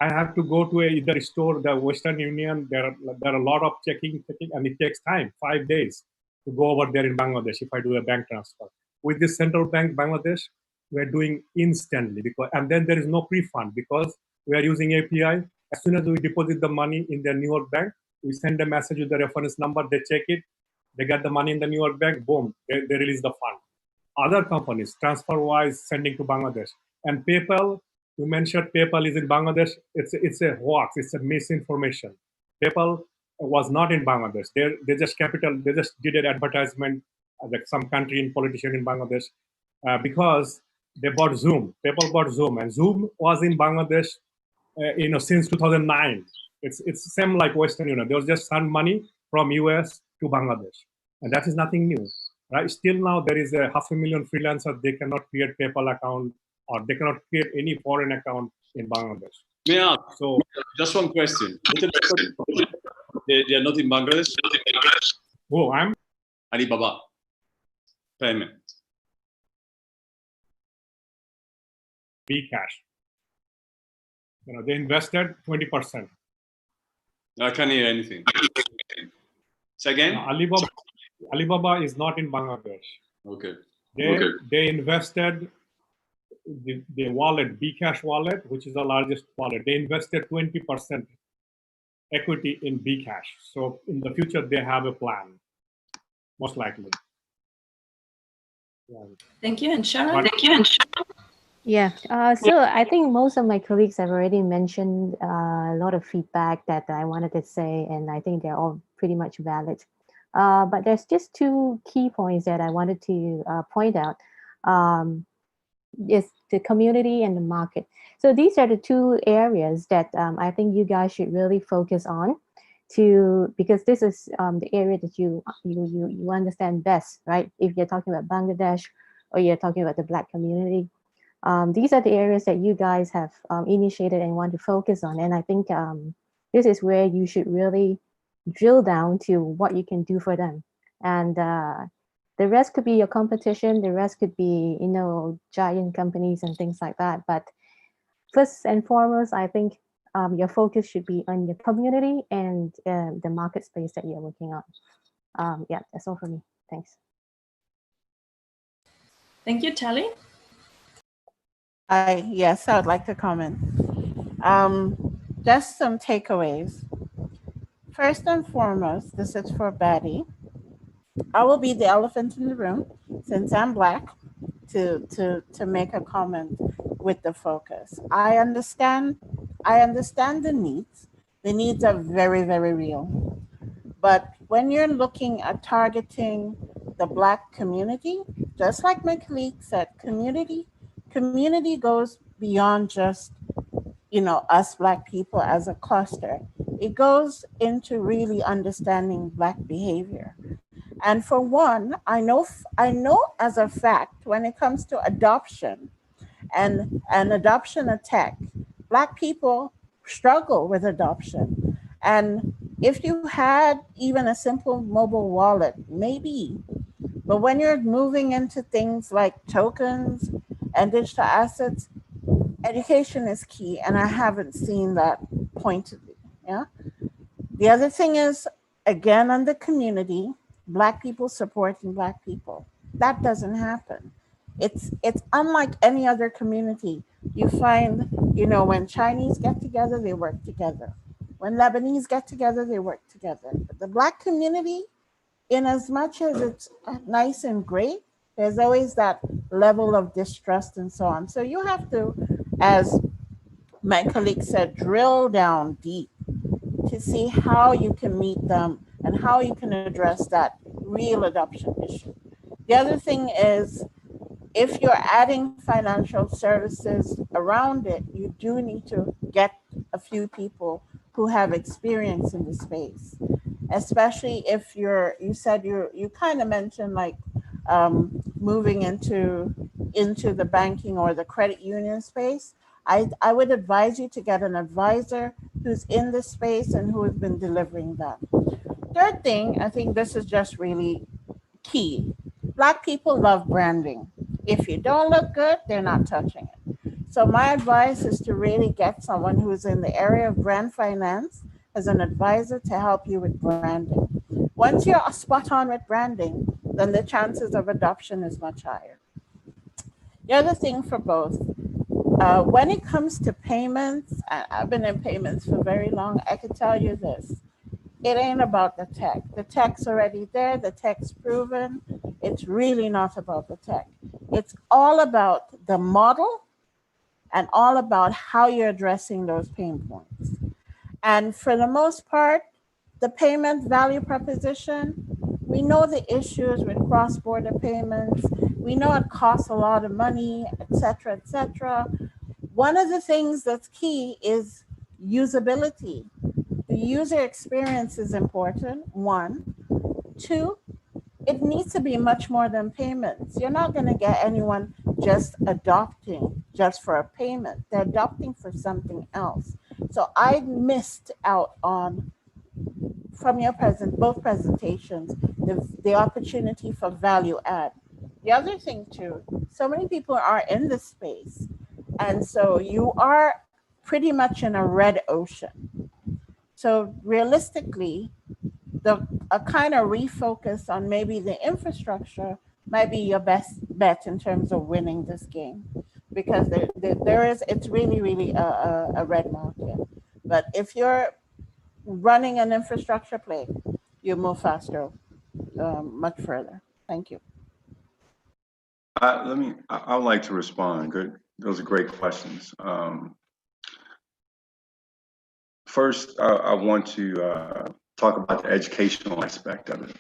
I have to go to either store, the Western Union. There are a lot of checking, and it takes time, 5 days to go over there in Bangladesh if I do a bank transfer. With this central bank, Bangladesh, we're doing instantly, and then there is no pre-fund because we are using API. As soon as we deposit the money in the New York bank, we send a message with the reference number, they check it, they get the money in the New York bank, boom, they release the fund. Other companies, TransferWise, sending to Bangladesh. And PayPal, you mentioned PayPal is in Bangladesh. It's a hoax, it's a misinformation. PayPal was not in Bangladesh. They just did an advertisement, like some country and politician in Bangladesh, because they bought Zoom. PayPal bought Zoom, and Zoom was in Bangladesh, since 2009. It's same like Western Union. There was just send money from US to Bangladesh, and that is nothing new, right? Still now there is a 500,000 freelancers. They cannot create PayPal account, or they cannot create any foreign account in Bangladesh. Yeah. So just one question. They are not in Bangladesh. Oh, I'm Alibaba payment. Bcash. They invested 20%. I can't hear anything. Say again? Alibaba is not in Bangladesh. Okay. They invested the wallet, Bcash wallet, which is the largest wallet. They invested 20% equity in Bcash. So in the future, they have a plan, most likely. Yeah. Thank you, and Sharon. Yeah, so I think most of my colleagues have already mentioned a lot of feedback that I wanted to say, and I think they're all pretty much valid. But there's just two key points that I wanted to point out. Is the community and the market. So these are the two areas that I think you guys should really focus on, because this is the area that you understand best, right? If you're talking about Bangladesh or you're talking about the Black community. These are the areas that you guys have initiated and want to focus on. And I think this is where you should really drill down to what you can do for them. And the rest could be your competition. The rest could be, giant companies and things like that. But first and foremost, I think your focus should be on your community and the market space that you're working on. Yeah, that's all for me. Thanks. Thank you, Tally. Yes, I would like to comment. Just some takeaways. First and foremost, this is for Betty. I will be the elephant in the room since I'm Black to make a comment with the focus. I understand the needs. The needs are very, very real. But when you're looking at targeting the Black community, just like my colleague said, community goes beyond just, us Black people as a cluster. It goes into really understanding Black behavior. And for one, I know as a fact, when it comes to adoption and adoption of tech, Black people struggle with adoption. And if you had even a simple mobile wallet, maybe, but when you're moving into things like tokens and digital assets, education is key. And I haven't seen that pointedly, yeah? The other thing is, again, on the community, Black people supporting Black people. That doesn't happen. It's unlike any other community. You find, when Chinese get together, they work together. When Lebanese get together, they work together. But the Black community, in as much as it's nice and great, there's always that level of distrust and so on. So you have to, as my colleague said, drill down deep to see how you can meet them and how you can address that real adoption issue. The other thing is, if you're adding financial services around it, you do need to get a few people who have experience in the space, especially if you kind of mentioned like moving into the banking or the credit union space. I would advise you to get an advisor who's in the space and who has been delivering that. Third thing, I think this is just really key. Black people love branding. If you don't look good, they're not touching it. So my advice is to really get someone who's in the area of brand finance as an advisor to help you with branding. Once you're spot on with branding, then the chances of adoption is much higher. The other thing for both, when it comes to payments, I've been in payments for very long, I can tell you this, it ain't about the tech. The tech's already there, the tech's proven. It's really not about the tech. It's all about the model and all about how you're addressing those pain points. And for the most part, the payment value proposition, we know the issues with cross-border payments. We know it costs a lot of money, et cetera, et cetera. One of the things that's key is usability. The user experience is important, one. Two, it needs to be much more than payments. You're not going to get anyone just adopting just for a payment. They're adopting for something else. So I missed out on, from your both presentations, the opportunity for value add. The other thing too, so many people are in this space. And so you are pretty much in a red ocean. So realistically, a kind of refocus on maybe the infrastructure might be your best bet in terms of winning this game, because it's really, really a red market. But if you're running an infrastructure play, you move faster, much further. Thank you. I would like to respond. Good, those are great questions. First, I want to talk about the educational aspect of it.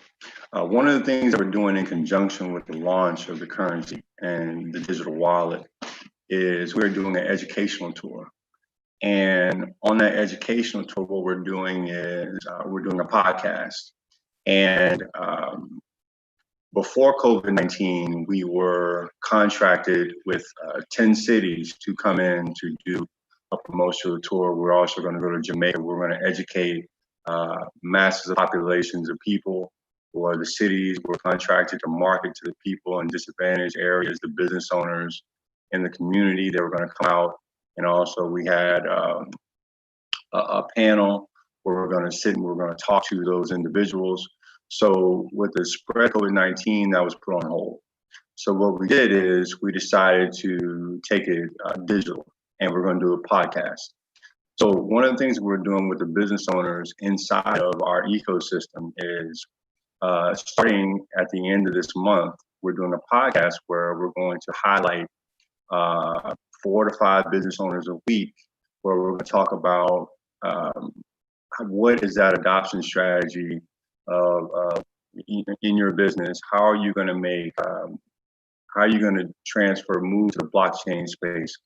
One of the things that we're doing in conjunction with the launch of the currency and the digital wallet is we're doing an educational tour. And on that educational tour, what we're doing is we're doing a podcast. And before COVID-19, we were contracted with 10 cities to come in to do a promotional tour. We're also going to go to Jamaica. We're going to educate masses of populations of people, or the cities were contracted to market to the people in disadvantaged areas, the business owners in the community. They were going to come out. And also we had a panel where we're going to sit and we're going to talk to those individuals. So with the spread of COVID-19, that was put on hold. So what we did is we decided to take it digital, and we're going to do a podcast. So one of the things we're doing with the business owners inside of our ecosystem is starting at the end of this month, we're doing a podcast where we're going to highlight 4 to 5 business owners a week, where we're going to talk about what is that adoption strategy in your business. How are you going to make, how are you going to move to the blockchain space?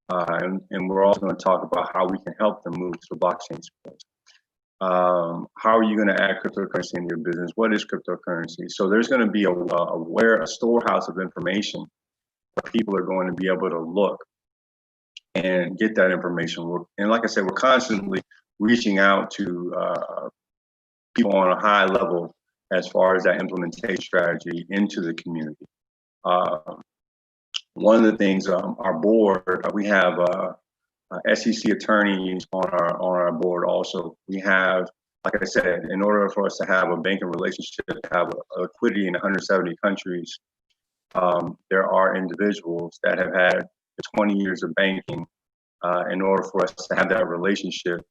And we're also going to talk about how we can help them move to the blockchain space. How are you going to add cryptocurrency in your business? What is cryptocurrency? So there's going to be a storehouse of information where people are going to be able to look and get that information. And like I said, we're constantly reaching out to people on a high level as far as that implementation strategy into the community. One of the things, our board, we have SEC attorneys on our board also. We have, like I said, in order for us to have a banking relationship, to have a liquidity in 170 countries, there are individuals that have had 20 years of banking. In order for us to have that relationship,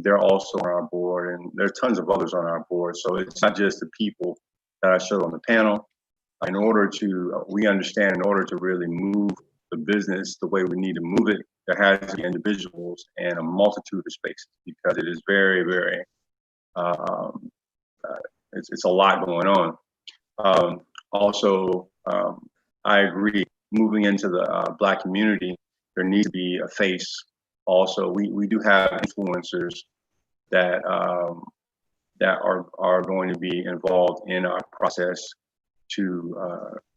they're also on our board, and there's tons of others on our board. So it's not just the people that I showed on the panel. We understand in order to really move the business the way we need to move it, there has to be individuals and a multitude of spaces, because it is very, very, it's a lot going on. I agree, moving into the Black community, there needs to be a face. Also, we do have influencers that are going to be involved in our process to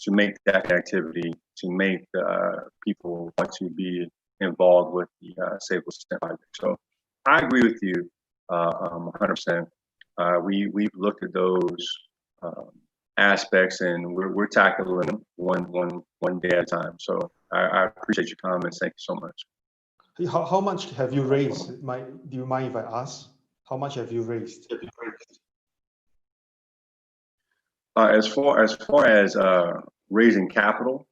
make that activity, to make people want to be involved with the Save Stent project. So I agree with you 100%. We've looked at those aspects, and we're tackling them one day at a time. So I appreciate your comments. Thank you so much. How much have you raised? Do you mind if I ask? How much have you raised? As far as raising capital,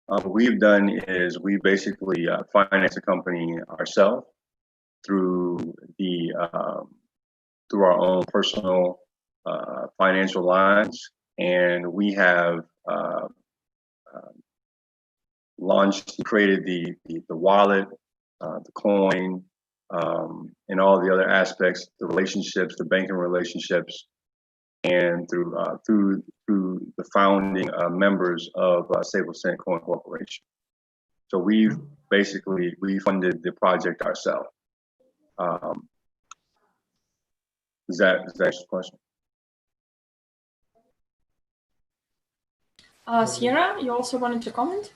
what we've done is we basically finance the company ourselves through our own personal financial lines, and we have created the wallet, the coin, and all the other aspects, the relationships, the banking relationships, and through the founding members of Save Stent Corporation. So we funded the project ourselves. Does that answer the question? Sierra, you also wanted to comment?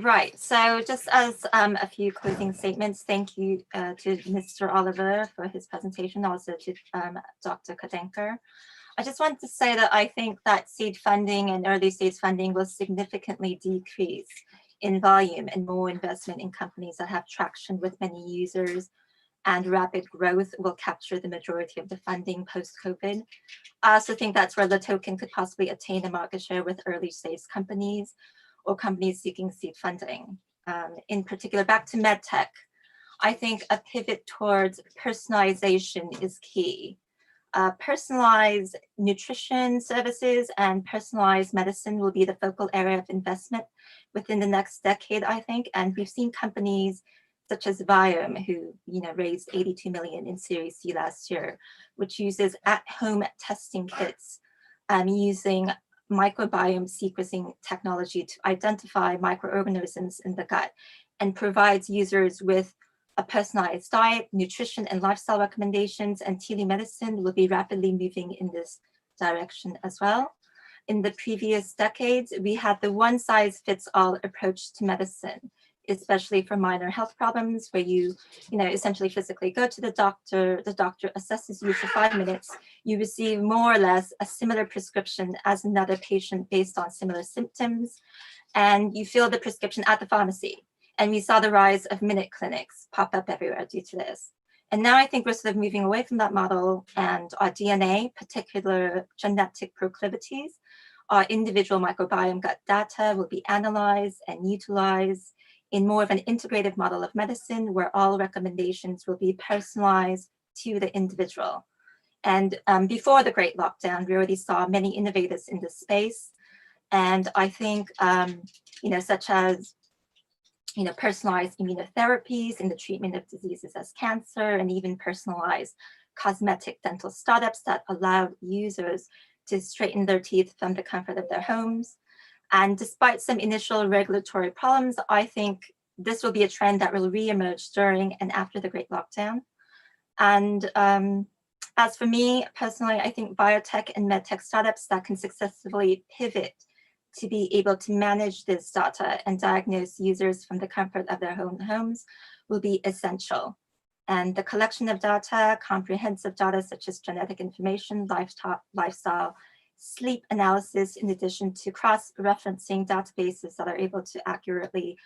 Right. So just as a few closing statements, thank you to Mr. Oliver for his presentation, also to Dr. Kondek. I just want to say that I think that seed funding and early stage funding will significantly decrease in volume, and more investment in companies that have traction with many users and rapid growth will capture the majority of the funding post-COVID. I also think that's where the token could possibly attain a market share with early stage companies or companies seeking seed funding. In particular, back to MedTech, I think a pivot towards personalization is key. Personalized nutrition services and personalized medicine will be the focal area of investment within the next decade, I think. And we've seen companies such as Viome, who raised 82 million in Series C last year, which uses at-home testing kits using microbiome sequencing technology to identify microorganisms in the gut, and provides users with a personalized diet, nutrition, and lifestyle recommendations. And telemedicine will be rapidly moving in this direction as well. In the previous decades, we had the one-size-fits-all approach to medicine, especially for minor health problems, where you essentially physically go to the doctor assesses you for 5 minutes, you receive more or less a similar prescription as another patient based on similar symptoms, and you fill the prescription at the pharmacy. And we saw the rise of minute clinics pop up everywhere due to this. And now I think we're sort of moving away from that model, and our DNA, particular genetic proclivities, our individual microbiome gut data will be analyzed and utilized in more of an integrative model of medicine, where all recommendations will be personalized to the individual. And before the Great Lockdown, we already saw many innovators in this space. And I think, such as personalized immunotherapies in the treatment of diseases as cancer, and even personalized cosmetic dental startups that allow users to straighten their teeth from the comfort of their homes. And despite some initial regulatory problems, I think this will be a trend that will reemerge during and after the Great Lockdown. And as for me personally, I think biotech and medtech startups that can successfully pivot to be able to manage this data and diagnose users from the comfort of their own homes will be essential. And the collection of data, comprehensive data such as genetic information, lifestyle, sleep analysis, in addition to cross-referencing databases that are able to accurately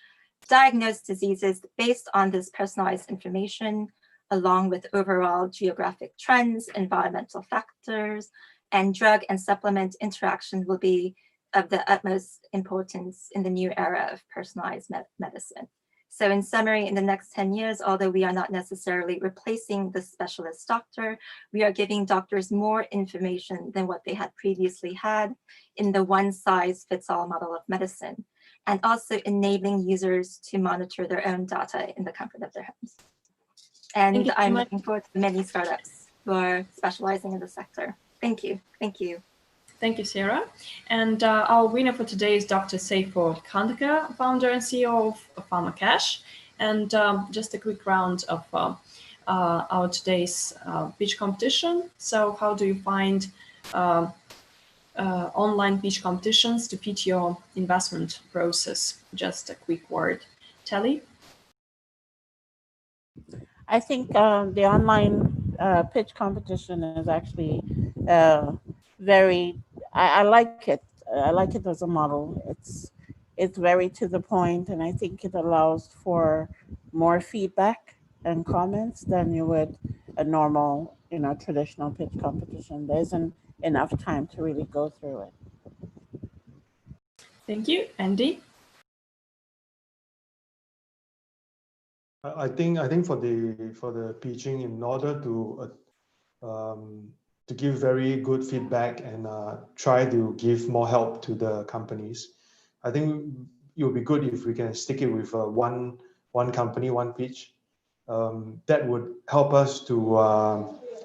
diagnose diseases based on this personalized information, along with overall geographic trends, environmental factors, and drug and supplement interaction will be of the utmost importance in the new era of personalized medicine. So in summary, in the next 10 years, although we are not necessarily replacing the specialist doctor, we are giving doctors more information than what they had previously had in the one-size-fits-all model of medicine, and also enabling users to monitor their own data in the comfort of their homes. And I'm looking forward to many startups who are specializing in the sector. Thank you. Thank you. Thank you, Sarah. And our winner for today is Dr. Seyfo Kondek, founder and CEO of PharmaCash. And just a quick round of our today's pitch competition. So how do you find online pitch competitions to pitch your investment process? Just a quick word. Telly? I think the online pitch competition is actually very. I like it. I like it as a model. It's very to the point, and I think it allows for more feedback and comments than you would a normal, traditional pitch competition. There isn't enough time to really go through it. Thank you. Andy? I think for the pitching, in order to give very good feedback and try to give more help to the companies, I think it would be good if we can stick it with one company, one pitch. That would help us to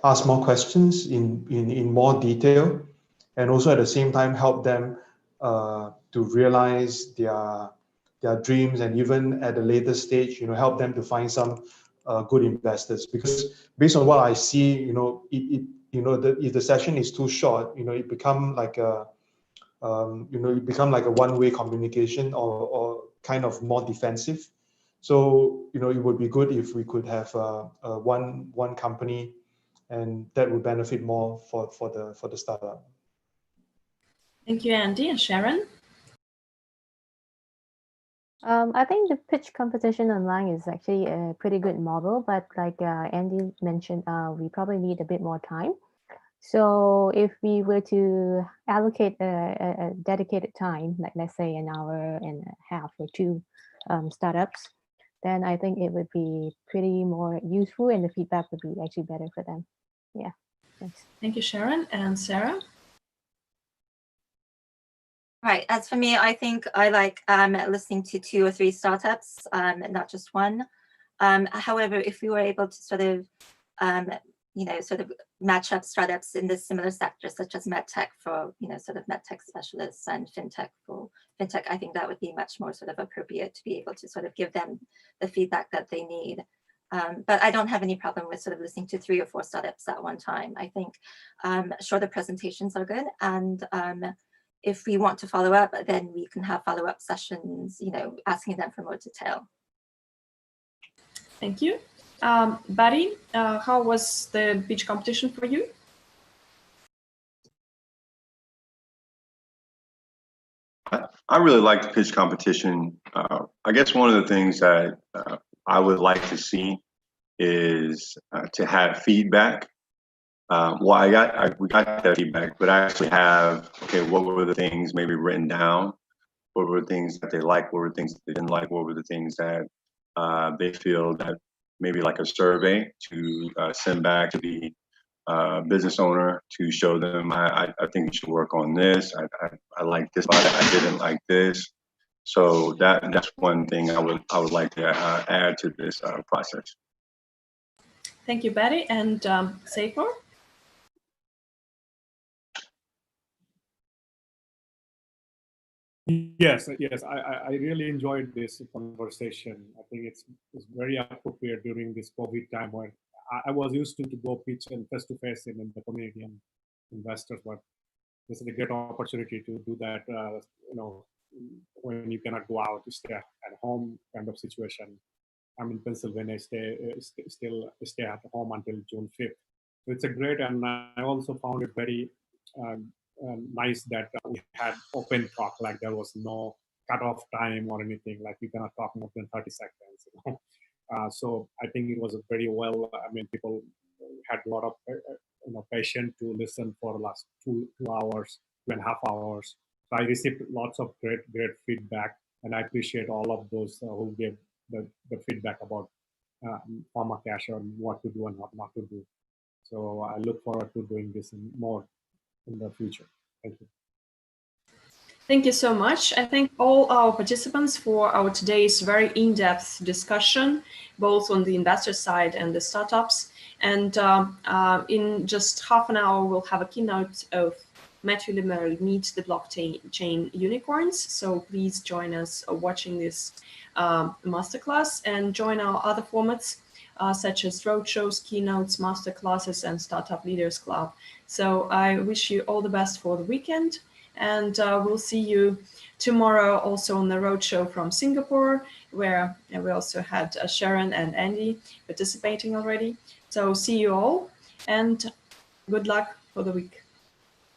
ask more questions in more detail, and also at the same time help them to realize their dreams, and even at a later stage, help them to find some good investors. Because based on what I see, if the session is too short, it become like a one-way communication, or kind of more defensive. So it would be good if we could have one company, and that would benefit more for the startup. Thank you, Andy. And Sharon? I think the pitch competition online is actually a pretty good model, but like Andy mentioned, we probably need a bit more time. So if we were to allocate a dedicated time, like let's say an hour and a half or two startups, then I think it would be pretty more useful, and the feedback would be actually better for them. Yeah, thanks. Thank you, Sharon. And Sarah? Right. As for me, I think I like listening to 2 or 3 startups, not just one. However, if we were able to sort of match up startups in the similar sectors, such as medtech for, sort of medtech specialists, and fintech for fintech, I think that would be much more sort of appropriate to be able to sort of give them the feedback that they need. But I don't have any problem with sort of listening to 3 or 4 startups at one time. I think shorter presentations are good, and if we want to follow up, then we can have follow-up sessions, asking them for more detail. Thank you. Barry, how was the pitch competition for you? I really like the pitch competition. I guess one of the things that I would like to see is to have feedback. Well, we got that feedback, but I actually have, okay, what were the things maybe written down? What were the things that they liked? What were the things that they didn't like? What were the things that they feel that maybe like a survey to send back to the business owner to show them, I think you should work on this. I like this, but I didn't like this. So that's one thing I would like to add to this process. Thank you, Barry. And Safer? Yes, I really enjoyed this conversation. I think it's very appropriate during this COVID time, where I was used to go pitch and face-to-face in the community and investors, but this is a great opportunity to do that, when you cannot go out, to stay at home kind of situation. I'm in Pennsylvania, still stay at home until June 5th. So it's a great, and I also found it very nice that we had open talk, like there was no cutoff time or anything, like you cannot talk more than 30 seconds. So I think it was a very well, people had a lot of patience to listen for the last 2 hours, 2.5 hours. So I received lots of great feedback, and I appreciate all of those who gave the feedback about pharma cash and what to do and what not to do. So I look forward to doing this more in the future. Thank you. Thank you so much. I thank all our participants for our today's very in-depth discussion, both on the investor side and the startups. And in just half an hour, we'll have a keynote of Matthew Limer, Meet the Blockchain Unicorns. So please join us watching this masterclass, and join our other formats such as roadshows, keynotes, masterclasses, and Startup Leaders Club. So I wish you all the best for the weekend. And we'll see you tomorrow also on the roadshow from Singapore, where we also had Sharon and Andy participating already. So see you all, and good luck for the week.